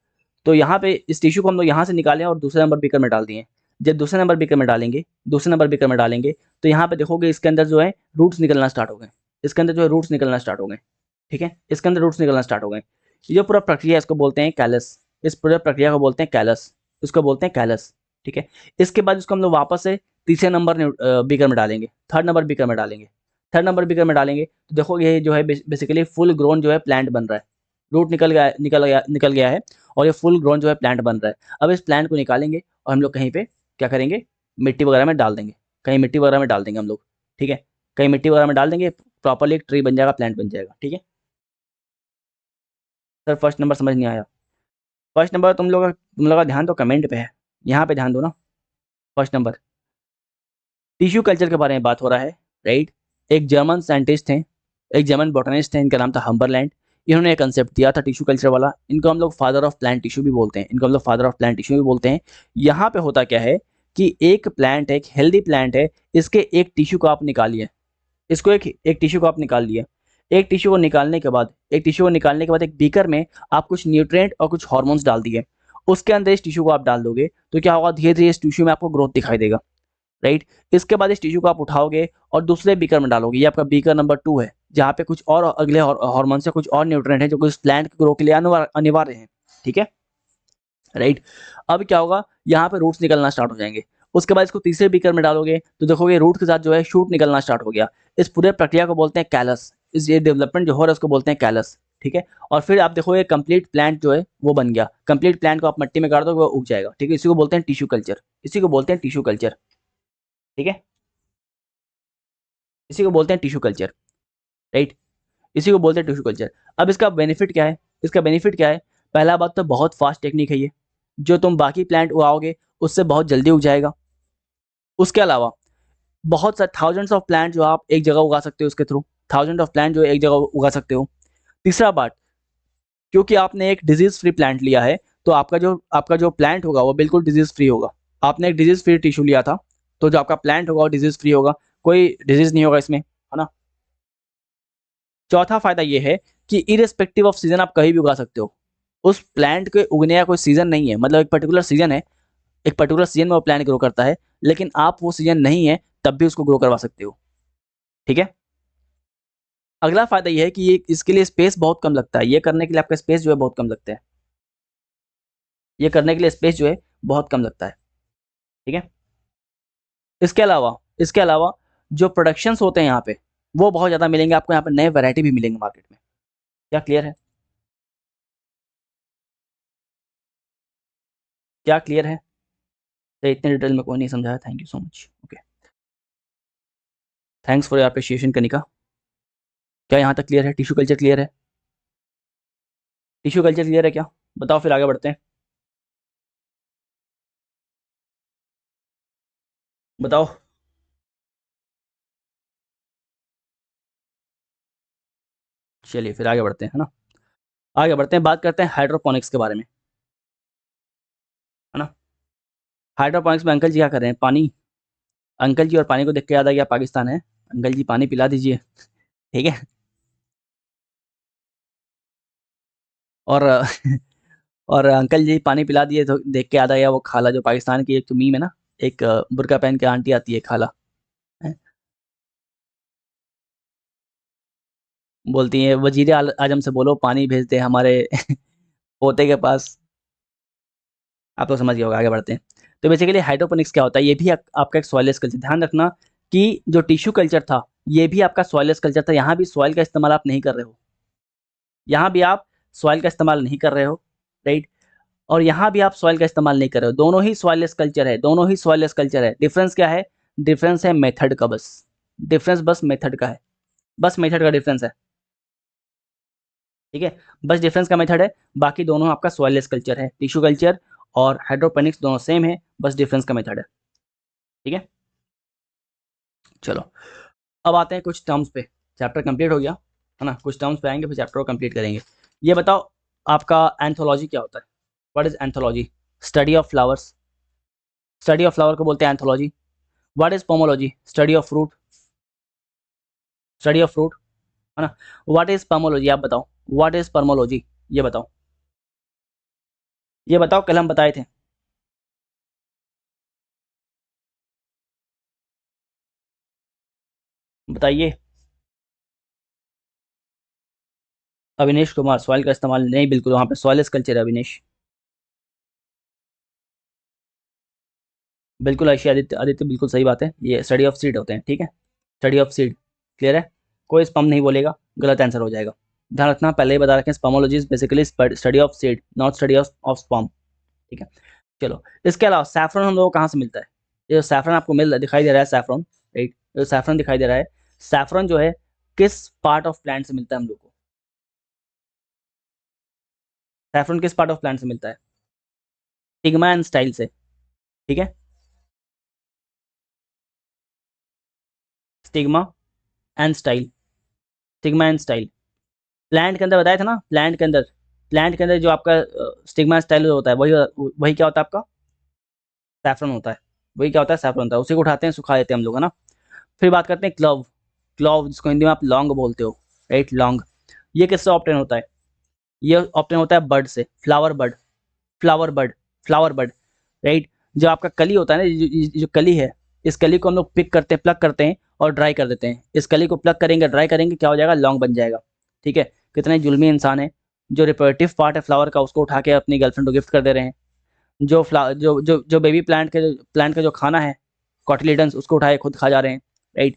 तो यहाँ पे इस टिश्यू को हम लोग यहाँ से निकालें और दूसरे नंबर बीकर में डाल दिए। जब दूसरे नंबर बीकर में डालेंगे, दूसरे नंबर बीकर में डालेंगे, तो यहाँ पे देखोगे इसके अंदर जो है रूट्स निकलना स्टार्ट हो गए, इसके अंदर जो है रूट्स निकलना स्टार्ट हो गए, ठीक है, इसके अंदर रूट्स निकलना स्टार्ट हो गए। ये जो पूरा प्रक्रिया है इसको बोलते हैं कैलस, इस पूरे प्रक्रिया को बोलते हैं कैलस, इसको बोलते हैं कैलस, ठीक है। इसके बाद इसको हम लोग वापस से तीसरे नंबर बीकर में डालेंगे, थर्ड नंबर बीकर में डालेंगे, थर्ड नंबर बीकर में डालेंगे, तो देखोगे ये जो है बेसिकली फुल ग्रोन जो है प्लांट बन रहा है, रूट निकल गया है, और ये फुल ग्रोन जो है प्लांट बन रहा है। अब इस प्लांट को निकालेंगे और हम लोग कहीं पे क्या करेंगे, मिट्टी वगैरह में डाल देंगे, कहीं मिट्टी वगैरह में डाल देंगे हम लोग, ठीक है, कहीं मिट्टी वगैरह में डाल देंगे, प्रॉपरली एक ट्री बन जाएगा, प्लांट बन जाएगा, ठीक है। सर फर्स्ट नंबर समझ नहीं आया? फर्स्ट नंबर तुम लोग का ध्यान तो कमेंट पे है, यहाँ पे ध्यान दो ना। फर्स्ट नंबर टिश्यू कल्चर के बारे में बात हो रहा है, राइट। एक जर्मन साइंटिस्ट थे, एक जर्मन बॉटनिस्ट थे, इनका नाम था हम्बरलैंड। इन्होंने एक कंसेप्ट दिया था टिश्यू कल्चर वाला, इनको हम लोग फादर ऑफ प्लांट टिश्यू भी बोलते हैं, इनको हम लोग फादर ऑफ प्लांट टिश्यू भी बोलते हैं। यहाँ पे होता क्या है कि एक प्लांट है, एक हेल्दी प्लांट है, इसके एक टिश्यू को आप निकालिए, इसको एक टिश्यू को आप निकाल लिए, एक टिश्यू को निकालने के बाद, एक टिश्यू को निकालने के बाद एक बीकर में आप कुछ न्यूट्रिएंट और कुछ हार्मोन्स डाल दिए, उसके अंदर इस टिश्यू को आप डाल दोगे, तो क्या होगा, धीरे धीरे इस टिश्यू में आपको ग्रोथ दिखाई देगा, राइट। इसके बाद इस टिश्यू को आप उठाओगे और दूसरे बीकर में डालोगे, ये आपका बीकर नंबर 2 है, जहाँ पे कुछ और अगले हार्मोन से कुछ और न्यूट्रिएंट है जो कि इस प्लांट के ग्रो के लिए अनिवार्य हैं, ठीक है। राइट। अब क्या होगा, यहाँ पे रूट्स निकलना स्टार्ट हो जाएंगे। उसके बाद इसको तीसरे बीकर में डालोगे तो देखोगे रूट के साथ जो है शूट निकलना स्टार्ट हो गया। इस पूरे प्रक्रिया को बोलते हैं कैलस। इस ये डेवलपमेंट जो हो रहा है उसको बोलते हैं कैलस, ठीक है। और फिर आप देखोगे कंप्लीट प्लांट जो है वो बन गया। कंप्लीट प्लांट को आप मिट्टी में गाड़ दोगे वो उग जाएगा, ठीक है। इसी को बोलते हैं टिश्यू कल्चर, इसी को बोलते हैं टिश्यू कल्चर, ठीक है। इसी को बोलते हैं टिश्यू कल्चर, राइट। इसी को बोलते हैं टिश्यू कल्चर। अब इसका बेनिफिट क्या है, इसका बेनिफिट क्या है? पहला बात तो बहुत फास्ट टेक्निक है ये, जो तुम बाकी प्लांट उगाओगे उससे बहुत जल्दी उग जाएगा। उसके अलावा बहुत सारे थाउजेंड्स ऑफ प्लांट जो आप एक जगह उगा सकते हो उसके थ्रू, थाउजेंड ऑफ प्लांट जो एक जगह उगा सकते हो। तीसरा बात, क्योंकि आपने एक डिजीज फ्री प्लांट लिया है तो आपका जो प्लांट होगा वो बिल्कुल डिजीज फ्री होगा। आपने एक डिजीज फ्री टिश्यू लिया था तो जो आपका प्लांट होगा वो डिजीज फ्री होगा, कोई डिजीज नहीं होगा इसमें, है ना। चौथा फायदा ये है कि इरेस्पेक्टिव ऑफ सीजन आप कहीं भी उगा सकते हो। उस प्लांट के उगने का कोई सीजन नहीं है, मतलब एक पर्टिकुलर सीजन है, एक पर्टिकुलर सीजन में वो प्लांट ग्रो करता है, लेकिन आप वो सीजन नहीं है तब भी उसको ग्रो करवा सकते हो, ठीक है। अगला फायदा ये है कि ये इसके लिए स्पेस बहुत कम लगता है, ये करने के लिए आपका स्पेस जो है बहुत कम लगता है, ये करने के लिए स्पेस जो है बहुत कम लगता है, ठीक है। इसके अलावा जो प्रोडक्शंस होते हैं यहाँ पे वो बहुत ज़्यादा मिलेंगे आपको, यहाँ पे नए वैरायटी भी मिलेंगे मार्केट में। क्या क्लियर है? क्या क्लियर है? तो इतने डिटेल में कोई नहीं समझाया, thank you so much. Okay, thanks for your appreciation Kanika. क्या यहाँ तक क्लियर है? टिश्यू कल्चर क्लियर है? टिश्यू कल्चर क्लियर है क्या? बताओ, फिर आगे बढ़ते हैं। बताओ। चलिए फिर आगे बढ़ते हैं, है ना। आगे बढ़ते हैं, बात करते हैं हाइड्रोपोनिक्स के बारे में, है ना। हाइड्रोपोनिक्स में अंकल जी क्या कर रहे हैं? पानी। अंकल जी और पानी को देख के याद आ गया पाकिस्तान है। अंकल जी पानी पिला दीजिए, ठीक है। और और अंकल जी पानी पिला दिए तो देख के याद आ गया वो खाला जो पाकिस्तान की एक तो मीम है ना, एक बुर्का पहन के आंटी आती है खाला, है? बोलती है वजीर आजम से बोलो पानी भेज दे हमारे पोते के पास। आप तो समझ गए होगा, आगे बढ़ते हैं। तो बेसिकली हाइड्रोपोनिक्स क्या होता है, ये भी आपका एक सॉइलेस कल्चर। ध्यान रखना कि जो टिश्यू कल्चर था ये भी आपका सॉइलेस कल्चर था। यहाँ भी सॉइल का इस्तेमाल आप नहीं कर रहे हो, यहाँ भी आप सॉइल का इस्तेमाल नहीं कर रहे हो, राइट। और यहाँ भी आप सॉइल का इस्तेमाल नहीं कर रहे हो, दोनों ही सॉइलेस कल्चर है, दोनों ही सॉइलेस कल्चर है। डिफरेंस क्या है? डिफरेंस है मेथड का, बस डिफरेंस बस मेथड का है, बस मेथड का डिफरेंस है, ठीक है। बस डिफरेंस का मेथड है, बाकी दोनों आपका सॉइलेस कल्चर है। टिश्यू कल्चर और हाइड्रोपोनिक्स दोनों सेम है, बस डिफरेंस का मेथड है, ठीक है। चलो अब आते हैं कुछ टर्म्स पे। चैप्टर कंप्लीट हो गया, है ना। कुछ टर्म्स पे आएंगे फिर चैप्टर को कंप्लीट करेंगे। ये बताओ आपका एंथोलॉजी क्या होता है? What is anthology? Study of flowers. Study of flower को बोलते हैं anthology. What is pomology? Study of fruit, study of fruit, है ना। What is spermology? आप बताओ, व्हाट इज पर्मोलॉजी? ये बताओ, ये बताओ, कल हम बताए थे। बताइए। अविनेश कुमार, सॉइल का इस्तेमाल नहीं, बिल्कुल वहाँ पे सॉइलेस कल्चर है अविनेश। बिल्कुल आयशी, आदित्य, आदित्य बिल्कुल सही बात है, ये स्टडी ऑफ सीड होते हैं, ठीक है। स्टडी ऑफ सीड, क्लियर है। कोई स्पम नहीं बोलेगा, गलत आंसर हो जाएगा। ध्यान रखना, पहले ही बता रखें, spermology is basically study of seed, not study of sperm, ठीक है। चलो इसके अलावा सैफरन हम लोगों को कहाँ से मिलता है? ये जो सैफरन आपको दिखाई दे रहा है, सैफरन, राइट, जो सैफरन दिखाई दे रहा है, सैफरन जो है किस पार्ट ऑफ प्लांट से मिलता है हम लोग को? सैफरन किस पार्ट ऑफ प्लांट से मिलता है? स्टिग्मा एंड स्टाइल से, ठीक है। Stigma and style, stigma and style. Plant के अंदर बताया था ना, प्लांट के अंदर जो आपका स्टिग्मा स्टाइल होता है वही वही क्या होता है आपका? सैफरन होता है। वही क्या होता है? सैफरन होता है। उसी को उठाते हैं, सुखा देते हैं हम लोग, है ना। फिर बात करते हैं क्लव। क्लव जिसको हिंदी में आप लौंग बोलते हो, राइट, लौंग। ये किससे ऑप्टेन होता है? ये ऑप्टेन होता है बर्ड से, flower bird, flower bird, flower bird, right. जो आपका कली होता है ना, जो कली है, इस कली को हम लोग पिक करते हैं, प्लग करते हैं और ड्राई कर देते हैं। इस कली को प्लग करेंगे, ड्राई करेंगे, क्या हो जाएगा? लौंग बन जाएगा, ठीक है। कितने जुल्मी इंसान है जो रिप्रोडक्टिव पार्ट है फ्लावर का उसको उठा के अपनी गर्लफ्रेंड को गिफ्ट कर दे रहे हैं। जो फ्ला जो बेबी प्लांट का जो खाना है, कॉटिलिडन्स, उसको उठाए खुद खा जा रहे हैं, राइट।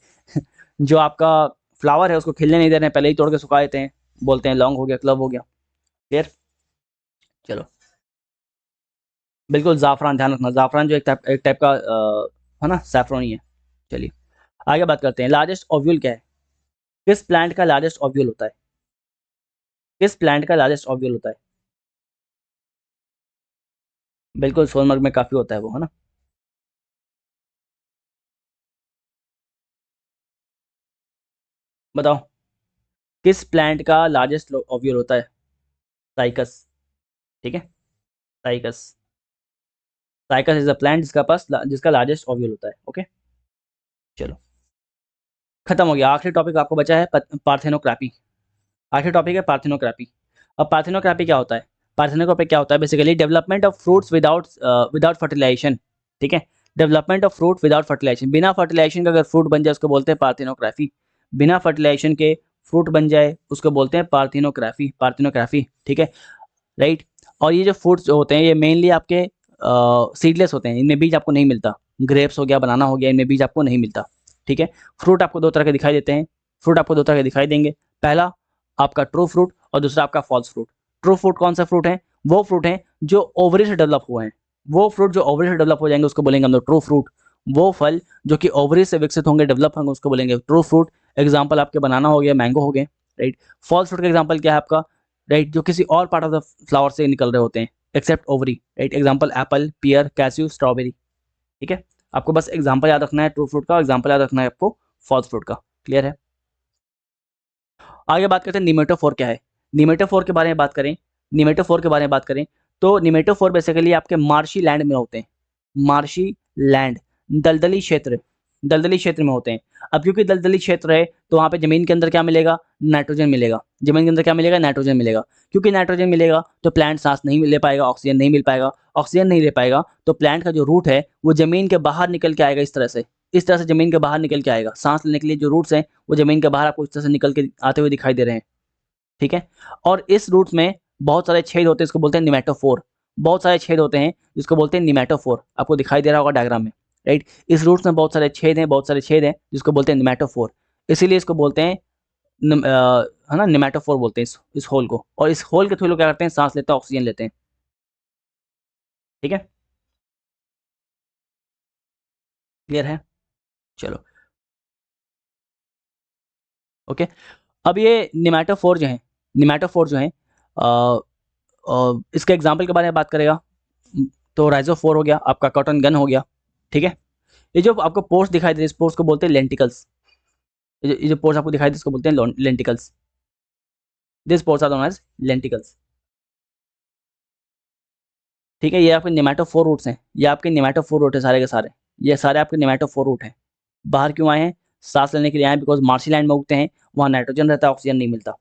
जो आपका फ्लावर है उसको खिलने नहीं दे रहे हैं, पहले ही तोड़ के सुखा देते हैं, बोलते हैं लॉन्ग हो गया, क्लब हो गया। क्लियर? चलो, बिल्कुल ज़ाफ़रान, ध्यान रखना ज़ाफ़रान जो एक टाइप का है ना, सैफ़्रॉन ही है। चलिए आगे बात करते हैं, लार्जेस्ट ओव्यूल क्या है? किस प्लांट का लार्जेस्ट ओव्यूल होता है? किस प्लांट का लार्जेस्ट ओव्यूल होता है? बिल्कुल सोनमर्ग में काफ़ी होता है वो, है ना। बताओ किस प्लांट का लार्जेस्ट ओव्यूल होता है? साइकस, ठीक है, cycas. Cycas is a plant जिसका लार्जेस्ट ओव्यूल होता है। ओके, चलो खत्म हो गया। आखिरी टॉपिक आपको बचा है पार्थेनोक्रापी। आखिरी टॉपिक है पार्थेनोक्रापी। अब पार्थेनोक्रापी क्या होता है? पार्थेनोक्रापी क्या होता है? Basically development of fruits without fertilization, ठीक है। Development of fruit without fertilization, बिना फर्टिलाइजेशन का अगर फ्रूट बन जाए उसको बोलते हैं पार्थेनोग्राफी। बिना फर्टिलाइजेशन के फ्रूट बन जाए उसको बोलते हैं पार्थेनोग्राफी, पार्थेनोग्राफी, ठीक है, राइट। और ये जो फ्रूट्स जो होते हैं ये मेनली आपके सीडलेस होते हैं, इनमें बीज आपको नहीं मिलता। ग्रेप्स हो गया, बनाना हो गया, इनमें बीज आपको नहीं मिलता, ठीक है। फ्रूट आपको दो तरह के दिखाई देते हैं, फ्रूट आपको दो तरह के दिखाई देंगे। पहला आपका ट्रू फ्रूट और दूसरा आपका फॉल्स फ्रूट। ट्रू फ्रूट कौन सा फ्रूट है? वो फ्रूट है जो ओवरी से डेवलप हुए हैं। वो फ्रूट जो ओवरी से डेवलप हो जाएंगे उसको बोलेंगे हम लोग ट्रू फ्रूट। वो फल जो कि ओवरी से विकसित होंगे, डेवलप होंगे, उसको बोलेंगे ट्रू फ्रूट। एग्जाम्पल आपके बनाना हो गया, मैंगो हो गए, राइट। फॉल्स फ्रूट का एग्जाम्पल क्या है आपका? राइट, जो किसी और पार्ट ऑफ द फ्लावर से निकल रहे होते हैं except ovary, right. Example apple, pear, cashew, strawberry, ठीक है। आपको बस एग्जाम्पल याद रखना है ट्रू फ्रूट का, एग्जाम्पल याद रखना है आपको फॉल्स फ्रूट का। क्लियर है? आगे बात करते हैं निमेटोफोर क्या है। निमेटोफोर के बारे में बात करें, निमेटोफोर के बारे में बात करें तो निमेटोफोर बेसिकली आपके मार्शी लैंड में होते हैं। मार्शी लैंड, दलदली क्षेत्र, दलदली क्षेत्र में होते हैं। अब क्योंकि दलदली क्षेत्र है तो वहाँ पे जमीन के अंदर क्या मिलेगा? नाइट्रोजन मिलेगा। जमीन के अंदर क्या मिलेगा? नाइट्रोजन मिलेगा। क्योंकि नाइट्रोजन मिलेगा तो प्लांट सांस नहीं ले पाएगा, ऑक्सीजन नहीं मिल पाएगा। ऑक्सीजन नहीं ले पाएगा तो प्लांट का जो रूट है वो जमीन के बाहर निकल के आएगा, इस तरह से, इस तरह से जमीन के बाहर निकल के आएगा। सांस लेने के लिए जो रूट्स हैं वो जमीन के बाहर आपको इस तरह से निकल के आते हुए दिखाई दे रहे हैं, ठीक है। और इस रूट्स में बहुत सारे छेद होते हैं, इसको बोलते हैं निमेटोफोर। बहुत सारे छेद होते हैं जिसको बोलते हैं निमेटोफोर, आपको दिखाई दे रहा होगा डायग्राम में, राइट। इस रूट्स में बहुत सारे छेद हैं, बहुत सारे छेद हैं जिसको बोलते हैं निमेटोफोर। इसीलिए इसको बोलते हैं है ना, निमेटोफोर बोलते हैं इस होल को। और इस होल के थ्रू लोग क्या करते हैं? सांस लेते हैं, ऑक्सीजन लेते हैं, ठीक है। क्लियर है? चलो, ओके। अब ये निमेटोफोर जो है, निमेटोफोर जो है इसके एग्जाम्पल के बारे में बात करेगा तो राइजोफोर हो गया, आपका कॉटन गन हो गया, ठीक है। ये जो आपको पोर्स दिखाई दे रहे हैं, इस पोर्स को बोलते हैं लेंटिकल्स। ये जो पोर्स आपको दिखाई दे इसको बोलते हैं lenticels. This pores are known as lenticels, ठीक है। ये आपके निमेटोफोर रूट्स हैं, ये आपके निमेटोफोर रूट है सारे के सारे, ये सारे आपके निमेटोफोर रूट हैं। बाहर क्यों आए हैं? सांस लेने के लिए आए, बिकॉज मार्शी लैंड में उगते हैं, वहाँ नाइट्रोजन रहता है, ऑक्सीजन नहीं मिलता।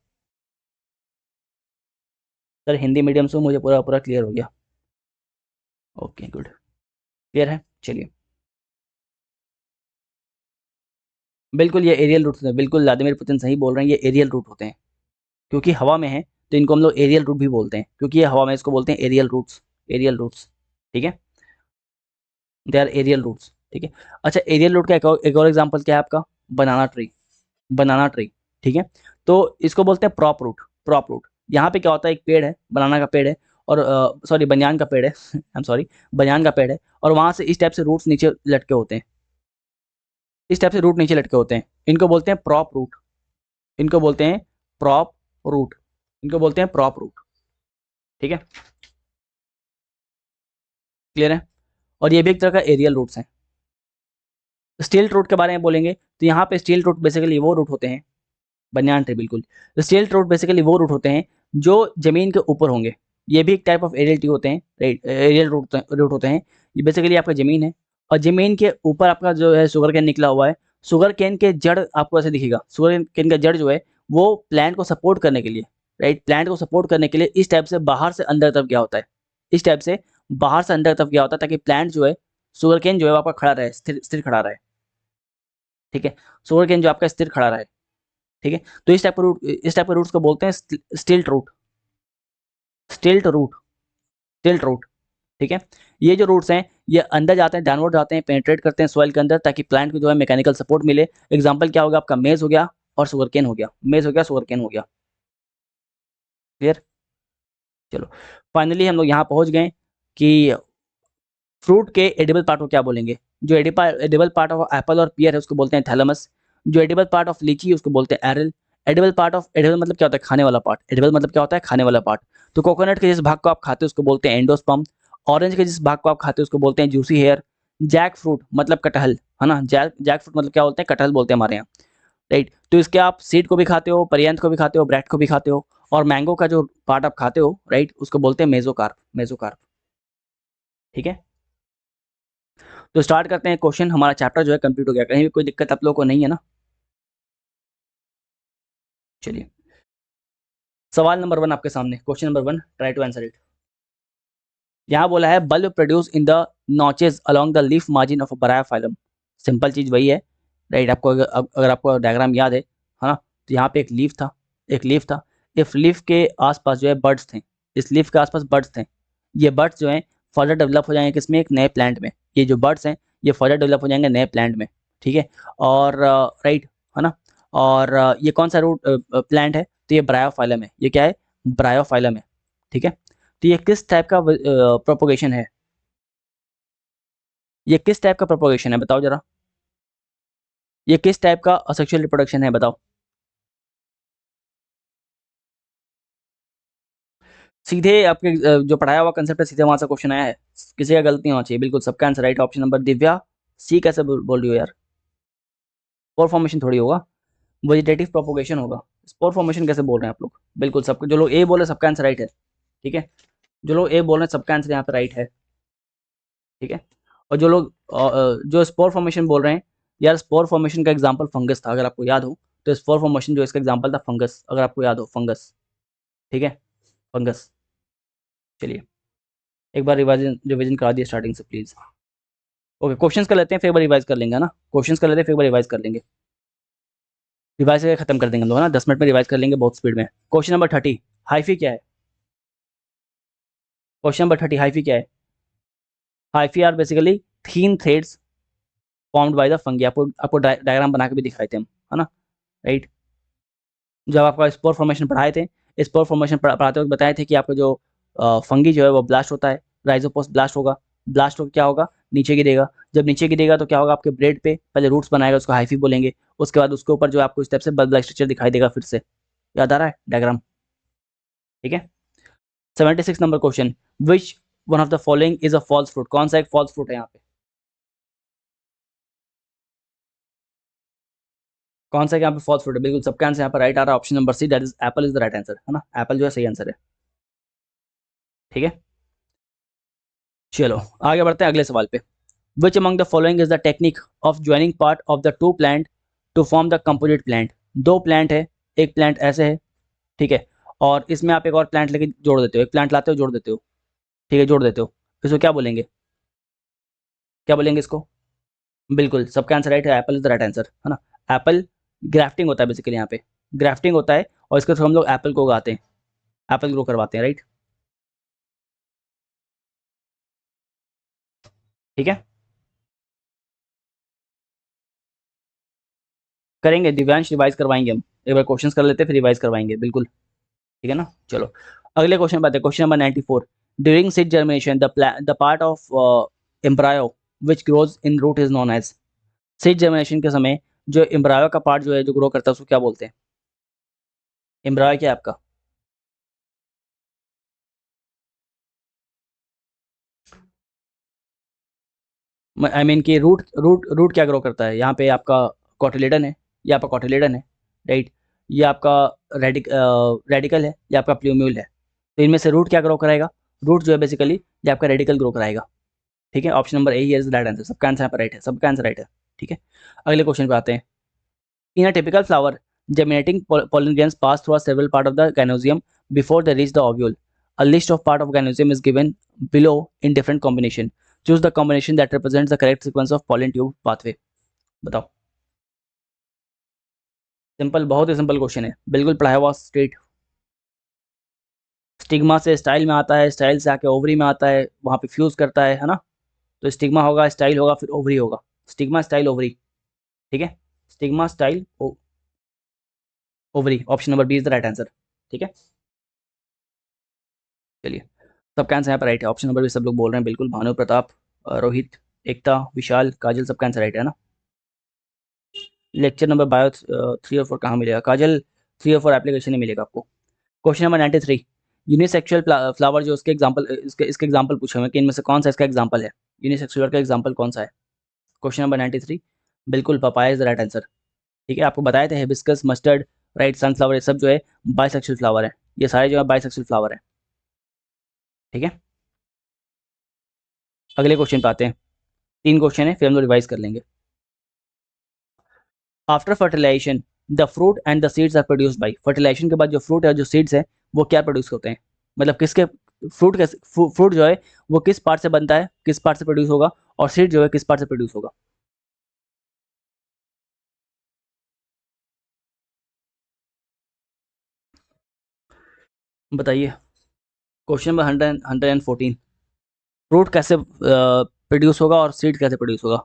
सर हिंदी मीडियम से मुझे पूरा पूरा क्लियर हो गया। ओके गुड, क्लियर है। चलिए, बिल्कुल ये एरियल रूट्स हैं, बिल्कुल व्लादिमीर पुतिन सही बोल रहे हैं, ये एरियल रूट होते हैं। क्योंकि हवा में है तो इनको हम लोग एरियल रूट भी बोलते हैं, क्योंकि ये हवा में, इसको बोलते हैं एरियल रूट्स, एरियल रूट्स, ठीक है। दे आर एरियल रूट्स, ठीक है। अच्छा, एरियल रूट का एक और एग्जांपल क्या है आपका? बनाना ट्री, बनाना ट्री, ठीक है। तो इसको बोलते हैं प्रॉप रूट, प्रॉप रूट। यहाँ पे क्या होता है? एक पेड़ है, बनाना का पेड़ है, और सॉरी बनियान का पेड़ है आई एम सॉरी, बनियान का पेड़ है, और वहाँ से इस टाइप से रूट्स नीचे लटके होते हैं, इस टाइप से रूट नीचे लटके होते हैं, इनको बोलते हैं प्रॉप रूट, इनको बोलते हैं प्रॉप रूट, इनको बोलते हैं प्रॉप रूट, ठीक है। क्लियर है? और ये भी एक तरह का एरियल रूट्स हैं। स्टील रूट के बारे में बोलेंगे तो यहाँ पे स्टील रूट बेसिकली वो रूट होते हैं, बनियान ट्री, बिल्कुल। स्टील रूट बेसिकली वो रूट होते हैं जो जमीन के ऊपर होंगे। ये भी एक टाइप ऑफ एरियल ट्री होते हैं, एरियल रूट होते हैं। ये बेसिकली आपका जमीन है, और जमीन के ऊपर आपका जो है शुगर कैन निकला हुआ है। शुगर कैन के जड़ आपको ऐसे दिखेगा, शुगर कैन का जड़ जो है वो प्लांट को सपोर्ट करने के लिए, राइट, प्लांट को सपोर्ट करने के लिए इस टाइप से बाहर से अंदर तरफ गया होता है, इस टाइप से बाहर से अंदर तरफ गया होता है, ताकि प्लांट जो है, शुगर कैन जो है वो आपका खड़ा रहे, स्थिर स्थिर खड़ा रहे, ठीक है। शुगर कैन जो आपका स्थिर खड़ा रहे, ठीक है। तो इस टाइप के रूट्स को बोलते हैं स्टिल्ट रूट, स्टिल्ट रूट, स्टिल्ट रूट, ठीक है। ये जो रूट्स हैं ये अंदर जाते हैं, डाउनवर्ड जाते हैं, पेनिट्रेट करते हैं सॉइल के अंदर ताकि प्लांट को जो है मैकेनिकल सपोर्ट मिले। एग्जांपल क्या होगा आपका, मेज हो गया और शुगरकेन हो गया, मेज हो गया, शुगरकेन हो गया। क्लियर? चलो फाइनली हम लोग यहाँ पहुँच गए कि फ्रूट के एडिबल पार्ट को क्या बोलेंगे। जो एडिबल पार्ट ऑफ एप्पल और पियर है उसको बोलते हैं थैलेमस। जो एडिबल पार्ट ऑफ लीची है उसको बोलते हैं aryl. Edible part of, edible मतलब क्या होता है, खाने वाला पार्ट। एडिबल मतलब क्या होता है, खाने वाला पार्ट। तो कोकोनट के जिस भाग को आप खाते हो उसको बोलते हैं एंडोस्पर्म। ऑरेंज के जिस भाग को आप खाते हो उसको बोलते हैं जूसी हेयर। जैक फ्रूट मतलब कटहल, है ना, जैक फ्रूट मतलब क्या बोलते हैं, कटहल बोलते हैं हमारे यहाँ। राइट, तो इसके आप सीड को भी खाते हो, पर्यंत को भी खाते हो, ब्रेड को भी खाते हो। और मैंगो का जो पार्ट आप खाते हो, राइट, उसको बोलते हैं मेजोकार्प, मेजोकार्प। ठीक है, तो स्टार्ट करते हैं। क्वेश्चन हमारा चैप्टर जो है कंप्लीट हो गया, कहीं भी कोई दिक्कत आप लोगों को नहीं है ना? चलिए, सवाल नंबर 1 आपके सामने, question number 1, try to answer it. यहाँ बोला है bulb produce in the notches along the leaf margin of bryophyllum. Simple चीज वही है, राइट। आपको अगर आपको डायग्राम याद है ना, तो यहाँ पे एक लीफ था, एक लीफ था। इस लीफ के आसपास जो है बर्ड्स थे, इस लीफ के आसपास बर्ड्स थे। ये बर्ड्स जो हैं फर्दर डेवलप हो जाएंगे किसमें, एक नए प्लांट में। ये जो बर्ड्स हैं ये फर्दर डेवलप हो जाएंगे नए प्लांट में। ठीक है, और राइट, है ना। और ये कौन सा रूट प्लांट है, तो ये ब्रायोफाइलम है। ये क्या है, ब्रायोफाइलम है। ठीक है, तो ये किस टाइप का प्रोपोगेशन है, ये किस टाइप का प्रोपोगेशन है बताओ जरा। ये किस टाइप का सेक्सुअल रिप्रोडक्शन है बताओ। सीधे आपके जो पढ़ाया हुआ कंसेप्ट है सीधे वहां से क्वेश्चन आया है, किसी का गलती होना चाहिए। बिल्कुल सबका answer right, option number Divya C. कैसे बोल रही हो यार, स्पोर फॉर्मेशन थोड़ी होगा, वेजिटेटिव प्रोपोगेशन होगा। स्पोर फॉर्मेशन कैसे बोल रहे हैं आप लोग। बिल्कुल सबके, जो लोग ए बोले सबका आंसर राइट है। ठीक है, जो लोग ए बोल रहे हैं सबका आंसर यहाँ पे राइट है। ठीक है, और जो लोग जो स्पोर फॉर्मेशन बोल रहे हैं, यार स्पोर फॉर्मेशन का एग्जांपल फंगस था अगर आपको याद हो। तो स्पोर फॉर्मेशन जो इसका एग्जांपल था फंगस, अगर आपको याद हो, फंगस। ठीक है, फंगस। चलिए, एक बार रिवाइजन रिवीजन करा दिए स्टार्टिंग से प्लीज। ओके, क्वेश्चंस कर लेते हैं फिर एक बार रिवाइज कर लेंगे, है ना। क्वेश्चंस कर लेते हैं फिर एक बार रिवाइज कर लेंगे, रिवाइज करके खत्म कर देंगे हम लोग, है ना। 10 मिनट में रिवाइज कर लेंगे बहुत स्पीड में। क्वेश्चन नंबर 30, हाइफी क्या है। क्वेश्चन नंबर 30, हाइफी क्या है। Hyphae are basically thin threads formed by the fungi. आपको आपको डायग्राम बना के भी दिखाए थे हम, है ना, राइट। जब आपका स्पोर फॉर्मेशन पढ़ाए थे, स्पोर फॉर्मेशन पढ़ाते वक्त बताए थे कि आपका जो फंगी जो है वो ब्लास्ट होता है, राइजोपोस ब्लास्ट होगा। ब्लास्ट होकर क्या होगा, नीचे गिरेगा। जब नीचे गिरेगा तो क्या होगा, आपके ब्रेड पे पहले रूट्स बनाएगा, उसको हाइफी बोलेंगे। उसके बाद उसके ऊपर जो आपको इस टाइप से बल्ब लाइक स्ट्रक्चर दिखाई देगा। फिर से याद आ रहा है डायग्राम, ठीक है। 76 number question, which one of the following is a false fruit. कौन सा एक फॉल्स फ्रूट है यहाँ पे, कौन सा यहाँ पे फॉल्स फ्रूट है। बिल्कुल सबका आंसर यहाँ पर राइट आ रहा है, option number C, that is apple is the right answer, है ना। एप्पल जो है सही आंसर है। ठीक है, चलो आगे बढ़ते हैं अगले सवाल पे। Which among the following is the technique of joining part of the two plant to form the composite plant. दो प्लांट है, एक प्लांट ऐसे है, ठीक है, और इसमें आप एक और प्लांट लेके जोड़ देते हो, एक प्लांट लाते हो जोड़ देते हो, ठीक है, जोड़ देते हो। इसको क्या बोलेंगे, क्या बोलेंगे इसको। बिल्कुल सबका आंसर राइट है, Apple is the right answer, है ना। एप्पल ग्राफ्टिंग होता है बेसिकली, यहाँ पे ग्राफ्टिंग होता है और इसके थ्रू हम लोग एप्पल को उगाते हैं, एप्पल ग्रो करवाते हैं, राइट। ठीक है, करेंगे दिव्यांश, रिवाइज करवाएंगे हम। एक बार क्वेश्चंस कर लेते हैं फिर रिवाइज करवाएंगे, बिल्कुल। ठीक है ना, चलो अगले क्वेश्चन बात है। Question number 94, during seed germination the part of embryo which grows in root is known as. Seed germination के समय जो एम्ब्रायो का पार्ट जो है जो ग्रो करता है उसको क्या बोलते हैं। एम्ब्रायो क्या है आपका, आई मीन कि रूट रूट रूट क्या ग्रो करता है। यहाँ पे आपका कॉटिलेडन है, ये आपका कॉटिलेडन है, राइट। ये आपका रेडिकल है, ये आपका प्लूम्यूल है। तो इनमें से रूट क्या ग्रो कराएगा, रूट जो है बेसिकली ये आपका रेडिकल ग्रो कराएगा। ठीक है, option number A is the right answer, सबका आंसर यहाँ पर राइट है, सबका आंसर राइट है। ठीक है, अगले क्वेश्चन पे आते हैं। In a typical flower germinating pollen grains pass through a several part of the gynosium before they reach the ovule. A list of part of gynosium is given below in different combination. Choose the combination that represents the correct sequence of pollen tube pathway. बताओ, simple, बहुत ही simple question है, बिल्कुल पढ़ाया हुआ straight. Stigma से style में आता है, स्टाइल से आके ओवरी में आता है, वहाँ पे फ्यूज करता है ना। तो स्टिग्मा होगा, स्टाइल होगा, फिर ओवरी होगा। Stigma style ovary. ठीक है, stigma style ovary, option number B is the right answer. ठीक है, चलिए, सबका आंसर यहाँ पर राइट है। ऑप्शन नंबर बी सब लोग बोल रहे हैं बिल्कुल। भानु प्रताप, रोहित, एकता, विशाल, काजल, सबका आंसर राइट है ना। लेक्चर नंबर बायो 3 और 4 कहाँ मिलेगा काजल? 3 और 4 एप्लीकेशन में मिलेगा आपको। क्वेश्चन नंबर 93, यूनिसेक्सुअल फ्लावर जो उसके एग्जांपल, इसके एग्जांपल पूछे हुए कि इनमें से कौन सा इसका एग्जांपल है, यूनिसेक्सुअल का एग्जांपल कौन सा है। क्वेश्चन नंबर 93, बिल्कुल papaya is the right answer. ठीक है, आपको बताए थे हिबिस्कस, मस्टर्ड, राइट, सनफ्लावर, ये सब जो है बाइसेक्सुअल फ्लावर है। ये सारे जो है बाइसेक्सुअल फ्लावर है। ठीक है, अगले क्वेश्चन पे आते हैं। 3 क्वेश्चन है, फिर हम लोग रिवाइज कर लेंगे। After fertilization the fruit and the seeds are produced by, fertilization के बाद जो फ्रूट है, जो सीड्स है, वो क्या प्रोड्यूस होते हैं, मतलब किसके फ्रूट के फ्रूट जो है वो किस पार्ट से बनता है, किस पार्ट से प्रोड्यूस होगा, और सीड जो है किस पार्ट से प्रोड्यूस होगा। बताइए। क्वेश्चन नंबर 114, फ्रूट कैसे प्रोड्यूस होगा और सीड कैसे प्रोड्यूस होगा।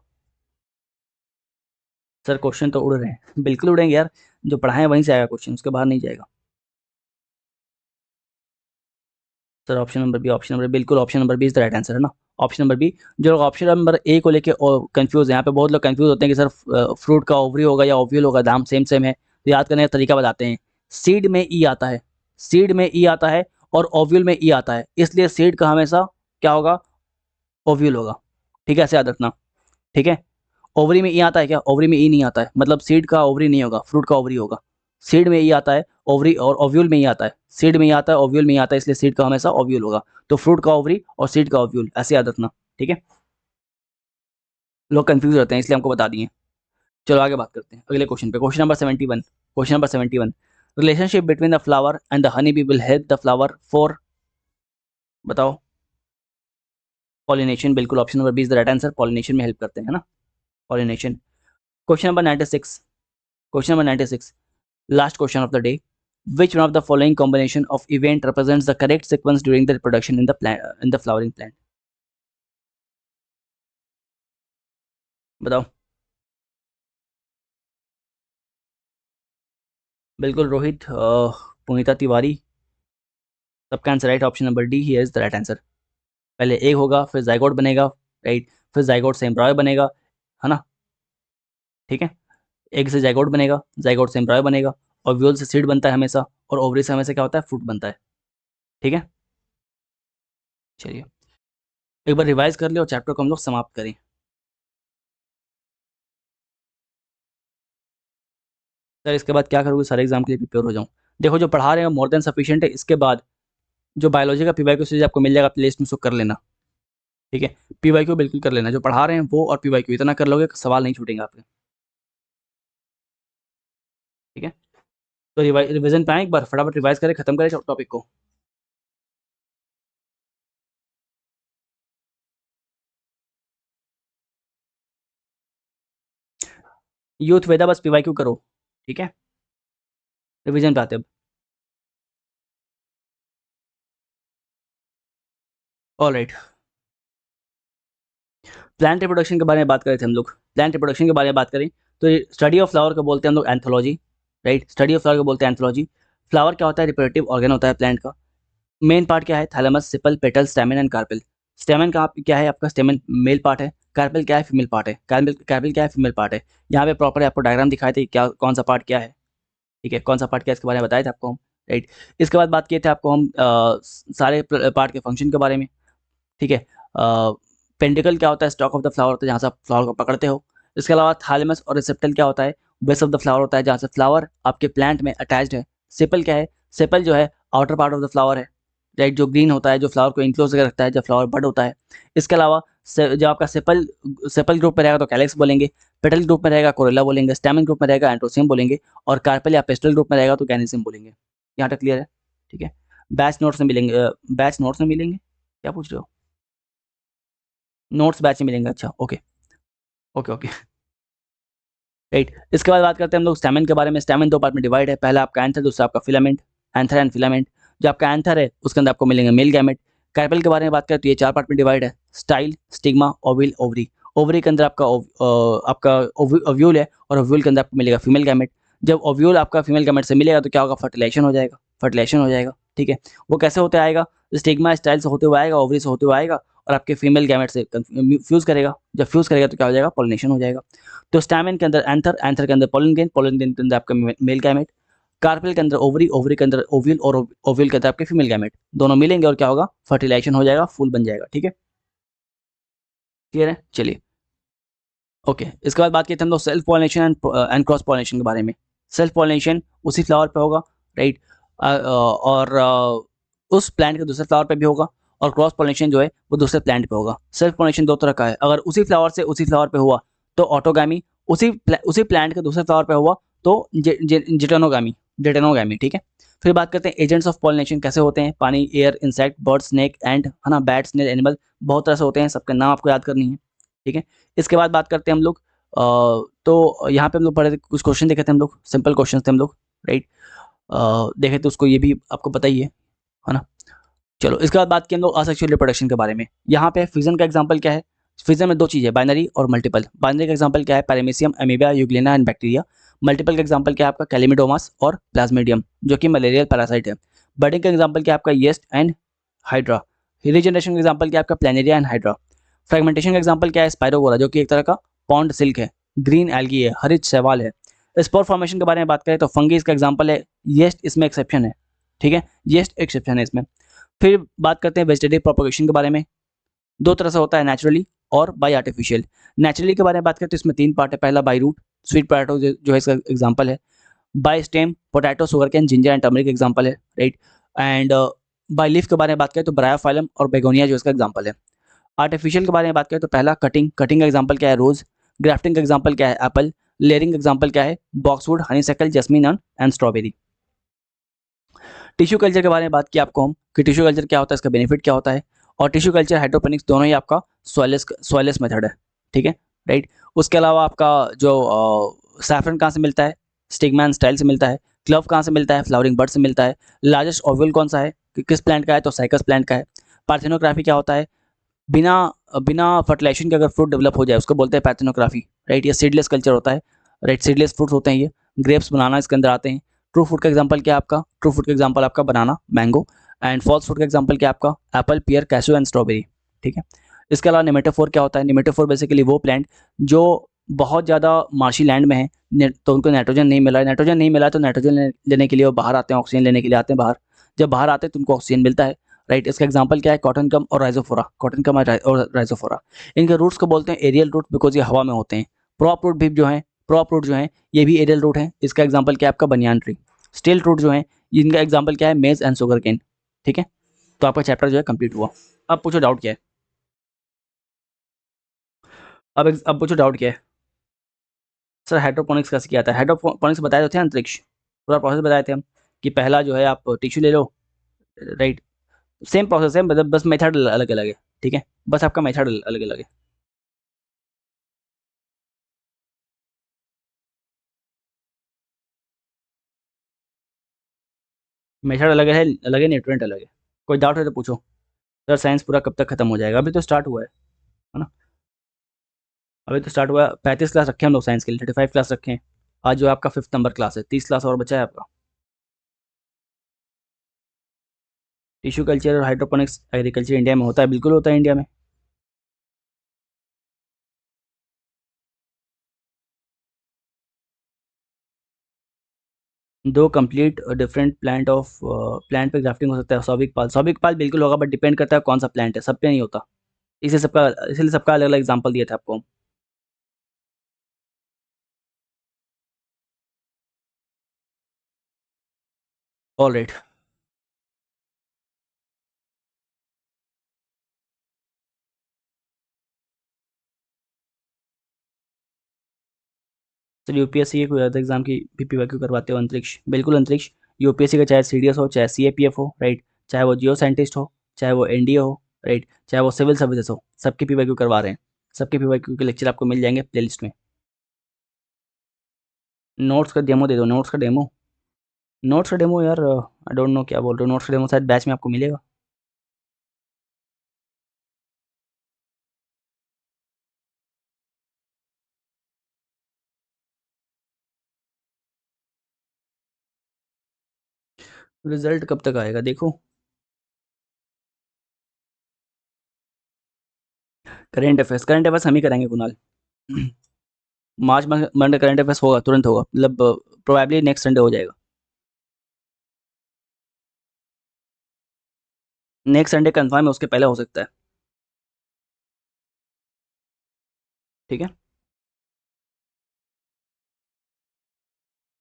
सर क्वेश्चन तो उड़ रहे हैं, बिल्कुल उड़ेंगे यार, जो पढ़ाए वहीं से आएगा क्वेश्चन, उसके बाहर नहीं जाएगा। Sir option number B, option number बिल्कुल, option number B is the right answer है ना। ऑप्शन नंबर बी, जो लोग ऑप्शन नंबर ए को लेके कंफ्यूज है, यहाँ पे बहुत लोग कंफ्यूज होते हैं कि सर फ्रूट का ओवरी होगा या ओव्यूल होगा, दाम सेम सेम है। तो याद करने का तरीका बताते हैं। सीड में ई आता है, सीड में ई आता है, और ओव्यूल में ई आता है, इसलिए सीड का हमेशा क्या होगा, ओव्यूल होगा। ठीक है, ऐसे याद रखना। ठीक है, ओवरी में ई आता है क्या, ओवरी में ई नहीं आता है, मतलब सीड का ओवरी नहीं होगा, फ्रूट का ओवरी होगा। सीड में ई आता है, ओवरी और ओव्यूल में ही आता है, सीड में ही आता है, ओव्यूल में ही आता है, इसलिए सीड का हमेशा ओव्यूल होगा। तो फ्रूट का ओवरी और सीड का ओव्यूल, ऐसे याद रखना। ठीक है, लोग कंफ्यूज रहते हैं, इसलिए हमको बता दिए। चलो आगे बात करते हैं अगले क्वेश्चन पे। Question number 71, question number 71, relationship between the flower and the honey bee will help the flower for, बताओ। पॉलिनेशन, बिल्कुल, option number B is the right answer, pollination में हेल्प करते हैं, है ना, pollination. Question number 96, question number 96, last question of the day, which one of the following combination of event represents the correct sequence during the reproduction in the plant, in the flowering plant, बताओ। बिल्कुल रोहित, पुनीता तिवारी, सबका answer right, option number D he is the right answer. पहले egg होगा, फिर zygote बनेगा, right, फिर zygote से एम्ब्रॉय बनेगा, है ना। ठीक है, एग से जाइगोट बनेगा, जाइगोट से एम्ब्रॉय बनेगा, ओव्यूल से सीड बनता है हमेशा, और ओवरी से हमेशा क्या होता है, फ्रूट बनता है। ठीक है, चलिए एक बार रिवाइज कर ले और चैप्टर को हम लोग समाप्त करें। सर इसके बाद क्या करोगे, सारे एग्जाम के लिए प्रिपेयर हो जाऊँ। देखो जो पढ़ा रहे हैं मोर देन सफिशिएंट है, इसके बाद जो बायोलॉजी का पीवाईक्यू सीरीज आपको मिल जाएगा प्लेलिस्ट में, उसको कर लेना। ठीक है, पीवाईक्यू बिल्कुल कर लेना, जो पढ़ा रहे हैं वो और पीवाईक्यू इतना कर लोगे सवाल नहीं छूटेंगे आपके। ठीक है, तो रिवीजन पे आए, एक बार फटाफट रिवाइज करें, खत्म करें टॉपिक को। यूथ वेदा बस पीवाईक्यू करो। ठीक है, रिवीजन पे आते हैं अब। ऑल राइट, प्लांट रिप्रोडक्शन के बारे में बात करें थे हम लोग। प्लांट रिप्रोडक्शन के बारे में बात करें तो स्टडी ऑफ फ्लावर को बोलते हैं हम लोग anthology, right, study of flower को बोलते हैं एंथोलॉजी। फ्लावर क्या होता है, रिप्रोडक्टिव ऑर्गन होता है प्लांट का। मेन पार्ट क्या है, थैलेमस, सिपल, पेटल, स्टेमन एंड कार्पेल। स्टेमन का क्या है आपका, स्टेमन मेल पार्ट है, कार्पेल क्या है, फीमेल पार्ट है, कार्पेल कार्पेल क्या है, फीमेल पार्ट है। यहाँ पे प्रॉपर आपको डायग्राम दिखाए थे क्या, कौन सा पार्ट क्या है। ठीक है, कौन सा पार्ट क्या है इसके बारे में बताए थे आपको हम, राइट। इसके बाद बात किए थे आपको हम सारे पार्ट के फंक्शन के बारे में। ठीक है, पेंडिकल क्या होता है, स्टॉक ऑफ द फ्लावर होता है जहाँ से आप फ्लावर को पकड़ते हो। इसके अलावा थालेमस और रिसेप्टल क्या होता है, बेस ऑफ द फ्लावर होता है जहाँ से फ्लावर आपके प्लांट में अटैच्ड है। सेपल क्या है, सेपल जो है outer part of the flower है, राइट, जो ग्रीन होता है, जो फ्लावर को इनक्लोज करके रखता है जब फ्लावर बड होता है। इसके अलावा जब आपका सेपल सेपल ग्रुप में रहेगा तो कैलेक्स बोलेंगे, पेटल ग्रुप में रहेगा कोरेला बोलेंगे, स्टेमन ग्रुप में रहेगा एंट्रोसियम बोलेंगे, और कार्पेल या पेस्टल ग्रुप में रहेगा तो गैनिसियम बोलेंगे। यहाँ तक क्लियर है। ठीक है, बैच नोट्स में मिलेंगे, बैच नोट्स में मिलेंगे, क्या पूछ रहे हो, नोट्स बैच में मिलेंगे, अच्छा ओके, ओके ओके, राइट। इसके बाद बात करते हैं हम लोग स्टैमेन के बारे में। स्टैमेन 2 पार्ट में डिवाइड है, पहला आपका एंथर, दूसरा आपका फिलामेंट, एंथर एंड फिलामेंट। जो आपका एंथर है उसके अंदर आपको मिलेंगे मेल गैमेट। कार्पेल के बारे में बात करें तो ये 4 पार्ट में डिवाइड है, स्टाइल, स्टिग्मा, ओविल, ओवरी। ओवरी के अंदर आपका ओव्यूल है और ओव्यूल के अंदर आपको मिलेगा फीमेल गैमेट। जब ओव्यूल आपका फीमेल गैमेट से मिलेगा तो क्या होगा, फर्टिलाइजेशन हो जाएगा, फर्टिलाइजेशन हो जाएगा, ठीक है। वो कैसे होते आएगा, स्टिग्मा स्टाइल से होते हुए आएगा, ओवरी से होते हुए आएगा और आपके फीमेल गैमेट से फ्यूज करेगा। जब फ्यूज करेगा तो क्या हो जाएगा, पॉलिनेशन हो जाएगा। तो स्टैमेन के अंदर एंथर, एंथर के अंदर पोलन ग्रेन, पोलन ग्रेन के अंदर आपका मेल गैमेट। कार्पेल के अंदर ओवरी, ओवरी के अंदर ओव्यूल और ओव्यूल के अंदर आपके फीमेल गैमेट। दोनों मिलेंगे और क्या होगा, फर्टिलाइजेशन हो जाएगा, फूल बन जाएगा, ठीक है। क्लियर है, चलिए ओके। इसके बाद बात करते हैं हम लोग self pollination and cross pollination के बारे में। सेल्फ पॉलिनेशन उसी फ्लावर पे होगा, राइट, और उस प्लांट के दूसरे फ्लावर पे भी होगा, और क्रॉस पॉलिनेशन जो है वो दूसरे प्लांट पे होगा। सेल्फ पॉलिनेशन दो तरह का है, अगर उसी फ्लावर से उसी फ्लावर पे हुआ तो ऑटोगामी, उसी प्लांट के दूसरे फ्लावर पे हुआ तो जिटेनोगामी, जिटेनोगामी, ठीक है। फिर बात करते हैं एजेंट्स ऑफ पॉलिनेशन कैसे होते हैं, पानी, air, insect, bird, snake, and, है ना, बैट, स्नेल, एनिमल, बहुत तरह से होते हैं, सबके नाम आपको याद करनी है, ठीक है। इसके बाद बात करते हैं हम लोग तो यहाँ पे हम लोग पढ़े थे, कुछ क्वेश्चन देखे थे हम लोग, सिंपल क्वेश्चन थे हम लोग, राइट, देखे थे उसको, ये भी आपको पता ही है ना। चलो इसके बाद बात की हम लोग असेक्सुअल रिप्रोडक्शन के बारे में। यहाँ पे फिजन का एग्जांपल क्या है, फिजन में दो चीज़ें, बाइनरी और मल्टीपल। बाइनरी का एग्जांपल क्या है, paramecium, amoeba, Euglena and bacteria. Multiple का एग्जांपल क्या है आपका, कैलिमिडोमास और प्लाज्मीडियम जो कि मलेरियल पैरासाइट है। बर्डिंग का एग्जांपल क्या है आपका, येस्ट एंड हाइड्रा। रीजनरेशन का एग्जांपल क्या है आपका, प्लेनेरिया एंड हाइड्रा। फ्रेगमेंटेशन का एग्जांपल क्या है, स्पाइरोगोरा जो कि एक तरह का पॉन्ड सिल्क है। ग्रीन एल्गी है, हरित शैवाल है। स्पोर फॉर्मेशन के बारे में बात करें तो फंगी इसका एग्जांपल है, येस्ट इसमें एक्सेप्शन है, ठीक है, येस्ट एक्सेप्शन है इसमें। फिर बात करते हैं वेजिटेटिव प्रोपगेशन के बारे में। दो तरह से होता है, नेचुरली और बाय आर्टिफिशियल। नेचुरली के बारे में बात करें तो इसमें 3 पार्ट है, पहला बाय रूट, स्वीट पोटैटो जो है इसका एग्जांपल है। By stem, potato, sugar cane, ginger and turmeric example है, राइट। एंड बाय लीफ के बारे में बात करें तो ब्रायोफाइलम और बेगोनिया जो इसका एग्जांपल है। आर्टिफिशियल के बारे में बात करें तो पहला कटिंग, कटिंग का एग्जांपल क्या है, रोज। ग्राफ्टिंग का एग्जांपल क्या है, एप्पल। लेयरिंग एग्जांपल क्या है, boxwood, honeysuckle, jasmine and strawberry. Tissue culture के बारे में बात की आपको हम कि टिश्यू कल्चर क्या होता है, इसका बेनिफिट क्या होता है, और टिश्यू कल्चर, हाइड्रोपोनिक्स दोनों ही आपका सॉइललेस मेथड है, ठीक है, राइट। उसके अलावा आपका जो सैफरन कहाँ से मिलता है, स्टिग्मा एंड स्टाइल से मिलता है। क्लव कहाँ से मिलता है, फ्लावरिंग बर्ड से मिलता है। लार्जेस्ट ओव्यूल कौन सा है, किस प्लांट का है, तो साइकस प्लांट का है। पार्थेनोग्राफी क्या होता है, बिना बिना फर्टिलाइजेशन के अगर फ्रूट डेवलप हो जाए उसको बोलते हैं पैर्थेनोग्राफी, राइट। ये सीडलेस कल्चर होता है, राइट, सीडलेस फ्रूट्स होते हैं ये, ग्रेप्स बनाना इसके अंदर आते हैं। ट्रू फूड का एग्जांपल क्या है आपका, ट्रू फूड का एग्जांपल आपका banana, mango. And false fruit का एग्जांपल क्या है आपका, apple, pear, cashew and strawberry, ठीक है। इसके अलावा नेमेटोफोर क्या होता है, नेमेटोफोर बेसिकली वो प्लांट जो बहुत ज़्यादा मार्शी लैंड में है, तो उनको नाइट्रोजन नहीं मिला है, नाइट्रोजन नहीं मिला है तो नाइट्रोजन लेने के लिए वो बाहर आते हैं, ऑक्सीजन लेने के लिए आते हैं बाहर। जब बाहर आते हैं तो उनको ऑक्सीजन मिलता है, राइट। इसका एग्जांपल क्या है, कॉटन कम और राइजोफोरा, कॉटन कम और राइजोफोरा। इनके रूट्स को बोलते हैं एरियल रूट बिकॉज ये हवा में होते हैं। प्रॉप रूट भी जो है, प्रॉप रूट जो है ये भी एरियल रूट है। इसका एग्जांपल क्या है आपका, बनियान ट्री। स्टिल रूट जो है इनका एग्जांपल क्या है, मेज एंड शुगर केन, ठीक है। तो आपका चैप्टर जो है कंप्लीट हुआ। अब पूछो डाउट क्या है, अब पूछो डाउट क्या है। सर हाइड्रोपोनिक्स कैसे किया था, हाइड्रोपोनिक्स बताए तो थे, अंतरिक्ष पूरा प्रोसेस बताए थे हम कि पहला जो है आप टिश्यू ले लो, राइट। सेम प्रोसेस है, मतलब बस मेथड अलग अलग है, ठीक है, बस आपका मेथड अलग अलग है। मेथड अलग है, न्यूट्रिएंट अलग है। कोई डाउट है तो पूछो। सर साइंस पूरा कब तक खत्म हो जाएगा, अभी तो स्टार्ट हुआ है ना, अभी तो स्टार्ट हुआ है। 35 क्लास रखे हम लोग साइंस के लिए, 35 क्लास रखे हैं। आज जो है आपका 5th नंबर क्लास है, 30 क्लास और बचा है आपका। टिश्यू कल्चर और हाइड्रोपोनिक्स एग्रीकल्चर इंडिया में होता है, बिल्कुल होता है इंडिया में। दो कंप्लीट डिफरेंट प्लांट पे ग्राफ्टिंग हो सकता है, सौविक पाल बिल्कुल होगा, बट डिपेंड करता है कौन सा प्लांट है, सब पे नहीं होता। इसीलिए सबका अलग अलग एग्जाम्पल दिया था आपको। All right. सर यूपीएससी के कोई other एग्जाम की पीपीवाईक्यू करवाते हो, अंतरिक्ष, बिल्कुल अंतरिक्ष। यूपीएससी का चाहे सीडीएस हो, चाहे सीएपीएफ हो, राइट, चाहे वो जियो साइंटिस्ट हो, चाहे वो एनडीए हो, राइट, चाहे वो सिविल सर्विसेज हो, सबके पीवाईक्यू करवा रहे हैं। सबके पीवाईक्यू के लेक्चर आपको मिल जाएंगे प्लेलिस्ट में। नोट्स का डेमो दे दो, नोट्स का डेमो। नोट्स का डेमो यार, आई डोंट नो क्या बोल रहे हो। नोट्स का डेमो शायद बैच में आपको मिलेगा। रिजल्ट कब तक आएगा देखो। करंट अफेयर्स हम ही करेंगे Kunal. March month current affairs होगा, तुरंत होगा, मतलब प्रोबेबली नेक्स्ट संडे हो जाएगा। नेक्स्ट संडे कंफर्म है, उसके पहले हो सकता है। ठीक है।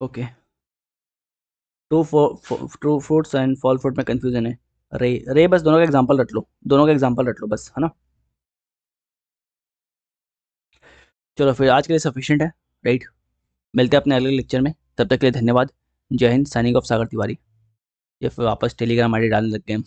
Okay. True fruits and fall fruit में कंफ्यूजन है। रे रे बस दोनों का एग्जांपल रट लो, दोनों का एग्जांपल रट लो बस, है ना। चलो फिर आज के लिए सफिशिएंट है। राइट। मिलते हैं अपने अगले लेक्चर में, तब तक के लिए धन्यवाद। जय हिंद। साइनिंग ऑफ सागर तिवारी। ये फिर वापस टेलीग्राम आईडी डालने लग गए हम।